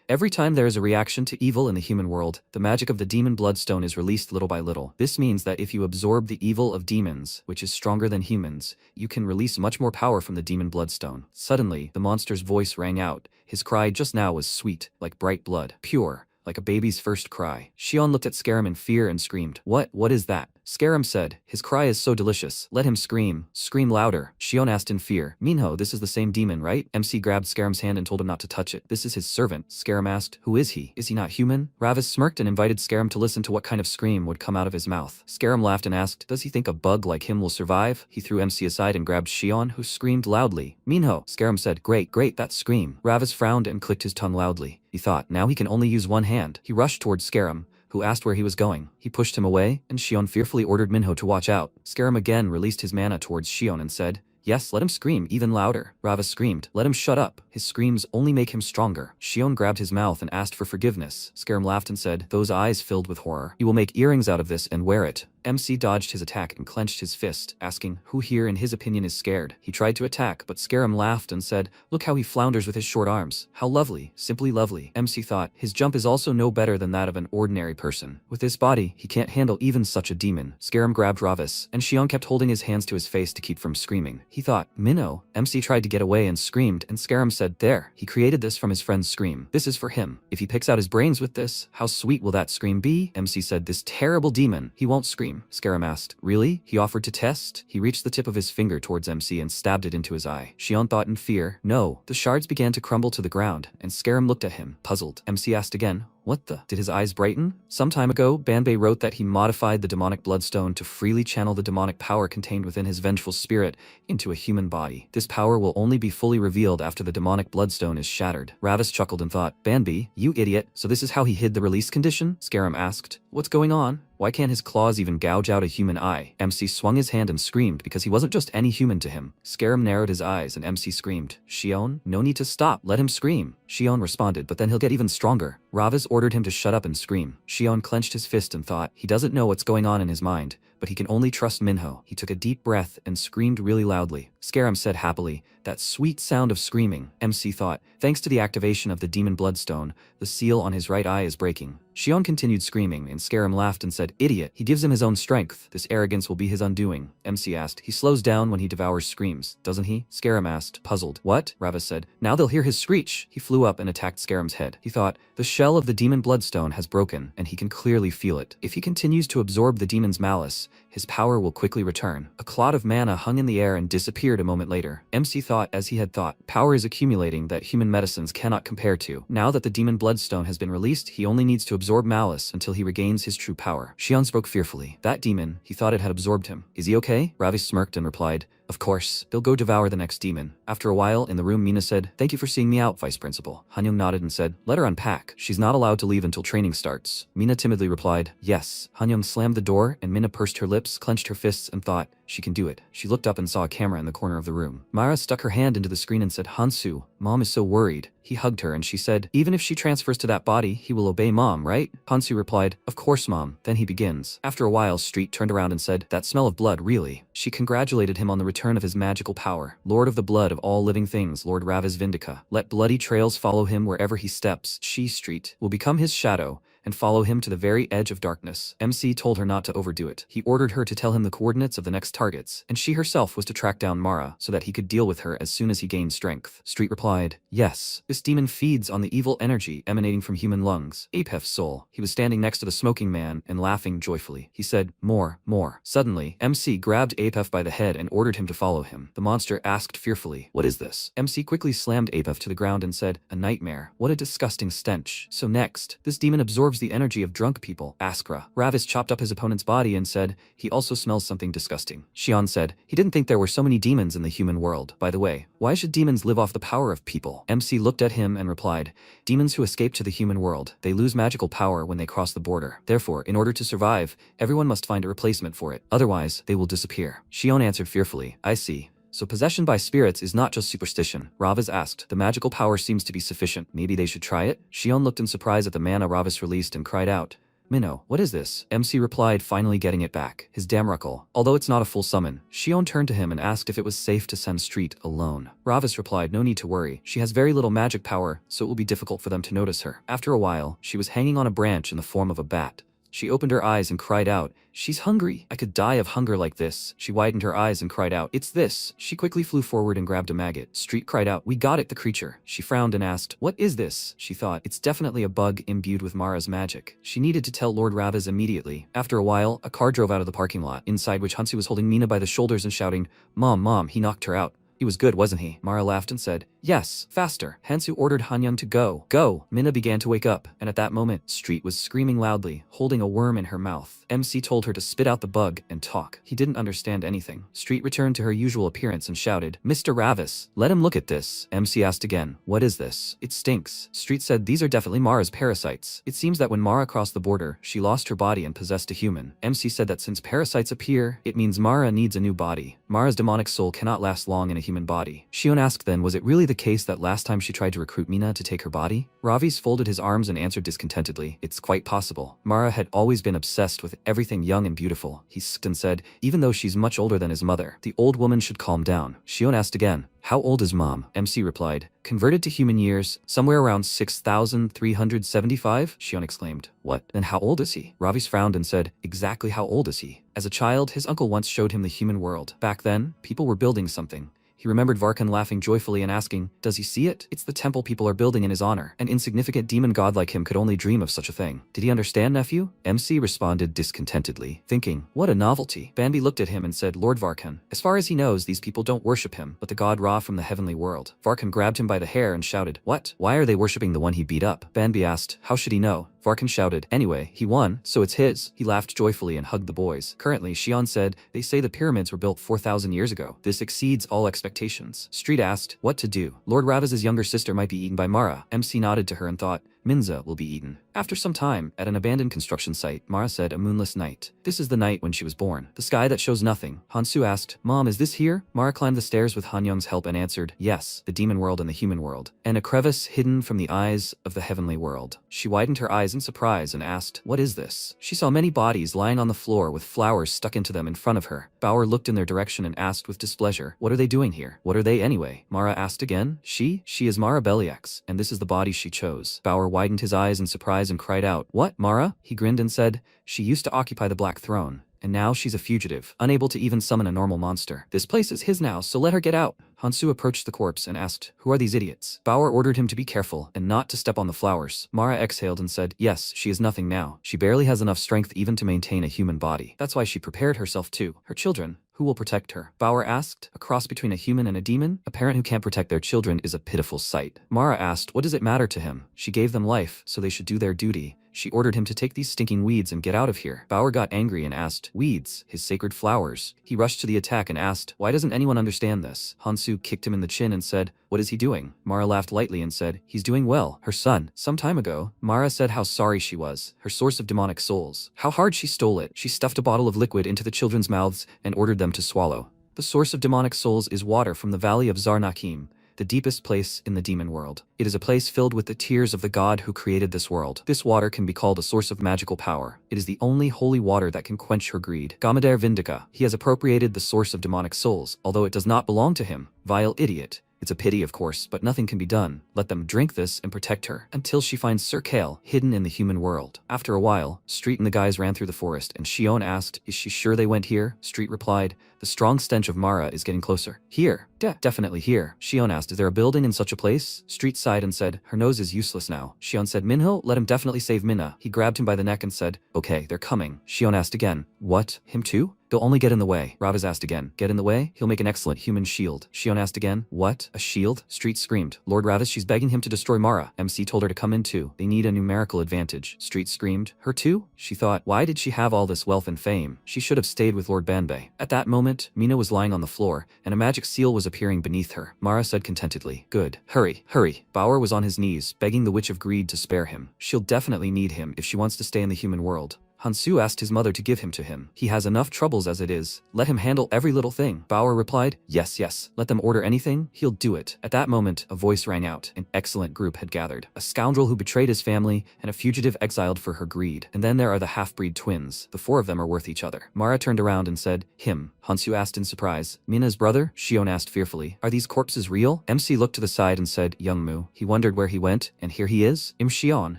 every time there is a reaction to evil in the human world, the magic of the demon bloodstone is released little by little. This means that if you absorb the evil of demons, which is stronger than humans, you can release much more power from the demon bloodstone. Suddenly, the monster's voice rang out. His cry just now was sweet, like bright blood, pure, like a baby's first cry. Shion looked at Scarum in fear and screamed, what is that? Scarum said, his cry is so delicious. Let him scream. Scream louder. Shion asked in fear, Minho, this is the same demon, right? MC grabbed Scarum's hand and told him not to touch it. This is his servant. Scarum asked, who is he? Is he not human? Ravis smirked and invited Scarum to listen to what kind of scream would come out of his mouth. Scarum laughed and asked, does he think a bug like him will survive? He threw MC aside and grabbed Shion, who screamed loudly. Minho. Scarum said, great, that scream. Ravis frowned and clicked his tongue loudly. He thought, now he can only use one hand. He rushed towards Scarum, who asked where he was going. He pushed him away, and Shion fearfully ordered Minho to watch out. Scarum again released his mana towards Shion and said, yes, let him scream even louder. Ravis screamed, let him shut up. His screams only make him stronger. Shion grabbed his mouth and asked for forgiveness. Scarum laughed and said, those eyes filled with horror. You will make earrings out of this and wear it. MC dodged his attack and clenched his fist, asking, who here in his opinion is scared? He tried to attack, but Scarum laughed and said, look how he flounders with his short arms. How lovely, simply lovely. MC thought, his jump is also no better than that of an ordinary person. With his body, he can't handle even such a demon. Scarum grabbed Ravis, and Shion kept holding his hands to his face to keep from screaming. He thought, Minho. MC tried to get away and screamed, and Scarum said, there, he created this from his friend's scream. This is for him. If he picks out his brains with this, how sweet will that scream be? MC said, this terrible demon, he won't scream. Scarum asked, really? He offered to test? He reached the tip of his finger towards MC and stabbed it into his eye. Shion thought in fear, no. The shards began to crumble to the ground, and Scarum looked at him, puzzled. MC asked again, what the? Did his eyes brighten? Some time ago, Banbei wrote that he modified the demonic bloodstone to freely channel the demonic power contained within his vengeful spirit into a human body. This power will only be fully revealed after the demonic bloodstone is shattered. Ravis chuckled and thought, Banbei, you idiot, so this is how he hid the release condition? Scarum asked, what's going on? Why can't his claws even gouge out a human eye? MC swung his hand and screamed because he wasn't just any human to him. Scarum narrowed his eyes and MC screamed, Shion, no need to stop, let him scream. Shion responded, but then he'll get even stronger. Ravis ordered him to shut up and scream. Shion clenched his fist and thought, he doesn't know what's going on in his mind, but he can only trust Minho. He took a deep breath and screamed really loudly. Scarum said happily, that sweet sound of screaming. MC thought, thanks to the activation of the demon bloodstone, the seal on his right eye is breaking. Shion continued screaming, and Scarum laughed and said, idiot, he gives him his own strength. This arrogance will be his undoing. MC asked, he slows down when he devours screams, doesn't he? Scarum asked, puzzled. What? Ravis said, now they'll hear his screech. He flew up and attacked Scarum's head. He thought, the shell of the demon bloodstone has broken, and he can clearly feel it. If he continues to absorb the demon's malice, his power will quickly return. A clot of mana hung in the air and disappeared a moment later. MC thought as he had thought, power is accumulating that human medicines cannot compare to. Now that the demon bloodstone has been released, he only needs to absorb malice until he regains his true power. Shion spoke fearfully. That demon, he thought it had absorbed him. Is he okay? Ravi smirked and replied, of course, they'll go devour the next demon. After a while, in the room, Mina said, thank you for seeing me out, Vice Principal. Hanyoung nodded and said, let her unpack. She's not allowed to leave until training starts. Mina timidly replied, yes. Hanyoung slammed the door, and Mina pursed her lips, clenched her fists, and thought, she can do it. She looked up and saw a camera in the corner of the room. Mara stuck her hand into the screen and said, Hansu, Mom is so worried. He hugged her and she said, even if she transfers to that body, he will obey Mom, right? Hansu replied, of course, Mom. Then he begins. After a while, Street turned around and said, that smell of blood, really? She congratulated him on the return of his magical power. Lord of the blood of all living things, Lord Ravis Vindica. Let bloody trails follow him wherever he steps. She, Street, will become his shadow, and follow him to the very edge of darkness. MC told her not to overdo it. He ordered her to tell him the coordinates of the next targets, and she herself was to track down Mara so that he could deal with her as soon as he gained strength. Street replied, yes, this demon feeds on the evil energy emanating from human lungs. Apef's soul. He was standing next to the smoking man and laughing joyfully. He said, more, more. Suddenly, MC grabbed Apef by the head and ordered him to follow him. The monster asked fearfully, what is this? MC quickly slammed Apef to the ground and said, a nightmare. What a disgusting stench. So next, this demon absorbs the energy of drunk people. Asura. Ravis chopped up his opponent's body and said, he also smells something disgusting. Xion said, he didn't think there were so many demons in the human world. By the way, why should demons live off the power of people? MC looked at him and replied, demons who escape to the human world, they lose magical power when they cross the border. Therefore, in order to survive, everyone must find a replacement for it. Otherwise, they will disappear. Xion answered fearfully, I see. So possession by spirits is not just superstition. Ravis asked, the magical power seems to be sufficient. Maybe they should try it? Xion looked in surprise at the mana Ravis released and cried out, Minnow, what is this? MC replied, finally getting it back. His Damruckle. Although it's not a full summon, Xion turned to him and asked if it was safe to send Street alone. Ravis replied, no need to worry. She has very little magic power, so it will be difficult for them to notice her. After a while, she was hanging on a branch in the form of a bat. She opened her eyes and cried out, she's hungry. I could die of hunger like this. She widened her eyes and cried out, it's this. She quickly flew forward and grabbed a maggot. Street cried out, we got it, the creature. She frowned and asked, what is this? She thought, it's definitely a bug imbued with Mara's magic. She needed to tell Lord Ravis immediately. After a while, a car drove out of the parking lot, inside which Hansu was holding Mina by the shoulders and shouting, Mom, he knocked her out. He was good, wasn't he? Mara laughed and said, yes, faster. Hansu ordered Hanyang to go. Go! Minna began to wake up, and at that moment, Street was screaming loudly, holding a worm in her mouth. MC told her to spit out the bug and talk. He didn't understand anything. Street returned to her usual appearance and shouted, Mr. Ravis, let him look at this. MC asked again, what is this? It stinks. Street said, these are definitely Mara's parasites. It seems that when Mara crossed the border, she lost her body and possessed a human. MC said that since parasites appear, it means Mara needs a new body. Mara's demonic soul cannot last long in a human body. Xion asked then, was it really the case that last time she tried to recruit Mina to take her body? Ravis folded his arms and answered discontentedly, it's quite possible. Mara had always been obsessed with everything young and beautiful. He sipped and said, even though she's much older than his mother, the old woman should calm down. Xion asked again, how old is Mom? MC replied, converted to human years, somewhere around 6,375? Xion exclaimed, what? Then how old is he? Ravis frowned and said, exactly how old is he? As a child, his uncle once showed him the human world. Back then, people were building something. He remembered Varkan laughing joyfully and asking, does he see it? It's the temple people are building in his honor. An insignificant demon god like him could only dream of such a thing. Did he understand, nephew? MC responded discontentedly, thinking, what a novelty. Bambi looked at him and said, Lord Varkan, as far as he knows, these people don't worship him, but the god Ra from the heavenly world. Varkan grabbed him by the hair and shouted, what? Why are they worshipping the one he beat up? Bambi asked, how should he know? Varkan shouted, anyway, he won, so it's his. He laughed joyfully and hugged the boys. Currently, Xion said, they say the pyramids were built 4,000 years ago. This exceeds all expectations. Street asked, what to do? Lord Ravis's younger sister might be eaten by Mara. MC nodded to her and thought, Minza will be eaten. After some time, at an abandoned construction site, Mara said, a moonless night. This is the night when she was born. The sky that shows nothing. Hansu asked, Mom, is this here? Mara climbed the stairs with Hanyang's help and answered, yes, the demon world and the human world. And a crevice hidden from the eyes of the heavenly world. She widened her eyes in surprise and asked, what is this? She saw many bodies lying on the floor with flowers stuck into them in front of her. Bauer looked in their direction and asked with displeasure, what are they doing here? What are they anyway? Mara asked again. She is Mara Beliax, and this is the body she chose. Bauer widened his eyes in surprise and cried out, what, Mara? He grinned and said, she used to occupy the Black Throne, and now she's a fugitive, unable to even summon a normal monster. This place is his now, so let her get out. Hansu approached the corpse and asked, who are these idiots? Bauer ordered him to be careful and not to step on the flowers. Mara exhaled and said, yes, she is nothing now. She barely has enough strength even to maintain a human body. That's why she prepared herself too. Her children. Who will protect her? Bauer asked. A cross between a human and a demon? A parent who can't protect their children is a pitiful sight. Mara asked, what does it matter to him? She gave them life, so they should do their duty. She ordered him to take these stinking weeds and get out of here. Bauer got angry and asked, weeds, his sacred flowers. He rushed to the attack and asked, why doesn't anyone understand this? Hansu kicked him in the chin and said, what is he doing? Mara laughed lightly and said, he's doing well. Her son. Some time ago, Mara said how sorry she was, her source of demonic souls. How hard she stole it. She stuffed a bottle of liquid into the children's mouths and ordered them to swallow. The source of demonic souls is water from the valley of Zarnakim, the deepest place in the demon world. It is a place filled with the tears of the god who created this world. This water can be called a source of magical power. It is the only holy water that can quench her greed. Gamadare Vindika. He has appropriated the source of demonic souls, although it does not belong to him. Vile idiot. It's a pity, of course, but nothing can be done. Let them drink this and protect her until she finds Sir Kale hidden in the human world. After a while, Street and the guys ran through the forest, and Shion asked, "Is she sure they went here?" Street replied, "The strong stench of Mara is getting closer." "Here." Definitely here." Shion asked, "Is there a building in such a place?" Street sighed and said, "Her nose is useless now." Shion said, "Minho, let him definitely save Minna." He grabbed him by the neck and said, "Okay, they're coming." Shion asked again, "What? Him too?" "He'll only get in the way." Ravas asked again, "Get in the way? He'll make an excellent human shield." Shion asked again, "What? A shield?" Street screamed, "Lord Ravas, she's begging him to destroy Mara." MC told her to come in too. They need a numerical advantage. Street screamed, "Her too?" She thought, why did she have all this wealth and fame? She should have stayed with Lord Banbei. At that moment, Mina was lying on the floor, and a magic seal was appearing beneath her. Mara said contentedly, "Good. Hurry, hurry." Bauer was on his knees, begging the Witch of Greed to spare him. She'll definitely need him if she wants to stay in the human world. Hansu asked his mother to give him to him. He has enough troubles as it is. Let him handle every little thing. Bauer replied, "Yes, yes. Let them order anything. He'll do it." At that moment, a voice rang out. An excellent group had gathered. A scoundrel who betrayed his family, and a fugitive exiled for her greed. And then there are the half-breed twins. The four of them are worth each other. Mara turned around and said, "Him." Hansu asked in surprise. "Mina's brother?" Shion asked fearfully. "Are these corpses real?" MC looked to the side and said, "Youngmu." He wondered where he went, and here he is. Shion.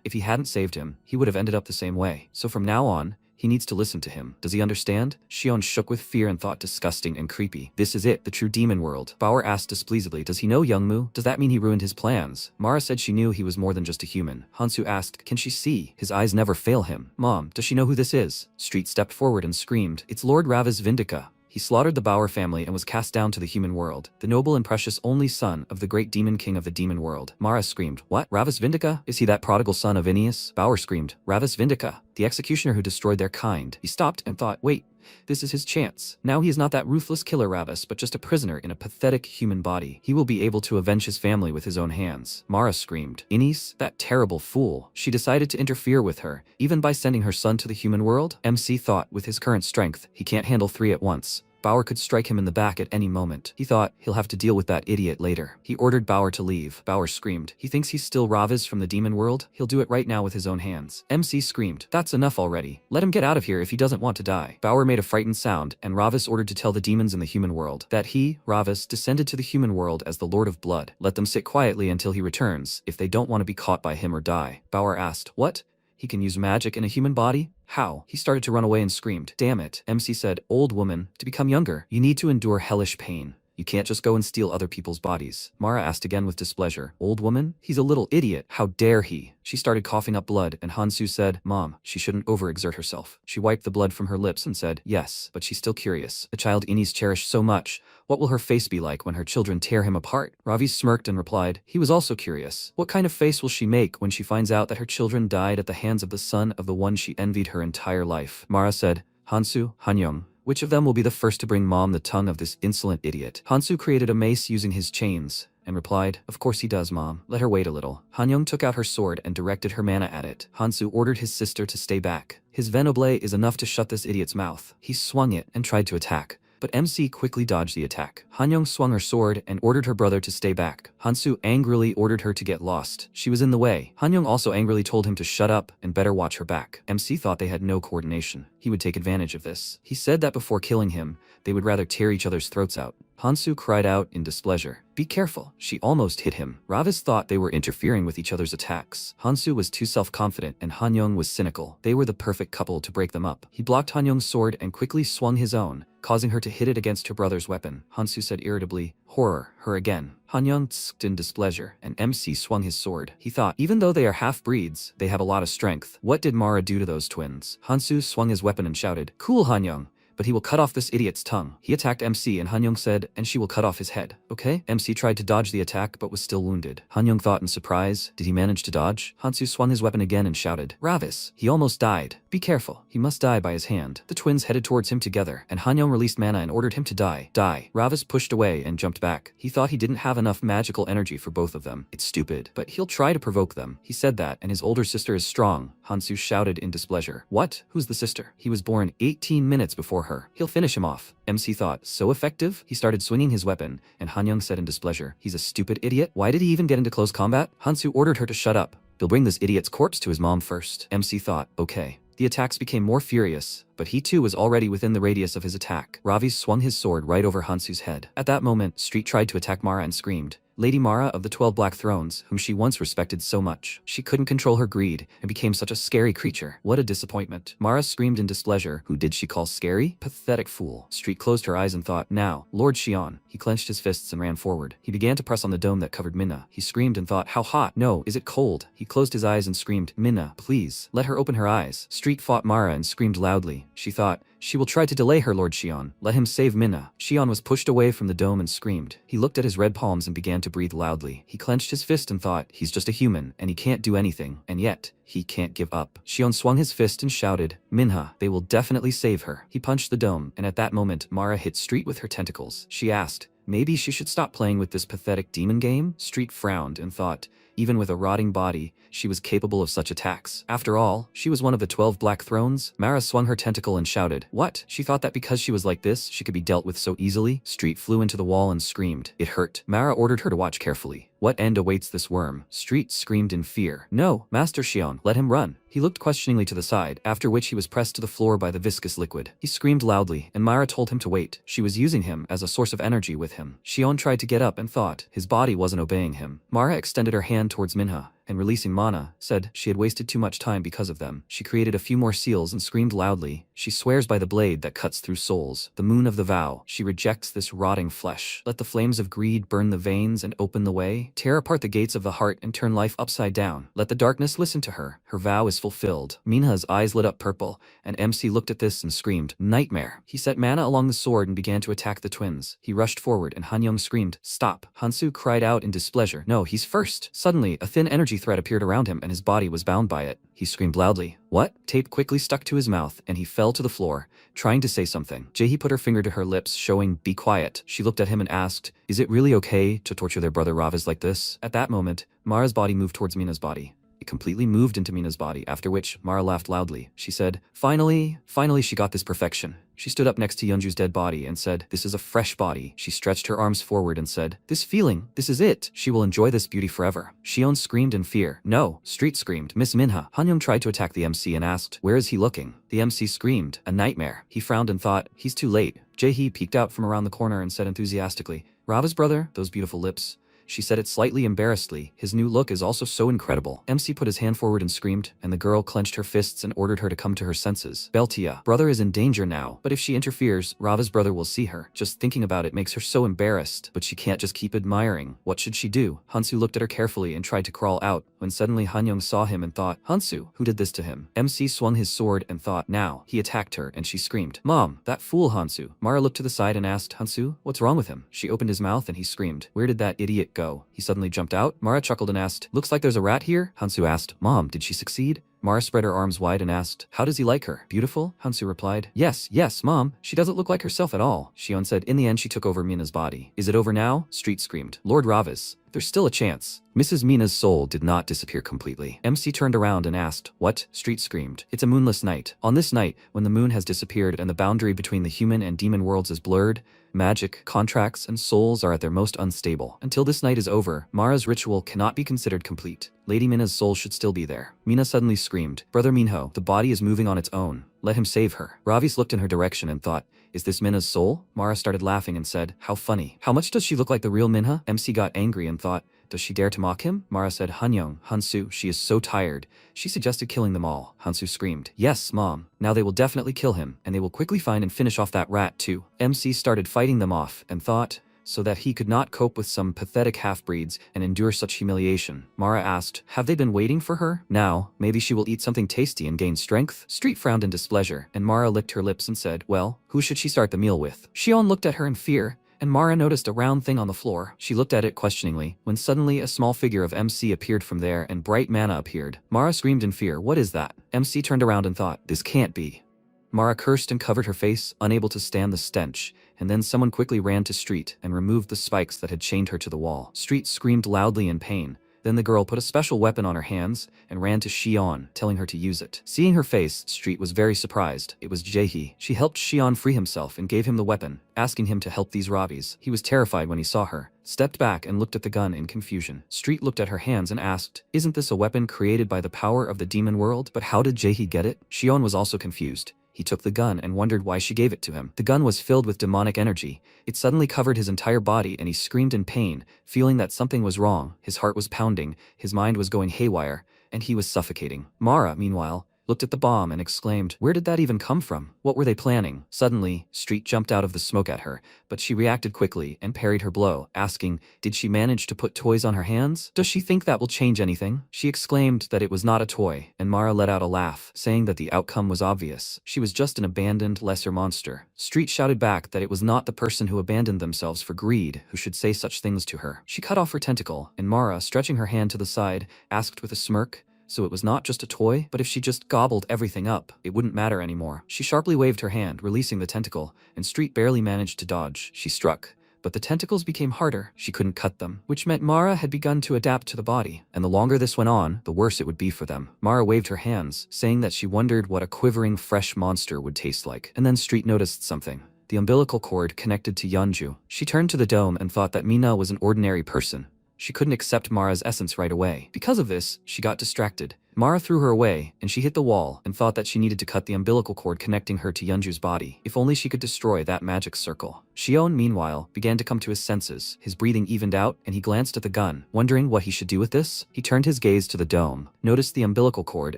If he hadn't saved him, he would have ended up the same way. So from now on, he needs to listen to him. Does he understand? Shion shook with fear and thought disgusting and creepy. This is it, the true demon world. Bauer asked displeasedly, "Does he know Youngmu? Does that mean he ruined his plans?" Mara said she knew he was more than just a human. Hansu asked, "Can she see? His eyes never fail him." "Mom, does she know who this is?" Street stepped forward and screamed, "It's Lord Ravas Vindika." He slaughtered the Bauer family and was cast down to the human world, the noble and precious only son of the great demon king of the demon world. Mara screamed, "What? Ravas Vindika? Is he that prodigal son of Aeneas?" Bauer screamed, "Ravas Vindika, the executioner who destroyed their kind." He stopped and thought, wait, this is his chance. Now he is not that ruthless killer Ravas, but just a prisoner in a pathetic human body. He will be able to avenge his family with his own hands. Mara screamed, "Aeneas, that terrible fool." She decided to interfere with her, even by sending her son to the human world. MC thought, with his current strength, he can't handle three at once. Bauer could strike him in the back at any moment. He thought, he'll have to deal with that idiot later. He ordered Bauer to leave. Bauer screamed, "He thinks he's still Ravas from the demon world? He'll do it right now with his own hands." MC screamed, "That's enough already. Let him get out of here if he doesn't want to die." Bauer made a frightened sound, and Ravas ordered to tell the demons in the human world that he, Ravas, descended to the human world as the Lord of Blood. Let them sit quietly until he returns, if they don't want to be caught by him or die. Bauer asked, "What? He can use magic in a human body? How?" He started to run away and screamed, "Damn it." MC said, "Old woman, to become younger, you need to endure hellish pain. You can't just go and steal other people's bodies." Mara asked again with displeasure, "Old woman? He's a little idiot. How dare he?" She started coughing up blood, and Hansu said, "Mom, she shouldn't overexert herself." She wiped the blood from her lips and said, "Yes, but she's still curious. The child Ines cherished so much. What will her face be like when her children tear him apart?" Ravi smirked and replied, he was also curious. What kind of face will she make when she finds out that her children died at the hands of the son of the one she envied her entire life? Mara said, "Hansu, Hanyong, which of them will be the first to bring Mom the tongue of this insolent idiot?" Hansu created a mace using his chains and replied, "Of course he does, Mom. Let her wait a little." Hanyong took out her sword and directed her mana at it. Hansu ordered his sister to stay back. His Venoblade is enough to shut this idiot's mouth. He swung it and tried to attack, but MC quickly dodged the attack. Hanyong swung her sword and ordered her brother to stay back. Hansu angrily ordered her to get lost. She was in the way. Hanyong also angrily told him to shut up and better watch her back. MC thought they had no coordination. He would take advantage of this. He said that before killing him, they would rather tear each other's throats out. Hansu cried out in displeasure, "Be careful." She almost hit him. Ravas thought they were interfering with each other's attacks. Hansu was too self-confident and Hanyong was cynical. They were the perfect couple to break them up. He blocked Hanyong's sword and quickly swung his own, causing her to hit it against her brother's weapon. Hansu said irritably, "Horror, her again." Hanyong tsked in displeasure, and MC swung his sword. He thought, even though they are half-breeds, they have a lot of strength. What did Mara do to those twins? Hansu swung his weapon and shouted, "Cool, Hanyong, but he will cut off this idiot's tongue." He attacked MC and Hanyong said, "And she will cut off his head." Okay? MC tried to dodge the attack but was still wounded. Hanyong thought in surprise, did he manage to dodge? Hansu swung his weapon again and shouted, "Ravas, he almost died. Be careful, he must die by his hand." The twins headed towards him together, and Hanyong released mana and ordered him to die. Die. Ravas pushed away and jumped back. He thought he didn't have enough magical energy for both of them. It's stupid, but he'll try to provoke them. He said that, and his older sister is strong. Hansu shouted in displeasure. What? Who's the sister? He was born 18 minutes before her. He'll finish him off. MC thought, so effective? He started swinging his weapon, and Hanyong said in displeasure, "He's a stupid idiot. Why did he even get into close combat?" Hansu ordered her to shut up. "They'll bring this idiot's corpse to his mom first." MC thought, okay. The attacks became more furious, but he too was already within the radius of his attack. Ravi swung his sword right over Hansu's head. At that moment, Street tried to attack Mara and screamed, Lady Mara of the 12 Black Thrones, whom she once respected so much. She couldn't control her greed and became such a scary creature. What a disappointment. Mara screamed in displeasure. Who did she call scary? Pathetic fool. Street closed her eyes and thought, now, Lord Xion. He clenched his fists and ran forward. He began to press on the dome that covered Minna. He screamed and thought, how hot? No, is it cold? He closed his eyes and screamed, Minna, please, let her open her eyes. Street fought Mara and screamed loudly. She thought, she will try to delay her, Lord Xion. Let him save Minna. Xion was pushed away from the dome and screamed. He looked at his red palms and began to breathe loudly. He clenched his fist and thought, he's just a human, and he can't do anything, and yet, he can't give up. Xion swung his fist and shouted, Minha, they will definitely save her. He punched the dome, and at that moment, Mara hit Street with her tentacles. She asked, maybe she should stop playing with this pathetic demon game? Street frowned and thought, even with a rotting body, she was capable of such attacks. After all, she was one of the 12 Black Thrones. Mara swung her tentacle and shouted, what? She thought that because she was like this, she could be dealt with so easily? Street flew into the wall and screamed. It hurt. Mara ordered her to watch carefully. What end awaits this worm? Street screamed in fear. No, Master Xion, let him run. He looked questioningly to the side, after which he was pressed to the floor by the viscous liquid. He screamed loudly, and Mara told him to wait. She was using him as a source of energy with him. Xion tried to get up and thought his body wasn't obeying him. Mara extended her hand towards Minha, and releasing mana, said she had wasted too much time because of them. She created a few more seals and screamed loudly. She swears by the blade that cuts through souls, the moon of the vow. She rejects this rotting flesh. Let the flames of greed burn the veins and open the way. Tear apart the gates of the heart and turn life upside down. Let the darkness listen to her. Her vow is fulfilled. Minha's eyes lit up purple, and MC looked at this and screamed, nightmare. He set mana along the sword and began to attack the twins. He rushed forward and Hanyong screamed, stop. Hansu cried out in displeasure, no, he's first. Suddenly, a thin energy thread appeared around him and his body was bound by it. He screamed loudly. What? Tape quickly stuck to his mouth and he fell to the floor, trying to say something. Jaehi put her finger to her lips, showing, be quiet. She looked at him and asked, is it really okay to torture their brother Ravas like this? At that moment, Mara's body moved towards Mina's body. It completely moved into Mina's body, after which Mara laughed loudly. She said, finally she got this perfection. She stood up next to Yeonju's dead body and said, this is a fresh body. She stretched her arms forward and said, this feeling, this is it. She will enjoy this beauty forever. Xion screamed in fear. No. Street screamed, Miss Minha. Hanyong tried to attack the MC and asked, where is he looking? The MC screamed, a nightmare. He frowned and thought, he's too late. Jaehi peeked out from around the corner and said enthusiastically, Rava's brother, those beautiful lips. She said it slightly embarrassedly. His new look is also so incredible. MC put his hand forward and screamed, and the girl clenched her fists and ordered her to come to her senses. Beltia, brother is in danger now, but if she interferes, Rava's brother will see her. Just thinking about it makes her so embarrassed, but she can't just keep admiring. What should she do? Hansu looked at her carefully and tried to crawl out, when suddenly Hanyong saw him and thought, Hansu, who did this to him? MC swung his sword and thought, now. He attacked her and she screamed, Mom, that fool Hansu. Mara looked to the side and asked, Hansu, what's wrong with him? She opened his mouth and he screamed, where did that idiot go? He suddenly jumped out. Mara chuckled and asked, looks like there's a rat here? Hansu asked, Mom, did she succeed? Mara spread her arms wide and asked, how does he like her? Beautiful? Hansu replied, yes, Mom. She doesn't look like herself at all. Xion said, in the end she took over Mina's body. Is it over now? Street screamed, Lord Ravas. There's still a chance. Mrs. Mina's soul did not disappear completely. MC turned around and asked, what? Street screamed, it's a moonless night. On this night, when the moon has disappeared and the boundary between the human and demon worlds is blurred, magic, contracts, and souls are at their most unstable. Until this night is over, Mara's ritual cannot be considered complete. Lady Mina's soul should still be there. Mina suddenly screamed, Brother Minho, the body is moving on its own. Let him save her. Ravis looked in her direction and thought, is this Mina's soul? Mara started laughing and said, how funny. How much does she look like the real Minha? MC got angry and thought, does she dare to mock him? Mara said, Hanyong, Hansu, she is so tired. She suggested killing them all. Hansu screamed, yes, Mom. Now they will definitely kill him, and they will quickly find and finish off that rat too. MC started fighting them off and thought, so that he could not cope with some pathetic half-breeds and endure such humiliation. Mara asked, have they been waiting for her? Now, maybe she will eat something tasty and gain strength? Street frowned in displeasure, and Mara licked her lips and said, well, who should she start the meal with? Xion looked at her in fear, and Mara noticed a round thing on the floor. She looked at it questioningly, when suddenly a small figure of MC appeared from there and bright mana appeared. Mara screamed in fear, what is that? MC turned around and thought, this can't be. Mara cursed and covered her face, unable to stand the stench, and then someone quickly ran to Street and removed the spikes that had chained her to the wall. Street screamed loudly in pain. Then the girl put a special weapon on her hands and ran to Xion, telling her to use it. Seeing her face, Street was very surprised. It was Jaehi. She helped Xion free himself and gave him the weapon, asking him to help these Ravis. He was terrified when he saw her, stepped back and looked at the gun in confusion. Street looked at her hands and asked, isn't this a weapon created by the power of the demon world? But how did Jaehi get it? Xion was also confused. He took the gun and wondered why she gave it to him. The gun was filled with demonic energy. It suddenly covered his entire body and he screamed in pain, feeling that something was wrong. His heart was pounding, his mind was going haywire, and he was suffocating. Mara, meanwhile, looked at the bomb and exclaimed, "Where did that even come from? What were they planning?" Suddenly, Street jumped out of the smoke at her, but she reacted quickly and parried her blow, asking, "Did she manage to put toys on her hands? Does she think that will change anything?" She exclaimed that it was not a toy, and Mara let out a laugh, saying that the outcome was obvious. She was just an abandoned, lesser monster. Street shouted back that it was not the person who abandoned themselves for greed who should say such things to her. She cut off her tentacle, and Mara, stretching her hand to the side, asked with a smirk, so it was not just a toy, but if she just gobbled everything up, it wouldn't matter anymore. She sharply waved her hand, releasing the tentacle, and Street barely managed to dodge. She struck, but the tentacles became harder. She couldn't cut them, which meant Mara had begun to adapt to the body, and the longer this went on, the worse it would be for them. Mara waved her hands, saying that she wondered what a quivering, fresh monster would taste like. And then Street noticed something. The umbilical cord connected to Yeonju. She turned to the dome and thought that Mina was an ordinary person. She couldn't accept Mara's essence right away. Because of this, she got distracted. Mara threw her away, and she hit the wall and thought that she needed to cut the umbilical cord connecting her to Yeonju's body. If only she could destroy that magic circle. Xion, meanwhile, began to come to his senses. His breathing evened out, and he glanced at the gun, wondering what he should do with this. He turned his gaze to the dome, noticed the umbilical cord,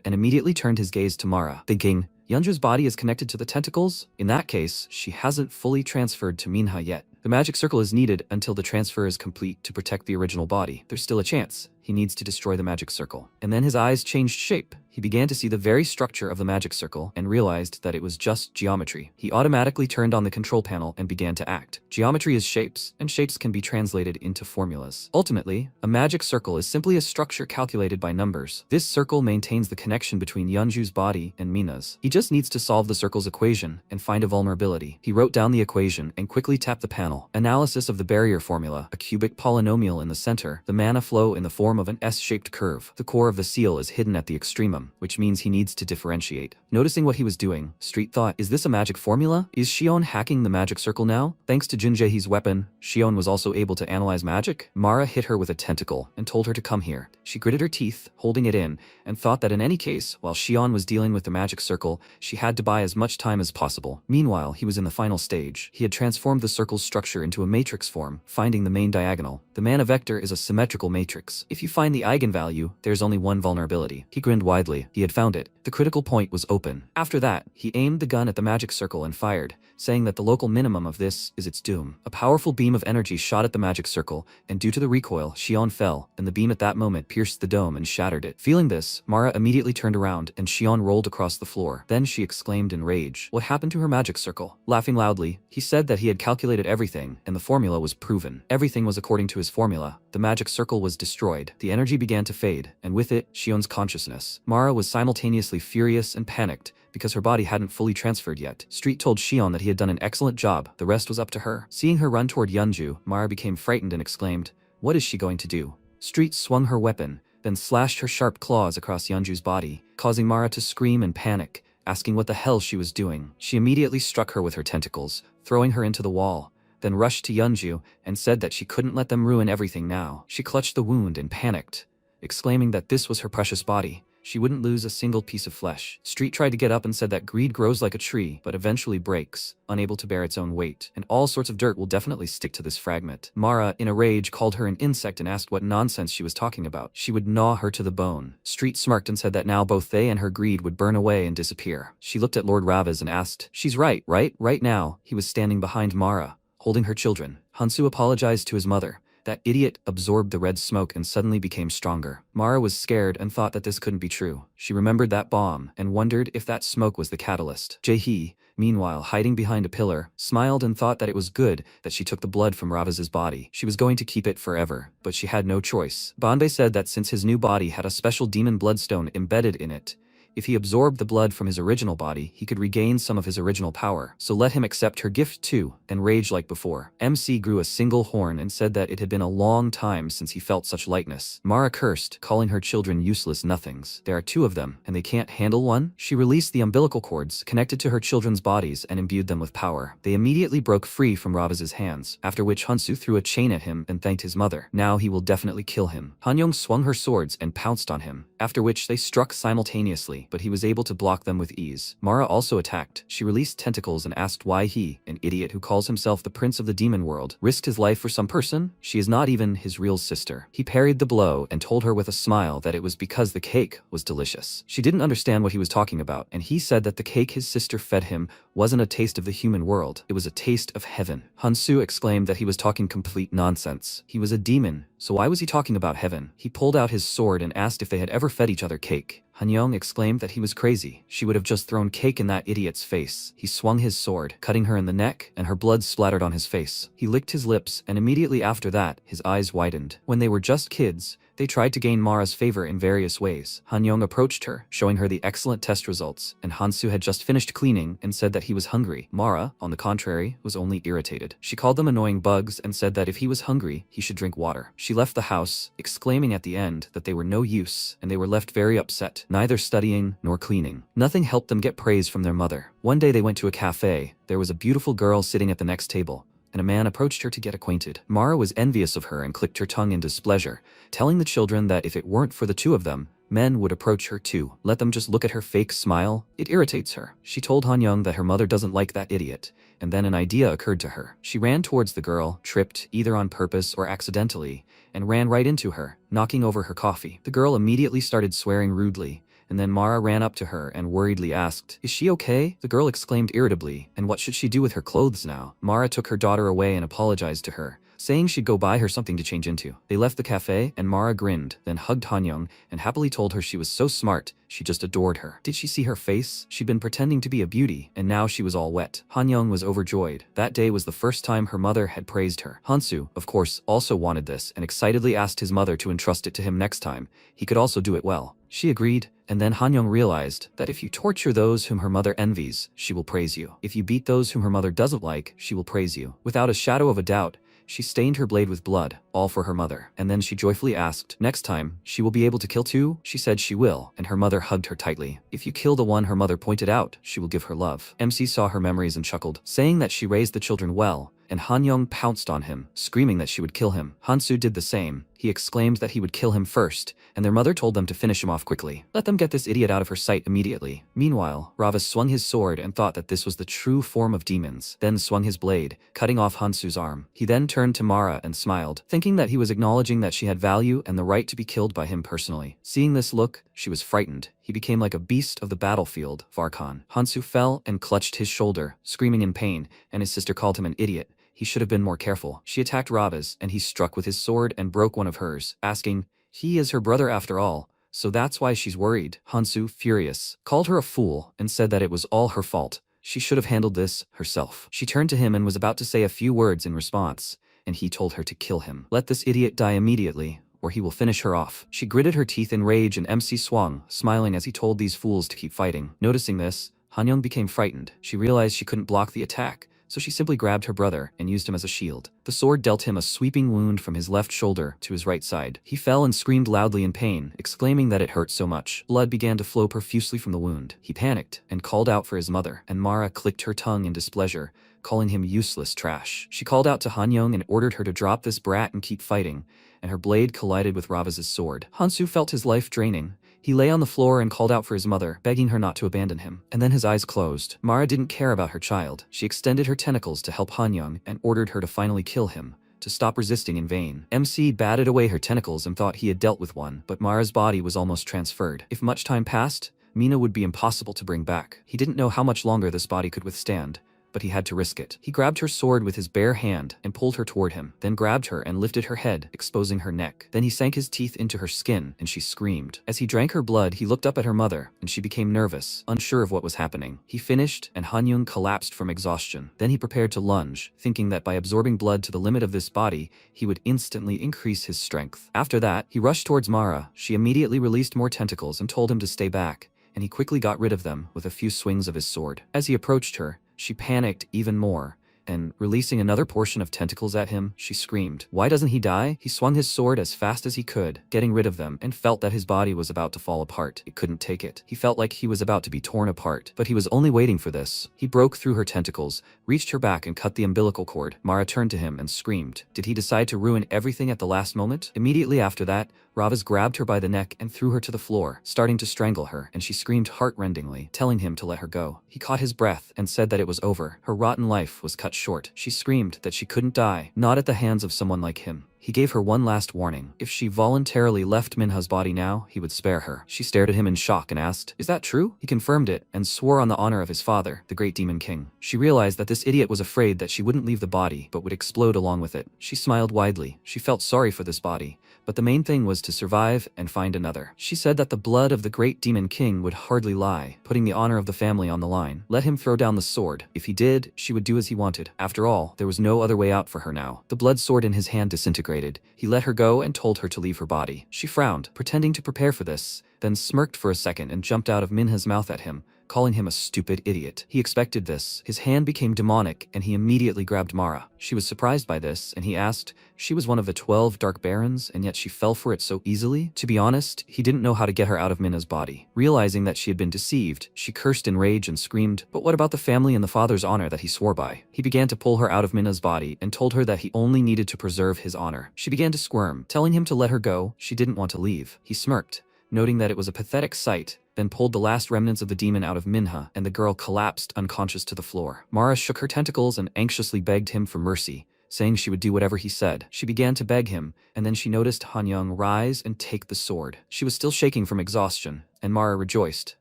and immediately turned his gaze to Mara, thinking, Yeonju's body is connected to the tentacles? In that case, she hasn't fully transferred to Minha yet. The magic circle is needed until the transfer is complete to protect the original body. There's still a chance. He needs to destroy the magic circle. And then his eyes changed shape. He began to see the very structure of the magic circle and realized that it was just geometry. He automatically turned on the control panel and began to act. Geometry is shapes, and shapes can be translated into formulas. Ultimately, a magic circle is simply a structure calculated by numbers. This circle maintains the connection between Yeonju's body and Mina's. He just needs to solve the circle's equation and find a vulnerability. He wrote down the equation and quickly tapped the panel. Analysis of the barrier formula, a cubic polynomial in the center, the mana flow in the form of an S-shaped curve. The core of the seal is hidden at the extremum, which means he needs to differentiate. Noticing what he was doing, Street thought, is this a magic formula? Is Xion hacking the magic circle now? Thanks to Junjaehe's weapon, Xion was also able to analyze magic. Mara hit her with a tentacle and told her to come here. She gritted her teeth, holding it in, and thought that in any case, while Xion was dealing with the magic circle, she had to buy as much time as possible. Meanwhile, he was in the final stage. He had transformed the circle's structure into a matrix form, finding the main diagonal. The mana vector is a symmetrical matrix. If you find the eigenvalue, there's only one vulnerability. He grinned widely. He had found it. The critical point was open. After that, he aimed the gun at the magic circle and fired, saying that the local minimum of this is its doom. A powerful beam of energy shot at the magic circle, and due to the recoil, Xion fell, and the beam at that moment pierced the dome and shattered it. Feeling this, Mara immediately turned around, and Xion rolled across the floor. Then she exclaimed in rage, "What happened to her magic circle?" Laughing loudly, he said that he had calculated everything, and the formula was proven. Everything was according to his formula. The magic circle was destroyed. The energy began to fade, and with it, Xion's consciousness. Mara was simultaneously furious and panicked, because her body hadn't fully transferred yet. Street told Xion that he had done an excellent job, the rest was up to her. Seeing her run toward Yeonju, Mara became frightened and exclaimed, "What is she going to do?" Street swung her weapon, then slashed her sharp claws across Yeonju's body, causing Mara to scream and panic, asking what the hell she was doing. She immediately struck her with her tentacles, throwing her into the wall, then rushed to Yeonju and said that she couldn't let them ruin everything now. She clutched the wound and panicked, exclaiming that this was her precious body. She wouldn't lose a single piece of flesh. Street tried to get up and said that greed grows like a tree, but eventually breaks, unable to bear its own weight, and all sorts of dirt will definitely stick to this fragment. Mara, in a rage, called her an insect and asked what nonsense she was talking about. She would gnaw her to the bone. Street smirked and said that now both they and her greed would burn away and disappear. She looked at Lord Ravaz and asked, "She's right, right?" Right now, he was standing behind Mara, holding her children. Hansu apologized to his mother. That idiot absorbed the red smoke and suddenly became stronger. Mara was scared and thought that this couldn't be true. She remembered that bomb and wondered if that smoke was the catalyst. Jae-hee, meanwhile, hiding behind a pillar, smiled and thought that it was good that she took the blood from Ravaz's body. She was going to keep it forever, but she had no choice. Banbei said that since his new body had a special demon bloodstone embedded in it, if he absorbed the blood from his original body, he could regain some of his original power. So let him accept her gift too, and rage like before. MC grew a single horn and said that it had been a long time since he felt such lightness. Mara cursed, calling her children useless nothings. There are two of them, and they can't handle one? She released the umbilical cords, connected to her children's bodies, and imbued them with power. They immediately broke free from Ravaz's hands, after which Hansu threw a chain at him and thanked his mother. Now he will definitely kill him. Hanyong swung her swords and pounced on him, after which they struck simultaneously. but he was able to block them with ease. Mara also attacked. She released tentacles and asked why he, an idiot who calls himself the prince of the demon world, risked his life for some person. She is not even his real sister. He parried the blow and told her with a smile that it was because the cake was delicious. She didn't understand what he was talking about, and he said that the cake his sister fed him wasn't a taste of the human world, it was a taste of heaven. Hansu exclaimed that he was talking complete nonsense. He was a demon, so why was he talking about heaven? He pulled out his sword and asked if they had ever fed each other cake. Hanyoung exclaimed that he was crazy. She would have just thrown cake in that idiot's face. He swung his sword, cutting her in the neck, and her blood splattered on his face. He licked his lips, and immediately after that, his eyes widened. When they were just kids, they tried to gain Mara's favor in various ways. Hanyoung approached her, showing her the excellent test results, and Hansu had just finished cleaning and said that he was hungry. Mara, on the contrary, was only irritated. She called them annoying bugs and said that if he was hungry, he should drink water. She left the house, exclaiming at the end that they were no use, and they were left very upset, neither studying nor cleaning. Nothing helped them get praise from their mother. One day they went to a cafe. There was a beautiful girl sitting at the next table, and a man approached her to get acquainted. Mara was envious of her and clicked her tongue in displeasure, telling the children that if it weren't for the two of them, men would approach her too. Let them just look at her fake smile. It irritates her. She told Hanyoung that her mother doesn't like that idiot, and then an idea occurred to her. She ran towards the girl, tripped, either on purpose or accidentally, and ran right into her, knocking over her coffee. The girl immediately started swearing rudely, and then Mara ran up to her and worriedly asked, "Is she okay?" The girl exclaimed irritably, "And what should she do with her clothes now?" Mara took her daughter away and apologized to her, saying she'd go buy her something to change into. They left the cafe, and Mara grinned, then hugged Hanyoung, and happily told her she was so smart, she just adored her. Did she see her face? She'd been pretending to be a beauty, and now she was all wet. Hanyoung was overjoyed. That day was the first time her mother had praised her. Hansu, of course, also wanted this, and excitedly asked his mother to entrust it to him next time. He could also do it well. She agreed, and then Hanyoung realized that if you torture those whom her mother envies, she will praise you. If you beat those whom her mother doesn't like, she will praise you. Without a shadow of a doubt, she stained her blade with blood, all for her mother. And then she joyfully asked, "Next time, she will be able to kill too?" She said she will, and her mother hugged her tightly. If you kill the one her mother pointed out, she will give her love. MC saw her memories and chuckled, saying that she raised the children well, and Hanyoung pounced on him, screaming that she would kill him. Hansu did the same. He exclaimed that he would kill him first, and their mother told them to finish him off quickly. Let them get this idiot out of her sight immediately. Meanwhile, Ravas swung his sword and thought that this was the true form of demons, then swung his blade, cutting off Hansu's arm. He then turned to Mara and smiled, thinking that he was acknowledging that she had value and the right to be killed by him personally. Seeing this look, she was frightened. He became like a beast of the battlefield, Varkan. Hansu fell and clutched his shoulder, screaming in pain, and his sister called him an idiot. He should have been more careful. She attacked Ravas, and he struck with his sword and broke one of hers, asking, "He is her brother after all, so that's why she's worried." Hansu, furious, called her a fool and said that it was all her fault. She should have handled this herself. She turned to him and was about to say a few words in response, and he told her to kill him. Let this idiot die immediately, or he will finish her off. She gritted her teeth in rage, and MC swung, smiling as he told these fools to keep fighting. Noticing this, Hanyoung became frightened. She realized she couldn't block the attack, so she simply grabbed her brother and used him as a shield. The sword dealt him a sweeping wound from his left shoulder to his right side. He fell and screamed loudly in pain, exclaiming that it hurt so much. Blood began to flow profusely from the wound. He panicked and called out for his mother, and Mara clicked her tongue in displeasure, calling him useless trash. She called out to Hanyoung and ordered her to drop this brat and keep fighting, and her blade collided with Ravas's sword. Hansu felt his life draining. He lay on the floor and called out for his mother, begging her not to abandon him. And then his eyes closed. Mara didn't care about her child. She extended her tentacles to help Hanyoung and ordered her to finally kill him, to stop resisting in vain. MC batted away her tentacles and thought he had dealt with one, but Mara's body was almost transferred. If much time passed, Mina would be impossible to bring back. He didn't know how much longer this body could withstand, but he had to risk it. He grabbed her sword with his bare hand and pulled her toward him, then grabbed her and lifted her head, exposing her neck. Then he sank his teeth into her skin, and she screamed. As he drank her blood, he looked up at her mother, and she became nervous, unsure of what was happening. He finished, and Hanyoung collapsed from exhaustion. Then he prepared to lunge, thinking that by absorbing blood to the limit of this body, he would instantly increase his strength. After that, he rushed towards Mara. She immediately released more tentacles and told him to stay back, and he quickly got rid of them with a few swings of his sword. As he approached her, she panicked even more, and, releasing another portion of tentacles at him, she screamed. Why doesn't he die? He swung his sword as fast as he could, getting rid of them, and felt that his body was about to fall apart. It couldn't take it. He felt like he was about to be torn apart, but he was only waiting for this. He broke through her tentacles, reached her back and cut the umbilical cord. Mara turned to him and screamed. Did he decide to ruin everything at the last moment? Immediately after that, Ravas grabbed her by the neck and threw her to the floor, starting to strangle her, and she screamed heart-rendingly, telling him to let her go. He caught his breath and said that it was over. Her rotten life was cut short. She screamed that she couldn't die, not at the hands of someone like him. He gave her one last warning. If she voluntarily left Minha's body now, he would spare her. She stared at him in shock and asked, "Is that true?" He confirmed it and swore on the honor of his father, the great demon king. She realized that this idiot was afraid that she wouldn't leave the body but would explode along with it. She smiled widely. She felt sorry for this body, but the main thing was to survive and find another. She said that the blood of the great demon king would hardly lie, putting the honor of the family on the line. Let him throw down the sword. If he did, she would do as he wanted. After all, there was no other way out for her now. The blood sword in his hand disintegrated. He let her go and told her to leave her body. She frowned, pretending to prepare for this, then smirked for a second and jumped out of Minha's mouth at him, calling him a stupid idiot. He expected this. His hand became demonic and he immediately grabbed Mara. She was surprised by this and he asked, she was one of the 12 Dark Barons and yet she fell for it so easily? To be honest, he didn't know how to get her out of Minha's body. Realizing that she had been deceived, she cursed in rage and screamed, but what about the family and the father's honor that he swore by? He began to pull her out of Minha's body and told her that he only needed to preserve his honor. She began to squirm, telling him to let her go. She didn't want to leave. He smirked, noting that it was a pathetic sight, then pulled the last remnants of the demon out of Minha, and the girl collapsed unconscious to the floor. Mara shook her tentacles and anxiously begged him for mercy, saying she would do whatever he said. She began to beg him, and then she noticed Han Young rise and take the sword. She was still shaking from exhaustion, and Mara rejoiced,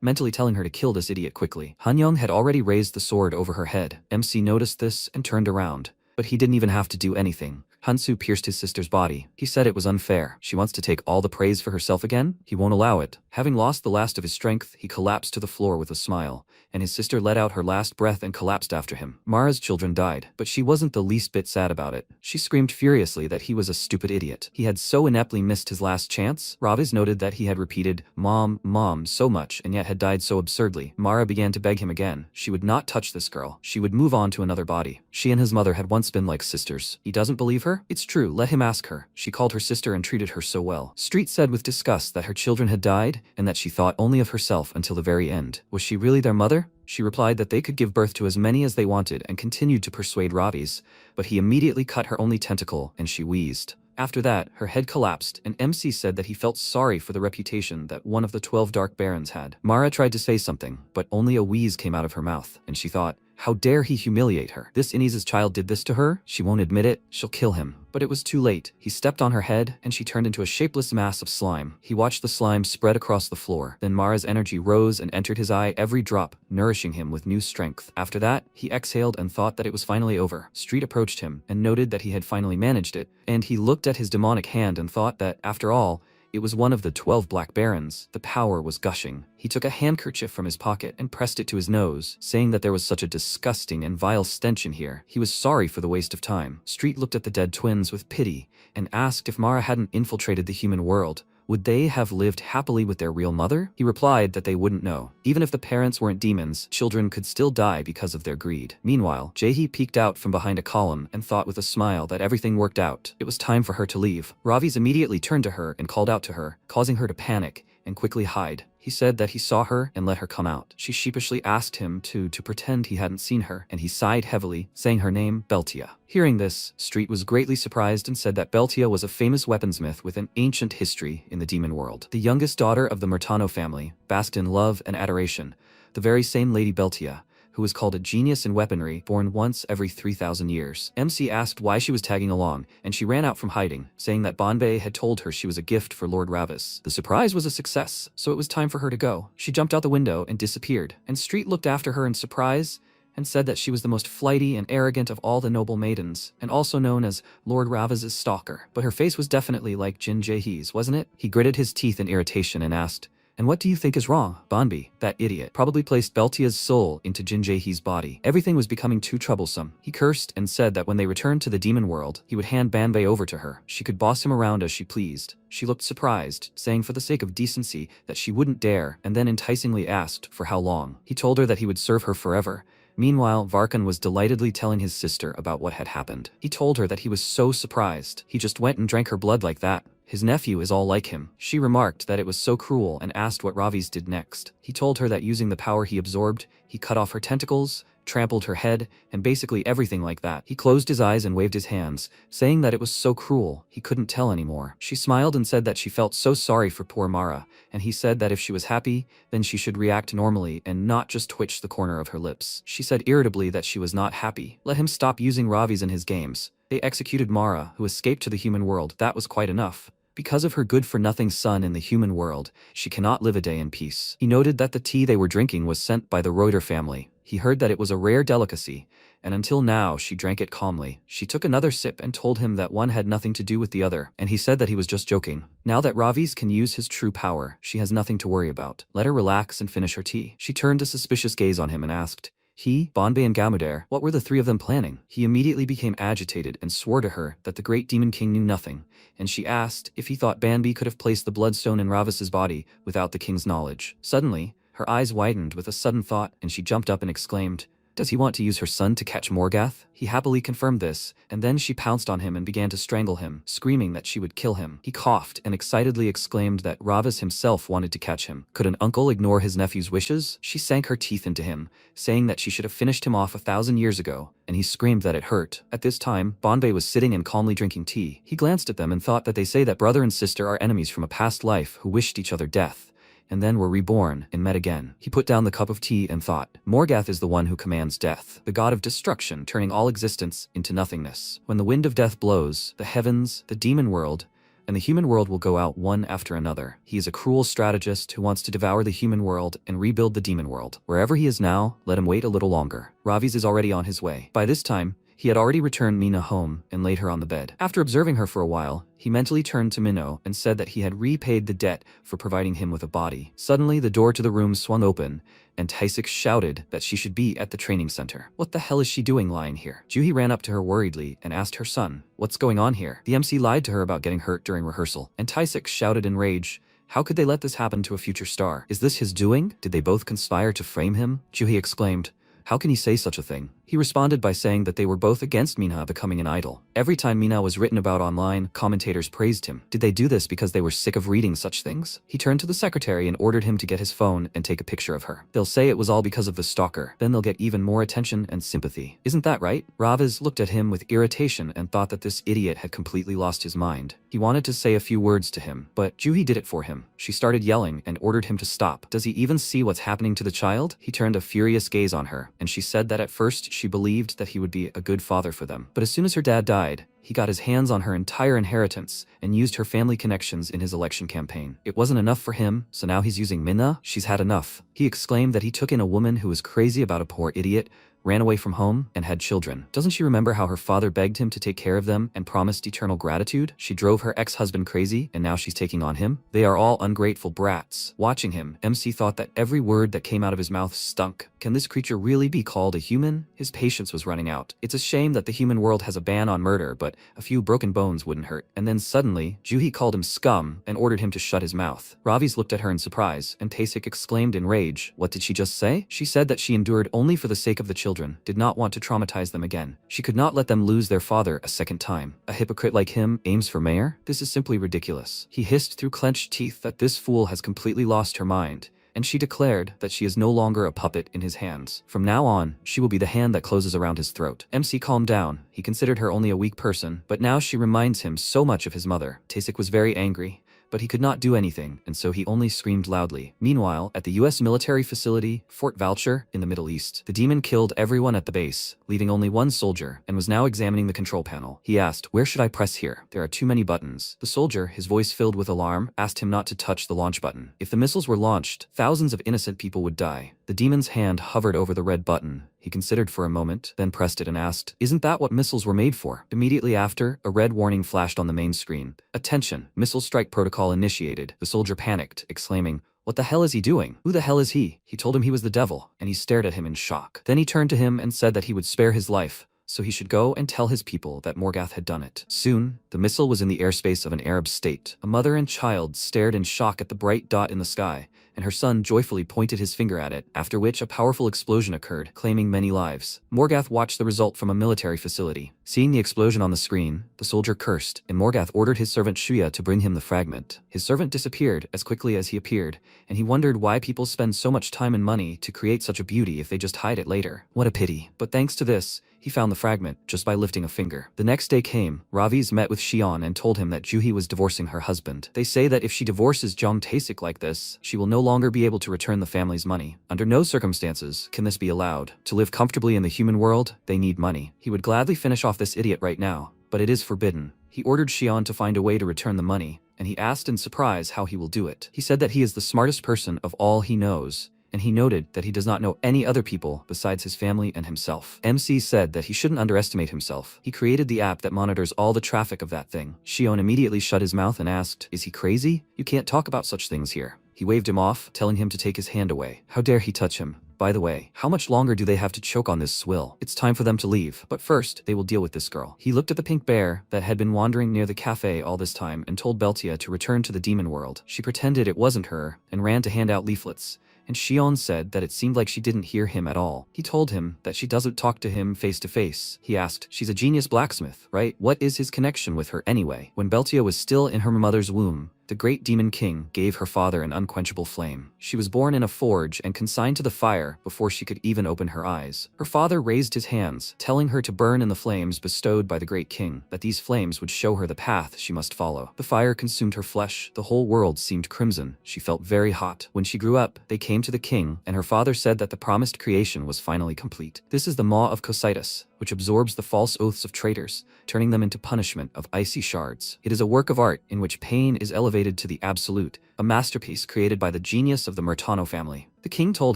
mentally telling her to kill this idiot quickly. Han Young had already raised the sword over her head. MC noticed this and turned around, but he didn't even have to do anything. Hansu pierced his sister's body. He said it was unfair. She wants to take all the praise for herself again? He won't allow it. Having lost the last of his strength, he collapsed to the floor with a smile, and his sister let out her last breath and collapsed after him. Mara's children died, but she wasn't the least bit sad about it. She screamed furiously that he was a stupid idiot. He had so ineptly missed his last chance. Raviz noted that he had repeated, "Mom, Mom," so much and yet had died so absurdly. Mara began to beg him again. She would not touch this girl. She would move on to another body. She and his mother had once been like sisters. He doesn't believe her? It's true, let him ask her. She called her sister and treated her so well. Street said with disgust that her children had died and that she thought only of herself until the very end. Was she really their mother? She replied that they could give birth to as many as they wanted and continued to persuade Raviz, but he immediately cut her only tentacle and she wheezed. After that, her head collapsed, and MC said that he felt sorry for the reputation that one of the 12 Dark Barons had. Mara tried to say something, but only a wheeze came out of her mouth, and she thought, how dare he humiliate her? This Inez's child did this to her? She won't admit it. She'll kill him. But it was too late. He stepped on her head, and she turned into a shapeless mass of slime. He watched the slime spread across the floor. Then Mara's energy rose and entered his eye every drop, nourishing him with new strength. After that, he exhaled and thought that it was finally over. Street approached him and noted that he had finally managed it, and he looked at his demonic hand and thought that, after all, it was one of the 12 Black Barons. The power was gushing. He took a handkerchief from his pocket and pressed it to his nose, saying that there was such a disgusting and vile stench in here. He was sorry for the waste of time. Street looked at the dead twins with pity and asked if Mara hadn't infiltrated the human world. Would they have lived happily with their real mother? He replied that they wouldn't know. Even if the parents weren't demons, children could still die because of their greed. Meanwhile, Jaehee peeked out from behind a column and thought with a smile that everything worked out. It was time for her to leave. Raviz immediately turned to her and called out to her, causing her to panic and quickly hide. He said that he saw her and let her come out. She sheepishly asked him to pretend he hadn't seen her, and he sighed heavily, saying her name, Beltia. Hearing this, Street was greatly surprised and said that Beltia was a famous weaponsmith with an ancient history in the demon world. The youngest daughter of the Murtano family, basked in love and adoration. The very same Lady Beltia, who was called a genius in weaponry, born once every 3,000 years. MC asked why she was tagging along, and she ran out from hiding, saying that Bonbei had told her she was a gift for Lord Ravis. The surprise was a success, so it was time for her to go. She jumped out the window and disappeared, and Street looked after her in surprise and said that she was the most flighty and arrogant of all the noble maidens, and also known as Lord Ravis's stalker. But her face was definitely like Jin Jaehee's, wasn't it? He gritted his teeth in irritation and asked, "And what do you think is wrong?" Bonbi, that idiot, probably placed Beltia's soul into Jin Jaehee's body. Everything was becoming too troublesome. He cursed and said that when they returned to the demon world, he would hand Banbei over to her. She could boss him around as she pleased. She looked surprised, saying for the sake of decency that she wouldn't dare, and then enticingly asked for how long. He told her that he would serve her forever. Meanwhile, Varkan was delightedly telling his sister about what had happened. He told her that he was so surprised. He just went and drank her blood like that. His nephew is all like him. She remarked that it was so cruel and asked what Raviz did next. He told her that using the power he absorbed, he cut off her tentacles, trampled her head, and basically everything like that. He closed his eyes and waved his hands, saying that it was so cruel, he couldn't tell anymore. She smiled and said that she felt so sorry for poor Mara, and he said that if she was happy, then she should react normally and not just twitch the corner of her lips. She said irritably that she was not happy. Let him stop using Ravis in his games. They executed Mara, who escaped to the human world. That was quite enough. Because of her good-for-nothing son in the human world, she cannot live a day in peace. He noted that the tea they were drinking was sent by the Reuter family. He heard that it was a rare delicacy, and until now she drank it calmly. She took another sip and told him that one had nothing to do with the other, and he said that he was just joking. Now that Ravis can use his true power, she has nothing to worry about. Let her relax and finish her tea. She turned a suspicious gaze on him and asked, he, Bonbei and Gamudere, what were the three of them planning? He immediately became agitated and swore to her that the great demon king knew nothing, and she asked if he thought Banbi could have placed the bloodstone in Ravis's body without the king's knowledge. Suddenly, her eyes widened with a sudden thought, and she jumped up and exclaimed, does he want to use her son to catch Morgath? He happily confirmed this, and then she pounced on him and began to strangle him, screaming that she would kill him. He coughed and excitedly exclaimed that Ravis himself wanted to catch him. Could an uncle ignore his nephew's wishes? She sank her teeth into him, saying that she should have finished him off 1,000 years ago, and he screamed that it hurt. At this time, Bonbei was sitting and calmly drinking tea. He glanced at them and thought that they say that brother and sister are enemies from a past life who wished each other death, and then were reborn and met again. He put down the cup of tea and thought, Morgath is the one who commands death, the god of destruction, turning all existence into nothingness. When the wind of death blows, the heavens, the demon world, and the human world will go out one after another. He is a cruel strategist who wants to devour the human world and rebuild the demon world. Wherever he is now, let him wait a little longer. Ravis is already on his way. By this time, he had already returned Mina home and laid her on the bed. After observing her for a while, he mentally turned to Minnow and said that he had repaid the debt for providing him with a body. Suddenly, the door to the room swung open, and Taisik shouted that she should be at the training center. What the hell is she doing lying here? Juhi ran up to her worriedly and asked her son, what's going on here? The MC lied to her about getting hurt during rehearsal, and Taisik shouted in rage, how could they let this happen to a future star? Is this his doing? Did they both conspire to frame him? Juhi exclaimed, how can he say such a thing? He responded by saying that they were both against Minha becoming an idol. Every time Minha was written about online, commentators praised him. Did they do this because they were sick of reading such things? He turned to the secretary and ordered him to get his phone and take a picture of her. They'll say it was all because of the stalker. Then they'll get even more attention and sympathy. Isn't that right? Ravis looked at him with irritation and thought that this idiot had completely lost his mind. He wanted to say a few words to him, but Juhi did it for him. She started yelling and ordered him to stop. Does he even see what's happening to the child? He turned a furious gaze on her, and she said that at first she believed that he would be a good father for them. But as soon as her dad died, he got his hands on her entire inheritance and used her family connections in his election campaign. It wasn't enough for him, so now he's using Minna? She's had enough. He exclaimed that he took in a woman who was crazy about a poor idiot, ran away from home, and had children. Doesn't she remember how her father begged him to take care of them and promised eternal gratitude? She drove her ex-husband crazy, and now she's taking on him? They are all ungrateful brats. Watching him, MC thought that every word that came out of his mouth stunk. Can this creature really be called a human? His patience was running out. It's a shame that the human world has a ban on murder, but a few broken bones wouldn't hurt. And then suddenly, Juhi called him scum and ordered him to shut his mouth. Ravis looked at her in surprise, and Taisik exclaimed in rage, what did she just say? She said that she endured only for the sake of the children, did not want to traumatize them again. She could not let them lose their father a second time. A hypocrite like him aims for mayor? This is simply ridiculous. He hissed through clenched teeth that this fool has completely lost her mind, and she declared that she is no longer a puppet in his hands. From now on, she will be the hand that closes around his throat. MC calmed down. He considered her only a weak person, but now she reminds him so much of his mother. Taisik was very angry, but he could not do anything, and so he only screamed loudly. Meanwhile, at the US military facility, Fort Valcher, in the Middle East, the demon killed everyone at the base, leaving only one soldier, and was now examining the control panel. He asked, where should I press here? There are too many buttons. The soldier, his voice filled with alarm, asked him not to touch the launch button. If the missiles were launched, thousands of innocent people would die. The demon's hand hovered over the red button. He considered for a moment, then pressed it and asked, isn't that what missiles were made for? Immediately after, a red warning flashed on the main screen. Attention, missile strike protocol initiated. The soldier panicked, exclaiming, what the hell is he doing? Who the hell is he? He told him he was the devil, and he stared at him in shock. Then he turned to him and said that he would spare his life, so he should go and tell his people that Morgath had done it. Soon, the missile was in the airspace of an Arab state. A mother and child stared in shock at the bright dot in the sky, and her son joyfully pointed his finger at it, after which a powerful explosion occurred, claiming many lives. Morgoth watched the result from a military facility. Seeing the explosion on the screen, the soldier cursed, and Morgoth ordered his servant Shuya to bring him the fragment. His servant disappeared as quickly as he appeared, and he wondered why people spend so much time and money to create such a beauty if they just hide it later. What a pity. But thanks to this, he found the fragment just by lifting a finger. The next day came. Raviz met with Xion and told him that Juhi was divorcing her husband. They say that if she divorces Jong Taesik like this, she will no longer be able to return the family's money. Under no circumstances can this be allowed. To live comfortably in the human world, they need money. He would gladly finish off this idiot right now, but it is forbidden. He ordered Xion to find a way to return the money, and he asked in surprise how he will do it. He said that he is the smartest person of all he knows, and he noted that he does not know any other people besides his family and himself. MC said that he shouldn't underestimate himself. He created the app that monitors all the traffic of that thing. Xion immediately shut his mouth and asked, "Is he crazy? You can't talk about such things here." He waved him off, telling him to take his hand away. How dare he touch him? By the way, how much longer do they have to choke on this swill? It's time for them to leave, but first, they will deal with this girl. He looked at the pink bear that had been wandering near the cafe all this time and told Beltia to return to the demon world. She pretended it wasn't her and ran to hand out leaflets, and Xion said that it seemed like she didn't hear him at all. He told him that she doesn't talk to him face to face. He asked, "She's a genius blacksmith, right? What is his connection with her anyway?" When Beltia was still in her mother's womb, the great demon king gave her father an unquenchable flame. She was born in a forge and consigned to the fire before she could even open her eyes. Her father raised his hands, telling her to burn in the flames bestowed by the great king, that these flames would show her the path she must follow. The fire consumed her flesh. The whole world seemed crimson. She felt very hot. When she grew up, they came to the king, and her father said that the promised creation was finally complete. This is the Maw of Cositus, which absorbs the false oaths of traitors, turning them into punishment of icy shards. It is a work of art in which pain is elevated to the absolute, a masterpiece created by the genius of the Murtano family. The king told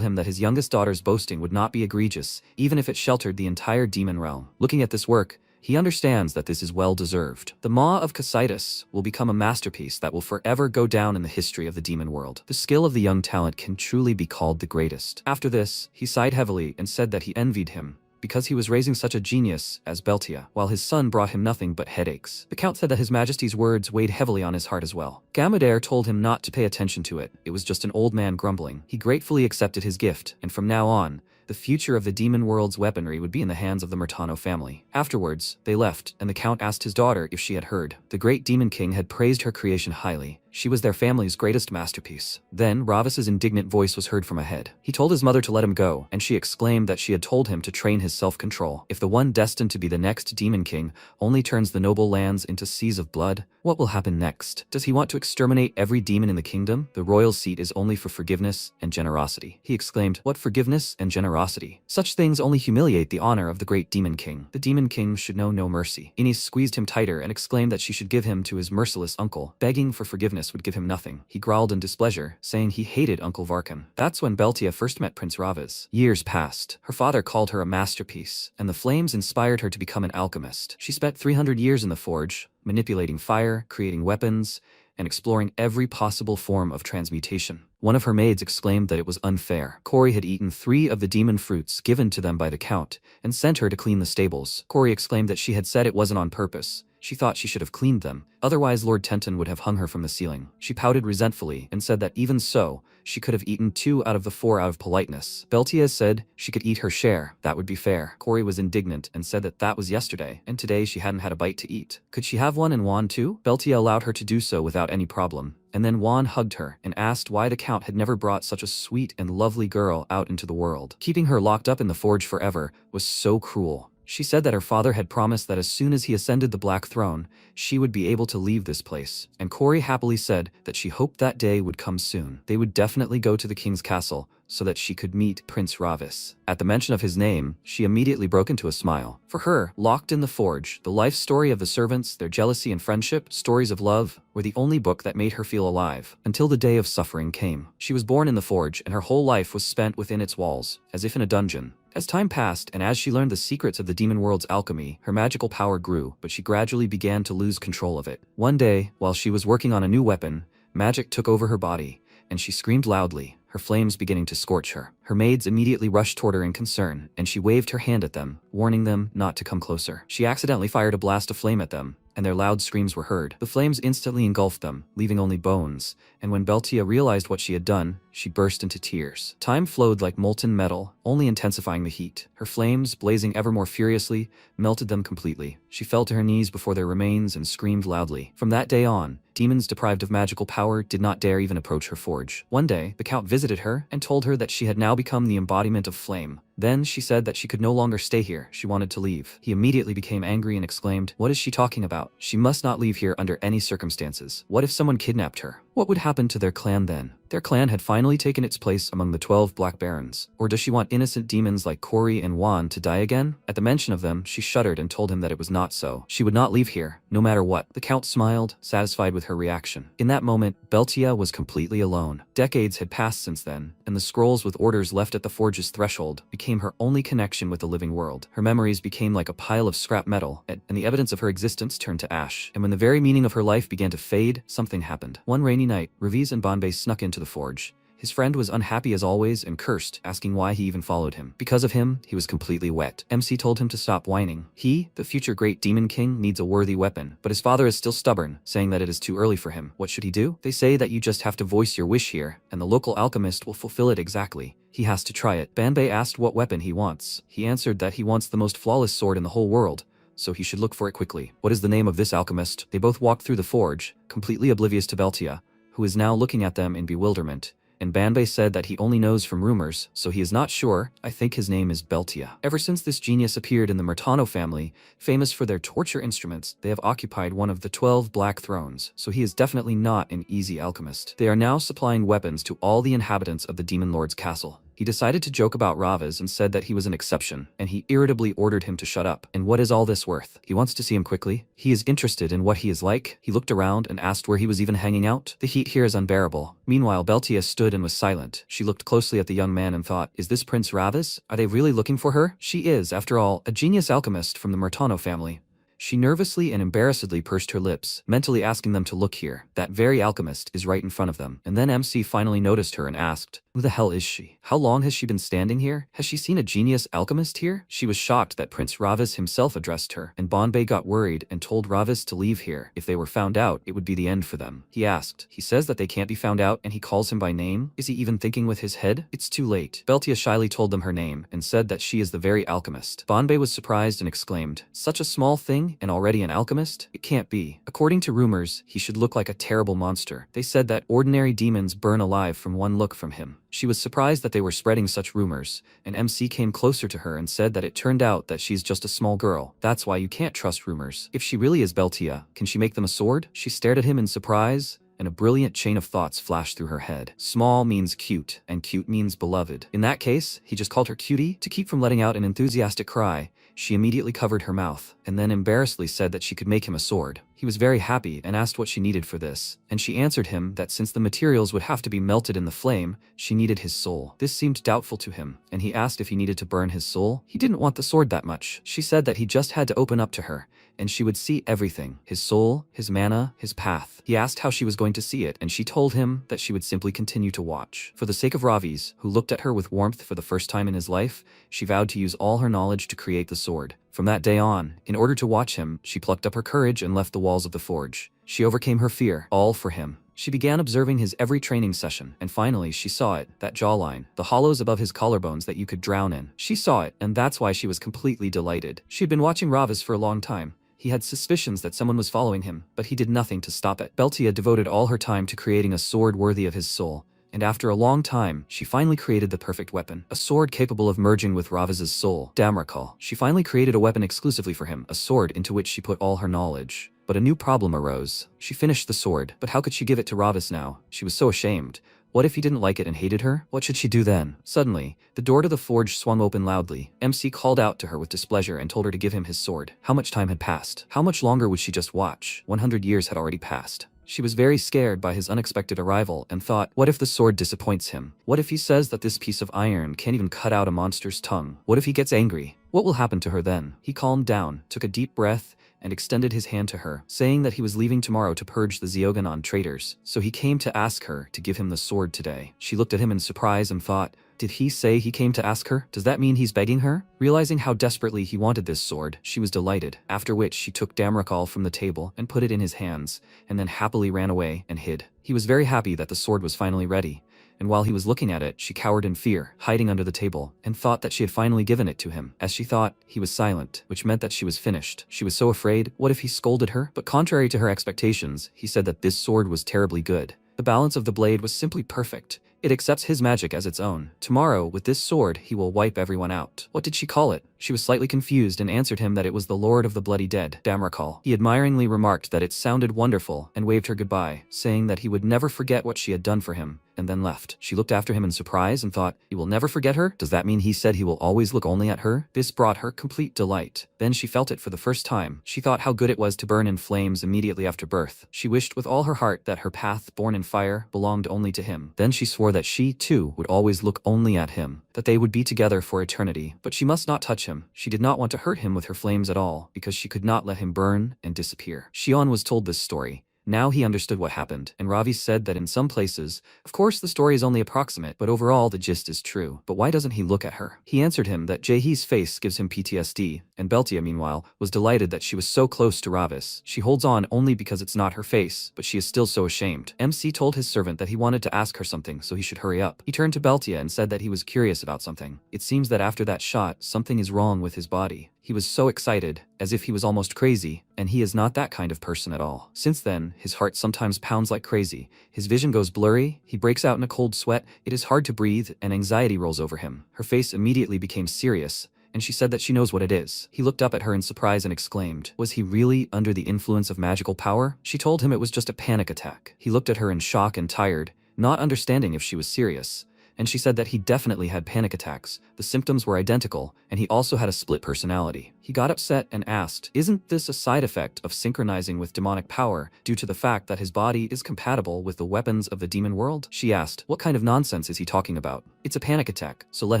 him that his youngest daughter's boasting would not be egregious, even if it sheltered the entire demon realm. Looking at this work, he understands that this is well-deserved. The Maw of Cositus will become a masterpiece that will forever go down in the history of the demon world. The skill of the young talent can truly be called the greatest. After this, he sighed heavily and said that he envied him, because he was raising such a genius as Beltia, while his son brought him nothing but headaches. The count said that his majesty's words weighed heavily on his heart as well. Gamadair told him not to pay attention to it. It was just an old man grumbling. He gratefully accepted his gift, and from now on, the future of the demon world's weaponry would be in the hands of the Murtano family. Afterwards, they left, and the count asked his daughter if she had heard. The great demon king had praised her creation highly. She was their family's greatest masterpiece. Then, Ravis's indignant voice was heard from ahead. He told his mother to let him go, and she exclaimed that she had told him to train his self-control. If the one destined to be the next demon king only turns the noble lands into seas of blood, what will happen next? Does he want to exterminate every demon in the kingdom? The royal seat is only for forgiveness and generosity. He exclaimed, "What forgiveness and generosity? Such things only humiliate the honor of the great demon king. The demon king should know no mercy." Ines squeezed him tighter and exclaimed that she should give him to his merciless uncle. Begging for forgiveness would give him nothing. He growled in displeasure, saying he hated Uncle Varkan. That's when Beltia first met Prince Raviz. Years passed. Her father called her a masterpiece, and the flames inspired her to become an alchemist. She spent 300 years in the forge, manipulating fire, creating weapons, and exploring every possible form of transmutation. One of her maids exclaimed that it was unfair. Corey had eaten 3 of the demon fruits given to them by the count, and sent her to clean the stables. Corey exclaimed that she had said it wasn't on purpose. She thought she should have cleaned them, otherwise Lord Tenton would have hung her from the ceiling. She pouted resentfully and said that even so, she could have eaten 2 out of the 4 out of politeness. Beltia said she could eat her share. That would be fair. Corey was indignant and said that that was yesterday, and today she hadn't had a bite to eat. Could she have one and Juan too? Beltia allowed her to do so without any problem, and then Juan hugged her and asked why the count had never brought such a sweet and lovely girl out into the world. Keeping her locked up in the forge forever was so cruel. She said that her father had promised that as soon as he ascended the Black Throne, she would be able to leave this place, and Corey happily said that she hoped that day would come soon. They would definitely go to the king's castle so that she could meet Prince Ravis. At the mention of his name, she immediately broke into a smile. For her, locked in the forge, the life story of the servants, their jealousy and friendship, stories of love, were the only book that made her feel alive, until the day of suffering came. She was born in the forge, and her whole life was spent within its walls, as if in a dungeon. As time passed, and as she learned the secrets of the demon world's alchemy, her magical power grew, but she gradually began to lose control of it. One day, while she was working on a new weapon, magic took over her body, and she screamed loudly, her flames beginning to scorch her. Her maids immediately rushed toward her in concern, and she waved her hand at them, warning them not to come closer. She accidentally fired a blast of flame at them, and their loud screams were heard. The flames instantly engulfed them, leaving only bones, and when Beltia realized what she had done, she burst into tears. Time flowed like molten metal, only intensifying the heat. Her flames, blazing ever more furiously, melted them completely. She fell to her knees before their remains and screamed loudly. From that day on, demons deprived of magical power did not dare even approach her forge. One day, the Count visited her and told her that she had now become the embodiment of flame. Then she said that she could no longer stay here, she wanted to leave. He immediately became angry and exclaimed, "What is she talking about? She must not leave here under any circumstances. What if someone kidnapped her? What would happen to their clan then? Their clan had finally taken its place among the 12 Black Barons. Or does she want innocent demons like Kori and Juan to die again?" At the mention of them, she shuddered and told him that it was not so. She would not leave here, no matter what. The Count smiled, satisfied with her reaction. In that moment, Beltia was completely alone. Decades had passed since then, and the scrolls with orders left at the forge's threshold became her only connection with the living world. Her memories became like a pile of scrap metal, and the evidence of her existence turned to ash. And when the very meaning of her life began to fade, something happened. One rainy night, Raviz and Bombay snuck into the forge. His friend was unhappy as always and cursed, asking why he even followed him. Because of him, he was completely wet. MC told him to stop whining. He, the future great demon king, needs a worthy weapon, but his father is still stubborn, saying that it is too early for him. What should he do? They say that you just have to voice your wish here, and the local alchemist will fulfill it exactly. He has to try it. Banbei asked what weapon he wants. He answered that he wants the most flawless sword in the whole world, so he should look for it quickly. What is the name of this alchemist? They both walked through the forge, completely oblivious to Beltia, who is now looking at them in bewilderment. And Banbei said that he only knows from rumors, so he is not sure. I think his name is Beltia. Ever since this genius appeared in the Murtano family, famous for their torture instruments, they have occupied one of the 12 black thrones, so he is definitely not an easy alchemist. They are now supplying weapons to all the inhabitants of the Demon Lord's castle. He decided to joke about Ravas and said that he was an exception, and he irritably ordered him to shut up. And what is all this worth? He wants to see him quickly. He is interested in what he is like. He looked around and asked where he was even hanging out. The heat here is unbearable. Meanwhile, Beltia stood and was silent. She looked closely at the young man and thought, is this Prince Ravas? Are they really looking for her? She is, after all, a genius alchemist from the Murtano family. She nervously and embarrassedly pursed her lips, mentally asking them to look here. That very alchemist is right in front of them. And then MC finally noticed her and asked, who the hell is she? How long has she been standing here? Has she seen a genius alchemist here? She was shocked that Prince Ravas himself addressed her, and Bonbei got worried and told Ravas to leave here. If they were found out, it would be the end for them. He asked, he says that they can't be found out and he calls him by name? Is he even thinking with his head? It's too late. Beltia shyly told them her name and said that she is the very alchemist. Bonbei was surprised and exclaimed, such a small thing and already an alchemist? It can't be. According to rumors, he should look like a terrible monster. They said that ordinary demons burn alive from one look from him. She was surprised that they were spreading such rumors, and MC came closer to her and said that it turned out that she's just a small girl. That's why you can't trust rumors. If she really is Beltia, can she make them a sword? She stared at him in surprise, and a brilliant chain of thoughts flashed through her head. Small means cute, and cute means beloved. In that case, he just called her cutie. To keep from letting out an enthusiastic cry, she immediately covered her mouth, and then embarrassedly said that she could make him a sword. He was very happy and asked what she needed for this, and she answered him that since the materials would have to be melted in the flame, she needed his soul. This seemed doubtful to him, and he asked if he needed to burn his soul. He didn't want the sword that much. She said that he just had to open up to her, and she would see everything. His soul, his mana, his path. He asked how she was going to see it, and she told him that she would simply continue to watch. For the sake of Raviz, who looked at her with warmth for the first time in his life, she vowed to use all her knowledge to create the sword. From that day on, in order to watch him, she plucked up her courage and left the walls of the forge. She overcame her fear, all for him. She began observing his every training session, and finally she saw it, that jawline, the hollows above his collarbones that you could drown in. She saw it, and that's why she was completely delighted. She had been watching Raviz for a long time. He had suspicions that someone was following him, but he did nothing to stop it. Beltia devoted all her time to creating a sword worthy of his soul, and after a long time, she finally created the perfect weapon. A sword capable of merging with Raviz's soul, Damrakal. She finally created a weapon exclusively for him, a sword into which she put all her knowledge. But a new problem arose. She finished the sword, but how could she give it to Raviz now? She was so ashamed. What if he didn't like it and hated her? What should she do then? Suddenly, the door to the forge swung open loudly. MC called out to her with displeasure and told her to give him his sword. How much time had passed? How much longer would she just watch? 100 years had already passed. She was very scared by his unexpected arrival and thought, what if the sword disappoints him? What if he says that this piece of iron can't even cut out a monster's tongue? What if he gets angry? What will happen to her then? He calmed down, took a deep breath, and extended his hand to her, saying that he was leaving tomorrow to purge the Zyoganon traitors, so he came to ask her to give him the sword today. She looked at him in surprise and thought, did he say he came to ask her? Does that mean he's begging her? Realizing how desperately he wanted this sword, she was delighted, after which she took Damrakal from the table and put it in his hands, and then happily ran away and hid. He was very happy that the sword was finally ready, and while he was looking at it, she cowered in fear, hiding under the table, and thought that she had finally given it to him. As she thought, he was silent, which meant that she was finished. She was so afraid, what if he scolded her? But contrary to her expectations, he said that this sword was terribly good. The balance of the blade was simply perfect. It accepts his magic as its own. Tomorrow, with this sword, he will wipe everyone out. What did she call it? She was slightly confused and answered him that it was the Lord of the Bloody Dead, Damrakal. He admiringly remarked that it sounded wonderful and waved her goodbye, saying that he would never forget what she had done for him, and then left. She looked after him in surprise and thought, he will never forget her? Does that mean he said he will always look only at her? This brought her complete delight. Then she felt it for the first time. She thought how good it was to burn in flames immediately after birth. She wished with all her heart that her path, born in fire, belonged only to him. Then she swore that she, too, would always look only at him, that they would be together for eternity. But she must not touch him. She did not want to hurt him with her flames at all, because she could not let him burn and disappear. Shion was told this story. Now he understood what happened, and Ravi said that in some places, of course the story is only approximate, but overall the gist is true. But why doesn't he look at her? He answered him that Jaehee's face gives him PTSD, and Beltia meanwhile was delighted that she was so close to Ravis. She holds on only because it's not her face, but she is still so ashamed. MC told his servant that he wanted to ask her something, so he should hurry up. He turned to Beltia and said that he was curious about something. It seems that after that shot, something is wrong with his body. He was so excited, as if he was almost crazy, and he is not that kind of person at all. Since then, his heart sometimes pounds like crazy, his vision goes blurry, he breaks out in a cold sweat, it is hard to breathe, and anxiety rolls over him. Her face immediately became serious, and she said that she knows what it is. He looked up at her in surprise and exclaimed, was he really under the influence of magical power? She told him it was just a panic attack. He looked at her in shock and tired, not understanding if she was serious. And she said that he definitely had panic attacks. The symptoms were identical, and he also had a split personality. He got upset and asked, isn't this a side effect of synchronizing with demonic power due to the fact that his body is compatible with the weapons of the demon world? She asked, what kind of nonsense is he talking about? It's a panic attack, so let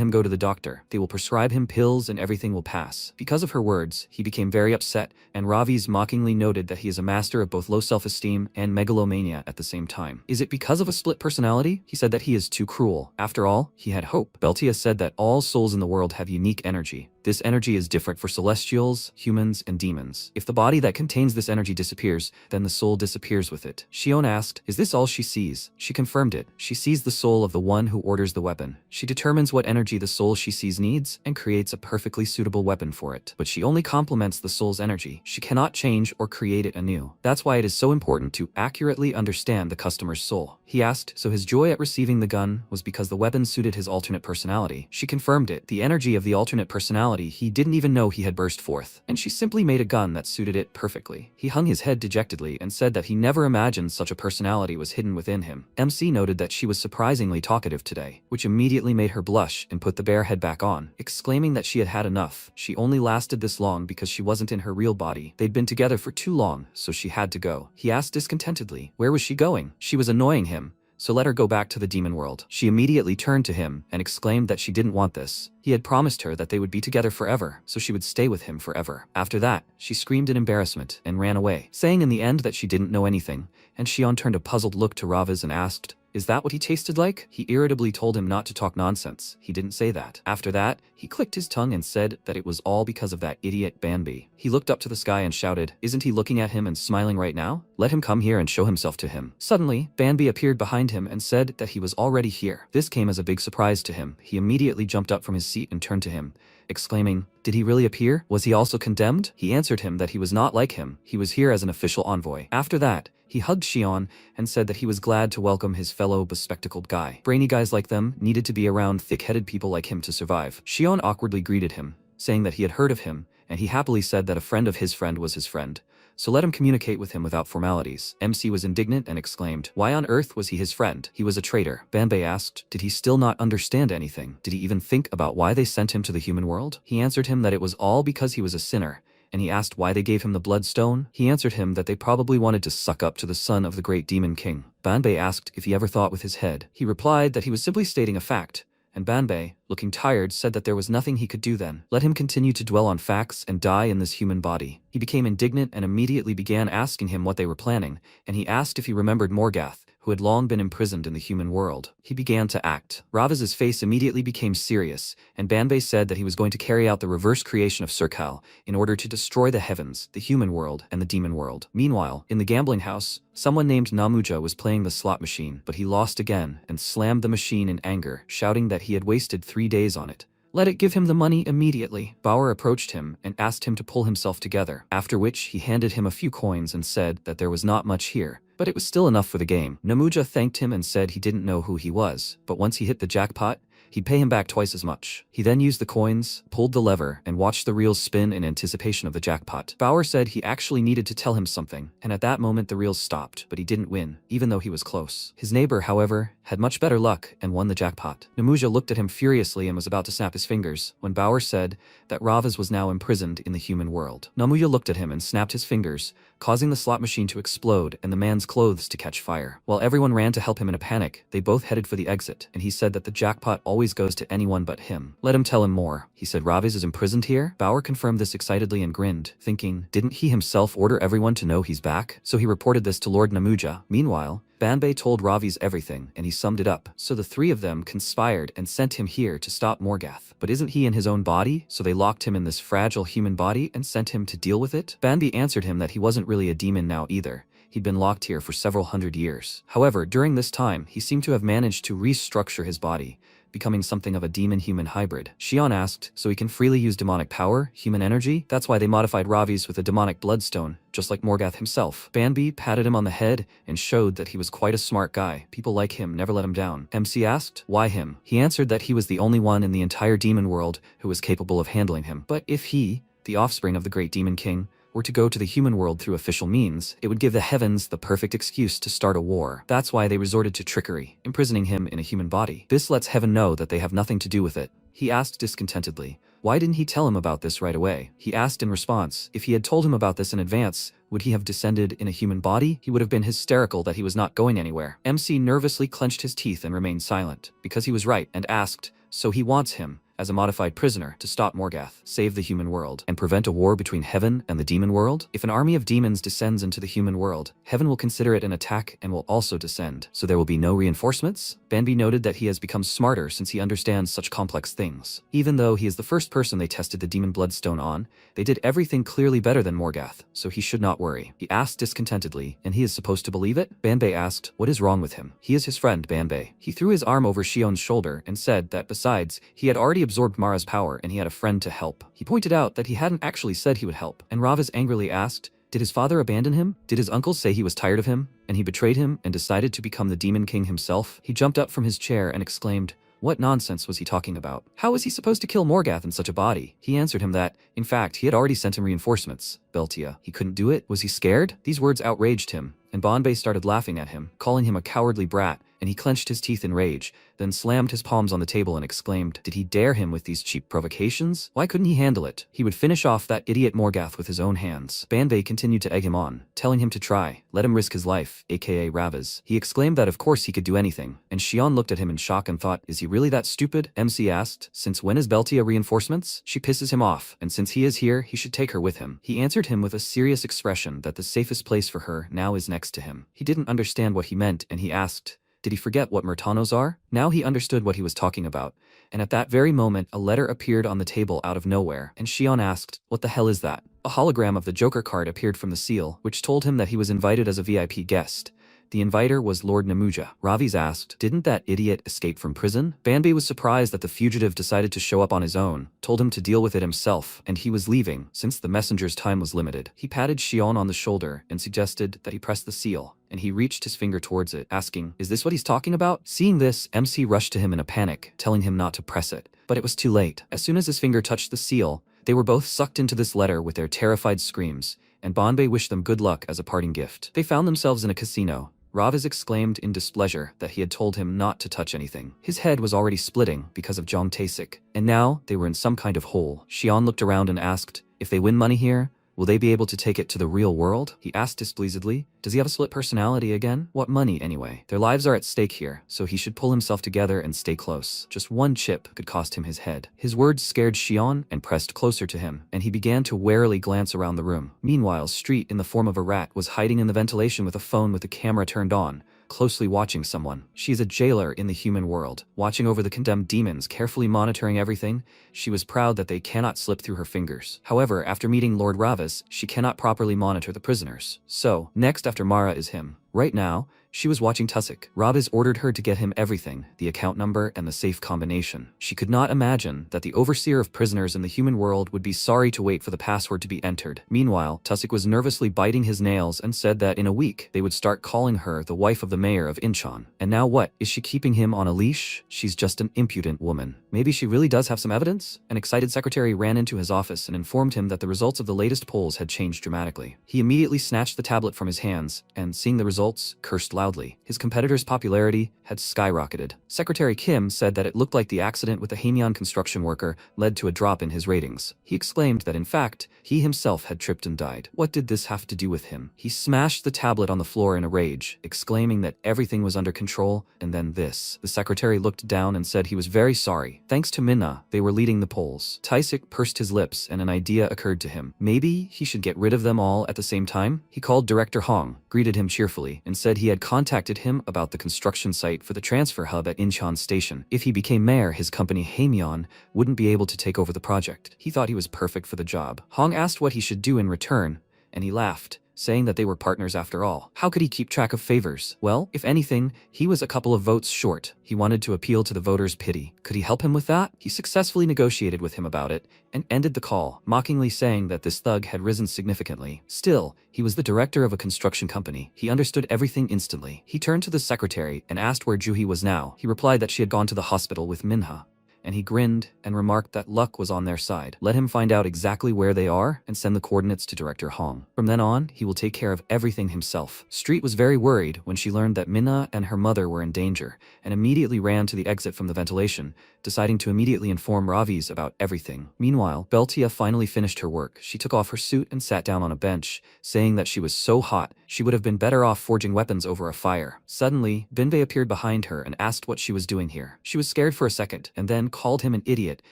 him go to the doctor. They will prescribe him pills and everything will pass. Because of her words, he became very upset, and Ravi's mockingly noted that he is a master of both low self-esteem and megalomania at the same time. Is it because of a split personality? He said that he is too cruel. After all, he had hope. Beltia said that all souls in the world have unique energy. This energy is different for celestials, humans, and demons. If the body that contains this energy disappears, then the soul disappears with it. Shion asked, is this all she sees? She confirmed it. She sees the soul of the one who orders the weapon. She determines what energy the soul she sees needs and creates a perfectly suitable weapon for it. But she only complements the soul's energy. She cannot change or create it anew. That's why it is so important to accurately understand the customer's soul. He asked, so his joy at receiving the gun was because the weapon suited his alternate personality. She confirmed it. The energy of the alternate personality he didn't even know he had burst forth, and she simply made a gun that suited it perfectly. He hung his head dejectedly and said that he never imagined such a personality was hidden within him. MC noted that she was surprisingly talkative today, which immediately made her blush and put the bear head back on, exclaiming that she had had enough. She only lasted this long because she wasn't in her real body. They'd been together for too long, so she had to go. He asked discontentedly, where was she going? She was annoying him, so let her go back to the demon world. She immediately turned to him and exclaimed that she didn't want this. He had promised her that they would be together forever, so she would stay with him forever. After that, she screamed in embarrassment and ran away, saying in the end that she didn't know anything, and Shion turned a puzzled look to Ravas and asked, is that what he tasted like? He irritably told him not to talk nonsense. He didn't say that. After that, he clicked his tongue and said that it was all because of that idiot Banbi. He looked up to the sky and shouted, isn't he looking at him and smiling right now? Let him come here and show himself to him. Suddenly, Banbi appeared behind him and said that he was already here. This came as a big surprise to him. He immediately jumped up from his seat and turned to him, exclaiming, did he really appear? Was he also condemned? He answered him that he was not like him. He was here as an official envoy. After that, he hugged Shion and said that he was glad to welcome his fellow bespectacled guy. Brainy guys like them needed to be around thick-headed people like him to survive. Shion awkwardly greeted him, saying that he had heard of him, and he happily said that a friend of his friend was his friend, so let him communicate with him without formalities. MC was indignant and exclaimed, why on earth was he his friend? He was a traitor. Banbei asked, did he still not understand anything? Did he even think about why they sent him to the human world? He answered him that it was all because he was a sinner, and he asked why they gave him the bloodstone. He answered him that they probably wanted to suck up to the son of the great demon king. Banbei asked if he ever thought with his head. He replied that he was simply stating a fact, and Banbei, looking tired, said that there was nothing he could do then. Let him continue to dwell on facts and die in this human body. He became indignant and immediately began asking him what they were planning, and he asked if he remembered Morgath, who had long been imprisoned in the human world. He began to act. Raviz's face immediately became serious, and Banbei said that he was going to carry out the reverse creation of Surkal in order to destroy the heavens, the human world, and the demon world. Meanwhile, in the gambling house, someone named Namuja was playing the slot machine, but he lost again and slammed the machine in anger, shouting that he had wasted 3 days on it. Let it give him the money immediately. Bauer approached him and asked him to pull himself together, after which he handed him a few coins and said that there was not much here, but it was still enough for the game. Namuja thanked him and said he didn't know who he was, but once he hit the jackpot, he'd pay him back twice as much. He then used the coins, pulled the lever, and watched the reels spin in anticipation of the jackpot. Bauer said he actually needed to tell him something, and at that moment the reels stopped, but he didn't win, even though he was close. His neighbor, however, had much better luck and won the jackpot. Namuja looked at him furiously and was about to snap his fingers, when Bauer said that Raviz was now imprisoned in the human world. Namuja looked at him and snapped his fingers, causing the slot machine to explode and the man's clothes to catch fire. While everyone ran to help him in a panic, they both headed for the exit, and he said that the jackpot always goes to anyone but him. Let him tell him more. He said Raviz is imprisoned here? Bauer confirmed this excitedly and grinned, thinking, didn't he himself order everyone to know he's back? So he reported this to Lord Namuja. Meanwhile, Banbei told Raviz everything, and he summed it up. So the three of them conspired and sent him here to stop Morgath. But isn't he in his own body? So they locked him in this fragile human body and sent him to deal with it? Banbei answered him that he wasn't really a demon now either. He'd been locked here for several hundred years. However, during this time, he seemed to have managed to restructure his body, becoming something of a demon-human hybrid. Xion asked, so he can freely use demonic power, human energy? That's why they modified Raviz with a demonic bloodstone, just like Morgath himself. Banbei patted him on the head and showed that he was quite a smart guy. People like him never let him down. MC asked, why him? He answered that he was the only one in the entire demon world who was capable of handling him. But if he, the offspring of the great demon king, were to go to the human world through official means, it would give the heavens the perfect excuse to start a war. That's why they resorted to trickery, imprisoning him in a human body. This lets heaven know that they have nothing to do with it. He asked discontentedly, why didn't he tell him about this right away? He asked in response, if he had told him about this in advance, would he have descended in a human body? He would have been hysterical that he was not going anywhere. MC nervously clenched his teeth and remained silent, because he was right, and asked, so he wants him, as a modified prisoner, to stop Morgath, save the human world, and prevent a war between heaven and the demon world? If an army of demons descends into the human world, heaven will consider it an attack and will also descend, so there will be no reinforcements? Banbei noted that he has become smarter since he understands such complex things. Even though he is the first person they tested the demon bloodstone on, they did everything clearly better than Morgath, so he should not worry. He asked discontentedly, and he is supposed to believe it? Banbei asked, what is wrong with him? He is his friend, Banbei. He threw his arm over Xion's shoulder and said that besides, he had already absorbed Mara's power and he had a friend to help. He pointed out that he hadn't actually said he would help, and Raviz angrily asked, did his father abandon him? Did his uncle say he was tired of him, and he betrayed him and decided to become the demon king himself? He jumped up from his chair and exclaimed, what nonsense was he talking about? How was he supposed to kill Morgath in such a body? He answered him that, in fact, he had already sent him reinforcements. Beltia. He couldn't do it? Was he scared? These words outraged him, and Banbei started laughing at him, calling him a cowardly brat, and he clenched his teeth in rage, then slammed his palms on the table and exclaimed, did he dare him with these cheap provocations? Why couldn't he handle it? He would finish off that idiot Morgath with his own hands. Banbei continued to egg him on, telling him to try, let him risk his life, aka Raviz. He exclaimed that of course he could do anything, and Xion looked at him in shock and thought, is he really that stupid? MC asked, since when is Beltia reinforcements? She pisses him off, and since he is here, he should take her with him. He answered him with a serious expression that the safest place for her now is next to him. He didn't understand what he meant, and he asked, did he forget what Murtanos are? Now he understood what he was talking about, and at that very moment a letter appeared on the table out of nowhere, and Xion asked, what the hell is that? A hologram of the Joker card appeared from the seal, which told him that he was invited as a VIP guest. The inviter was Lord Namuja. Raviz asked, didn't that idiot escape from prison? Banbei was surprised that the fugitive decided to show up on his own, told him to deal with it himself, and he was leaving, since the messenger's time was limited. He patted Xion on the shoulder and suggested that he press the seal, and he reached his finger towards it, asking, is this what he's talking about? Seeing this, MC rushed to him in a panic, telling him not to press it. But it was too late. As soon as his finger touched the seal, they were both sucked into this letter with their terrified screams, and Banbei wished them good luck as a parting gift. They found themselves in a casino. Raviz exclaimed in displeasure that he had told him not to touch anything. His head was already splitting because of Jong Tasik, and now they were in some kind of hole. Xion looked around and asked, if they win money here, Will they be able to take it to the real world? He asked displeasedly. Does he have a split personality again? What money, anyway? Their lives are at stake here, so he should pull himself together and stay close. Just one chip could cost him his head. His words scared Xion and pressed closer to him, and he began to warily glance around the room. Meanwhile, Street, in the form of a rat, was hiding in the ventilation with a phone with the camera turned on, closely watching someone. She is a jailer in the human world, watching over the condemned demons, carefully monitoring everything. She was proud that they cannot slip through her fingers. However, after meeting Lord Ravis, she cannot properly monitor the prisoners. So, next after Mara is him. Right now, she was watching Tusik. Ravis ordered her to get him everything, the account number and the safe combination. She could not imagine that the overseer of prisoners in the human world would be sorry to wait for the password to be entered. Meanwhile, Tusik was nervously biting his nails and said that in a week, they would start calling her the wife of the mayor of Incheon. And now what? Is she keeping him on a leash? She's just an impudent woman. Maybe she really does have some evidence? An excited secretary ran into his office and informed him that the results of the latest polls had changed dramatically. He immediately snatched the tablet from his hands and, seeing the results, cursed loudly. His competitor's popularity had skyrocketed. Secretary Kim said that it looked like the accident with the Hamyeon construction worker led to a drop in his ratings. He exclaimed that in fact, he himself had tripped and died. What did this have to do with him? He smashed the tablet on the floor in a rage, exclaiming that everything was under control, and then this. The secretary looked down and said he was very sorry. Thanks to Minna, they were leading the polls. Taisik pursed his lips and an idea occurred to him. Maybe he should get rid of them all at the same time? He called Director Hong, greeted him cheerfully, and said he had contacted him about the construction site for the transfer hub at Incheon Station. If he became mayor, his company Hamyeon wouldn't be able to take over the project. He thought he was perfect for the job. Hong asked what he should do in return, and he laughed, saying that they were partners after all. How could he keep track of favors? Well, if anything, he was a couple of votes short. He wanted to appeal to the voters' pity. Could he help him with that? He successfully negotiated with him about it and ended the call, mockingly saying that this thug had risen significantly. Still, he was the director of a construction company. He understood everything instantly. He turned to the secretary and asked where Juhi was now. He replied that she had gone to the hospital with Minha, and he grinned and remarked that luck was on their side. Let him find out exactly where they are and send the coordinates to Director Hong. From then on, he will take care of everything himself. Street was very worried when she learned that Minna and her mother were in danger, and immediately ran to the exit from the ventilation, deciding to immediately inform Ravis about everything. Meanwhile, Beltia finally finished her work. She took off her suit and sat down on a bench, saying that she was so hot, she would have been better off forging weapons over a fire. Suddenly, Binbei appeared behind her and asked what she was doing here. She was scared for a second, and then called him an idiot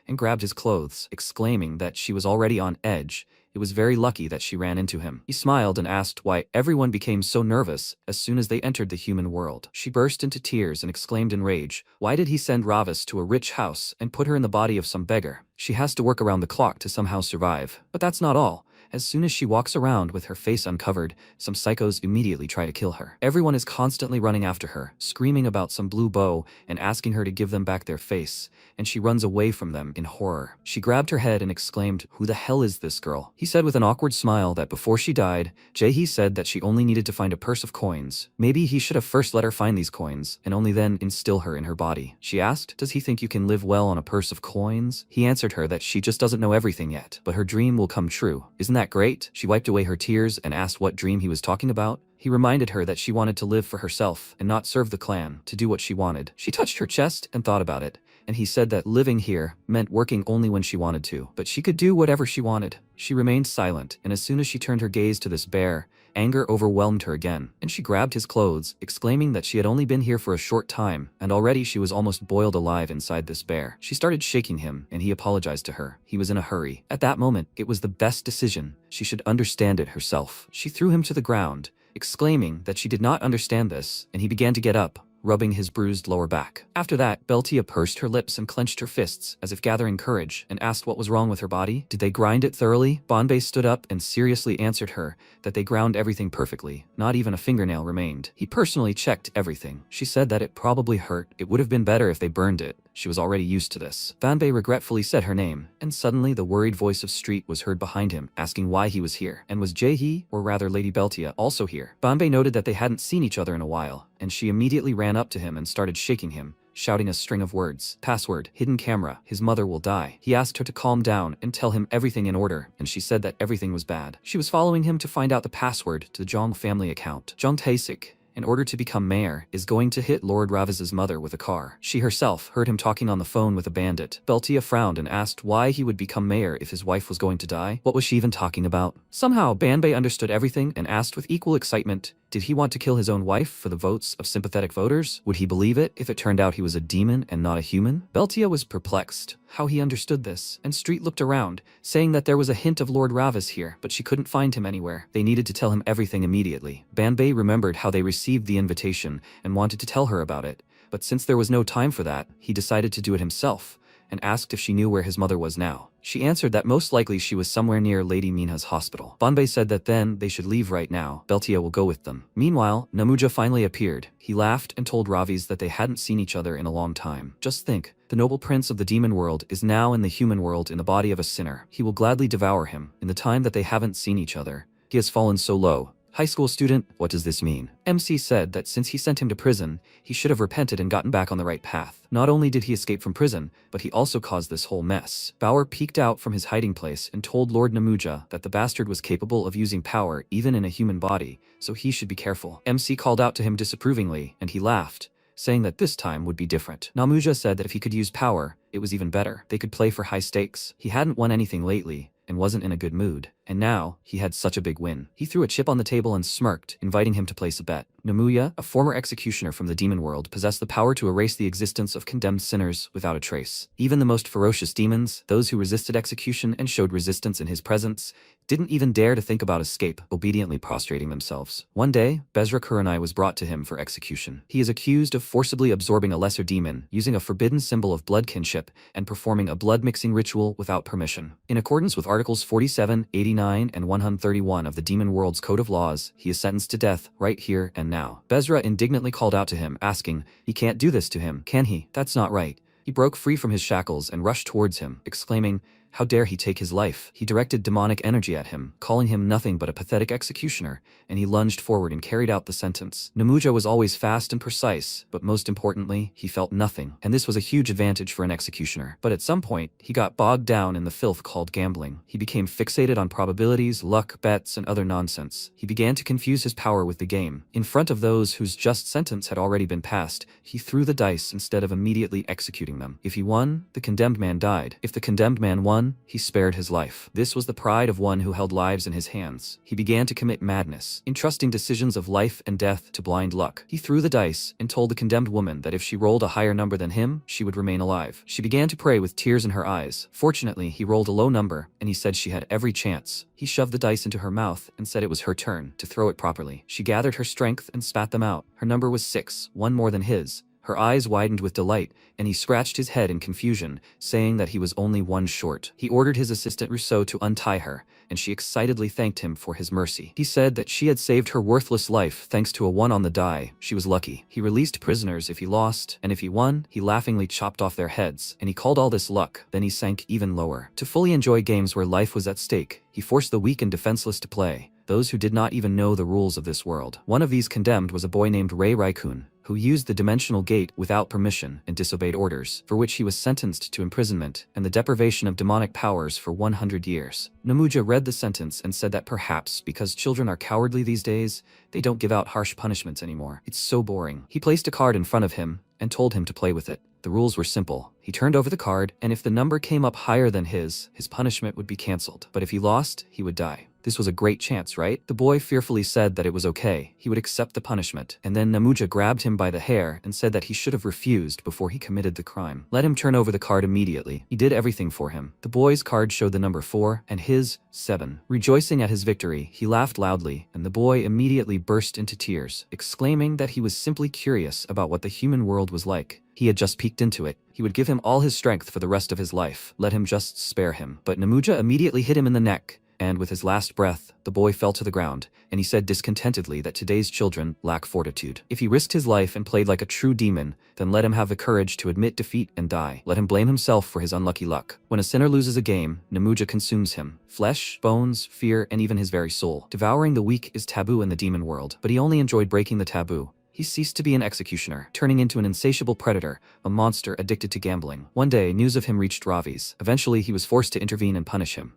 and grabbed his clothes, exclaiming that she was already on edge. It was very lucky that she ran into him. He smiled and asked why everyone became so nervous as soon as they entered the human world. She burst into tears and exclaimed in rage, why did he send Ravis to a rich house and put her in the body of some beggar? She has to work around the clock to somehow survive. But that's not all. As soon as she walks around with her face uncovered, some psychos immediately try to kill her. Everyone is constantly running after her, screaming about some blue bow and asking her to give them back their face, and she runs away from them in horror. She grabbed her head and exclaimed, who the hell is this girl? He said with an awkward smile that before she died, Jae-hee said that she only needed to find a purse of coins. Maybe he should have first let her find these coins, and only then instill her in her body. She asked, does he think you can live well on a purse of coins? He answered her that she just doesn't know everything yet, but her dream will come true. Isn't that great? She wiped away her tears and asked what dream he was talking about. He reminded her that she wanted to live for herself and not serve the clan, to do what she wanted. She touched her chest and thought about it, and he said that living here meant working only when she wanted to, but she could do whatever she wanted. She remained silent, and as soon as she turned her gaze to this bear, anger overwhelmed her again, and she grabbed his clothes, exclaiming that she had only been here for a short time, and already she was almost boiled alive inside this bear. She started shaking him, and he apologized to her. He was in a hurry. At that moment, it was the best decision. She should understand it herself. She threw him to the ground, exclaiming that she did not understand this, and he began to get up, rubbing his bruised lower back. After that, Beltia pursed her lips and clenched her fists, as if gathering courage, and asked what was wrong with her body. Did they grind it thoroughly? Bonbei stood up and seriously answered her that they ground everything perfectly. Not even a fingernail remained. He personally checked everything. She said that it probably hurt. It would have been better if they burned it. She was already used to this. Banbei regretfully said her name, and suddenly the worried voice of Street was heard behind him, asking why he was here. And was Jae-hee, or rather Lady Beltia, also here? Banbei noted that they hadn't seen each other in a while, and she immediately ran up to him and started shaking him, shouting a string of words. Password, hidden camera, his mother will die. He asked her to calm down and tell him everything in order, and she said that everything was bad. She was following him to find out the password to the Jong family account. Jong Tae-sik in order to become mayor, is going to hit Lord Raviz's mother with a car. She herself heard him talking on the phone with a bandit. Beltia frowned and asked why he would become mayor if his wife was going to die. What was she even talking about? Somehow, Banbei understood everything and asked with equal excitement, did he want to kill his own wife for the votes of sympathetic voters? Would he believe it if it turned out he was a demon and not a human? Beltia was perplexed how he understood this, and Street looked around, saying that there was a hint of Lord Ravis here, but she couldn't find him anywhere. They needed to tell him everything immediately. Banbei remembered how they received the invitation and wanted to tell her about it, but since there was no time for that, he decided to do it himself, and asked if she knew where his mother was now. She answered that most likely she was somewhere near Lady Minha's hospital. Banbei said that then they should leave right now. Beltia will go with them. Meanwhile, Namuja finally appeared. He laughed and told Ravis that they hadn't seen each other in a long time. Just think, the noble prince of the demon world is now in the human world in the body of a sinner. He will gladly devour him. In the time that they haven't seen each other, he has fallen so low. High school student, what does this mean? MC said that since he sent him to prison, he should have repented and gotten back on the right path. Not only did he escape from prison, but he also caused this whole mess. Bauer peeked out from his hiding place and told Lord Namuja that the bastard was capable of using power even in a human body, so he should be careful. MC called out to him disapprovingly, and he laughed, saying that this time would be different. Namuja said that if he could use power, it was even better. They could play for high stakes. He hadn't won anything lately, and wasn't in a good mood. And now, he had such a big win. He threw a chip on the table and smirked, inviting him to place a bet. Namuya, a former executioner from the demon world, possessed the power to erase the existence of condemned sinners without a trace. Even the most ferocious demons, those who resisted execution and showed resistance in his presence, didn't even dare to think about escape, obediently prostrating themselves. One day, Bezra Kuranai was brought to him for execution. He is accused of forcibly absorbing a lesser demon, using a forbidden symbol of blood kinship, and performing a blood-mixing ritual without permission. In accordance with Articles 47, 89, and 131 of the Demon World's Code of Laws, he is sentenced to death right here and now. Bezra indignantly called out to him, asking, he can't do this to him, can he? That's not right. He broke free from his shackles and rushed towards him, exclaiming, how dare he take his life? He directed demonic energy at him, calling him nothing but a pathetic executioner, and he lunged forward and carried out the sentence. Namuja was always fast and precise, but most importantly, he felt nothing, and this was a huge advantage for an executioner. But at some point, he got bogged down in the filth called gambling. He became fixated on probabilities, luck, bets, and other nonsense. He began to confuse his power with the game. In front of those whose just sentence had already been passed, he threw the dice instead of immediately executing them. If he won, the condemned man died. If the condemned man won, he spared his life. This was the pride of one who held lives in his hands. He began to commit madness, entrusting decisions of life and death to blind luck. He threw the dice and told the condemned woman that if she rolled a higher number than him, she would remain alive. She began to pray with tears in her eyes. Fortunately, he rolled a low number, and he said she had every chance. He shoved the dice into her mouth and said it was her turn to throw it properly. She gathered her strength and spat them out. Her number was 6, one more than his. Her eyes widened with delight, and he scratched his head in confusion, saying that he was only one short. He ordered his assistant Rousseau to untie her, and she excitedly thanked him for his mercy. He said that she had saved her worthless life thanks to a 1 on the die. She was lucky. He released prisoners if he lost, and if he won, he laughingly chopped off their heads, and he called all this luck. Then he sank even lower. To fully enjoy games where life was at stake, he forced the weak and defenseless to play, those who did not even know the rules of this world. One of these condemned was a boy named Rei Raikun, who used the dimensional gate without permission and disobeyed orders, for which he was sentenced to imprisonment and the deprivation of demonic powers for 100 years. Namuja read the sentence and said that perhaps because children are cowardly these days, they don't give out harsh punishments anymore. It's so boring. He placed a card in front of him and told him to play with it. The rules were simple. He turned over the card, and if the number came up higher than his punishment would be cancelled. But if he lost, he would die. This was a great chance, right? The boy fearfully said that it was okay. He would accept the punishment. And then Namuja grabbed him by the hair and said that he should have refused before he committed the crime. Let him turn over the card immediately. He did everything for him. The boy's card showed the number 4 and his 7. Rejoicing at his victory, he laughed loudly, and the boy immediately burst into tears, exclaiming that he was simply curious about what the human world was like. He had just peeked into it. He would give him all his strength for the rest of his life. Let him just spare him. But Namuja immediately hit him in the neck, and with his last breath, the boy fell to the ground, and he said discontentedly that today's children lack fortitude. If he risked his life and played like a true demon, then let him have the courage to admit defeat and die. Let him blame himself for his unlucky luck. When a sinner loses a game, Namuja consumes him. Flesh, bones, fear, and even his very soul. Devouring the weak is taboo in the demon world, but he only enjoyed breaking the taboo. He ceased to be an executioner, turning into an insatiable predator, a monster addicted to gambling. One day, news of him reached Ravi's. Eventually, he was forced to intervene and punish him.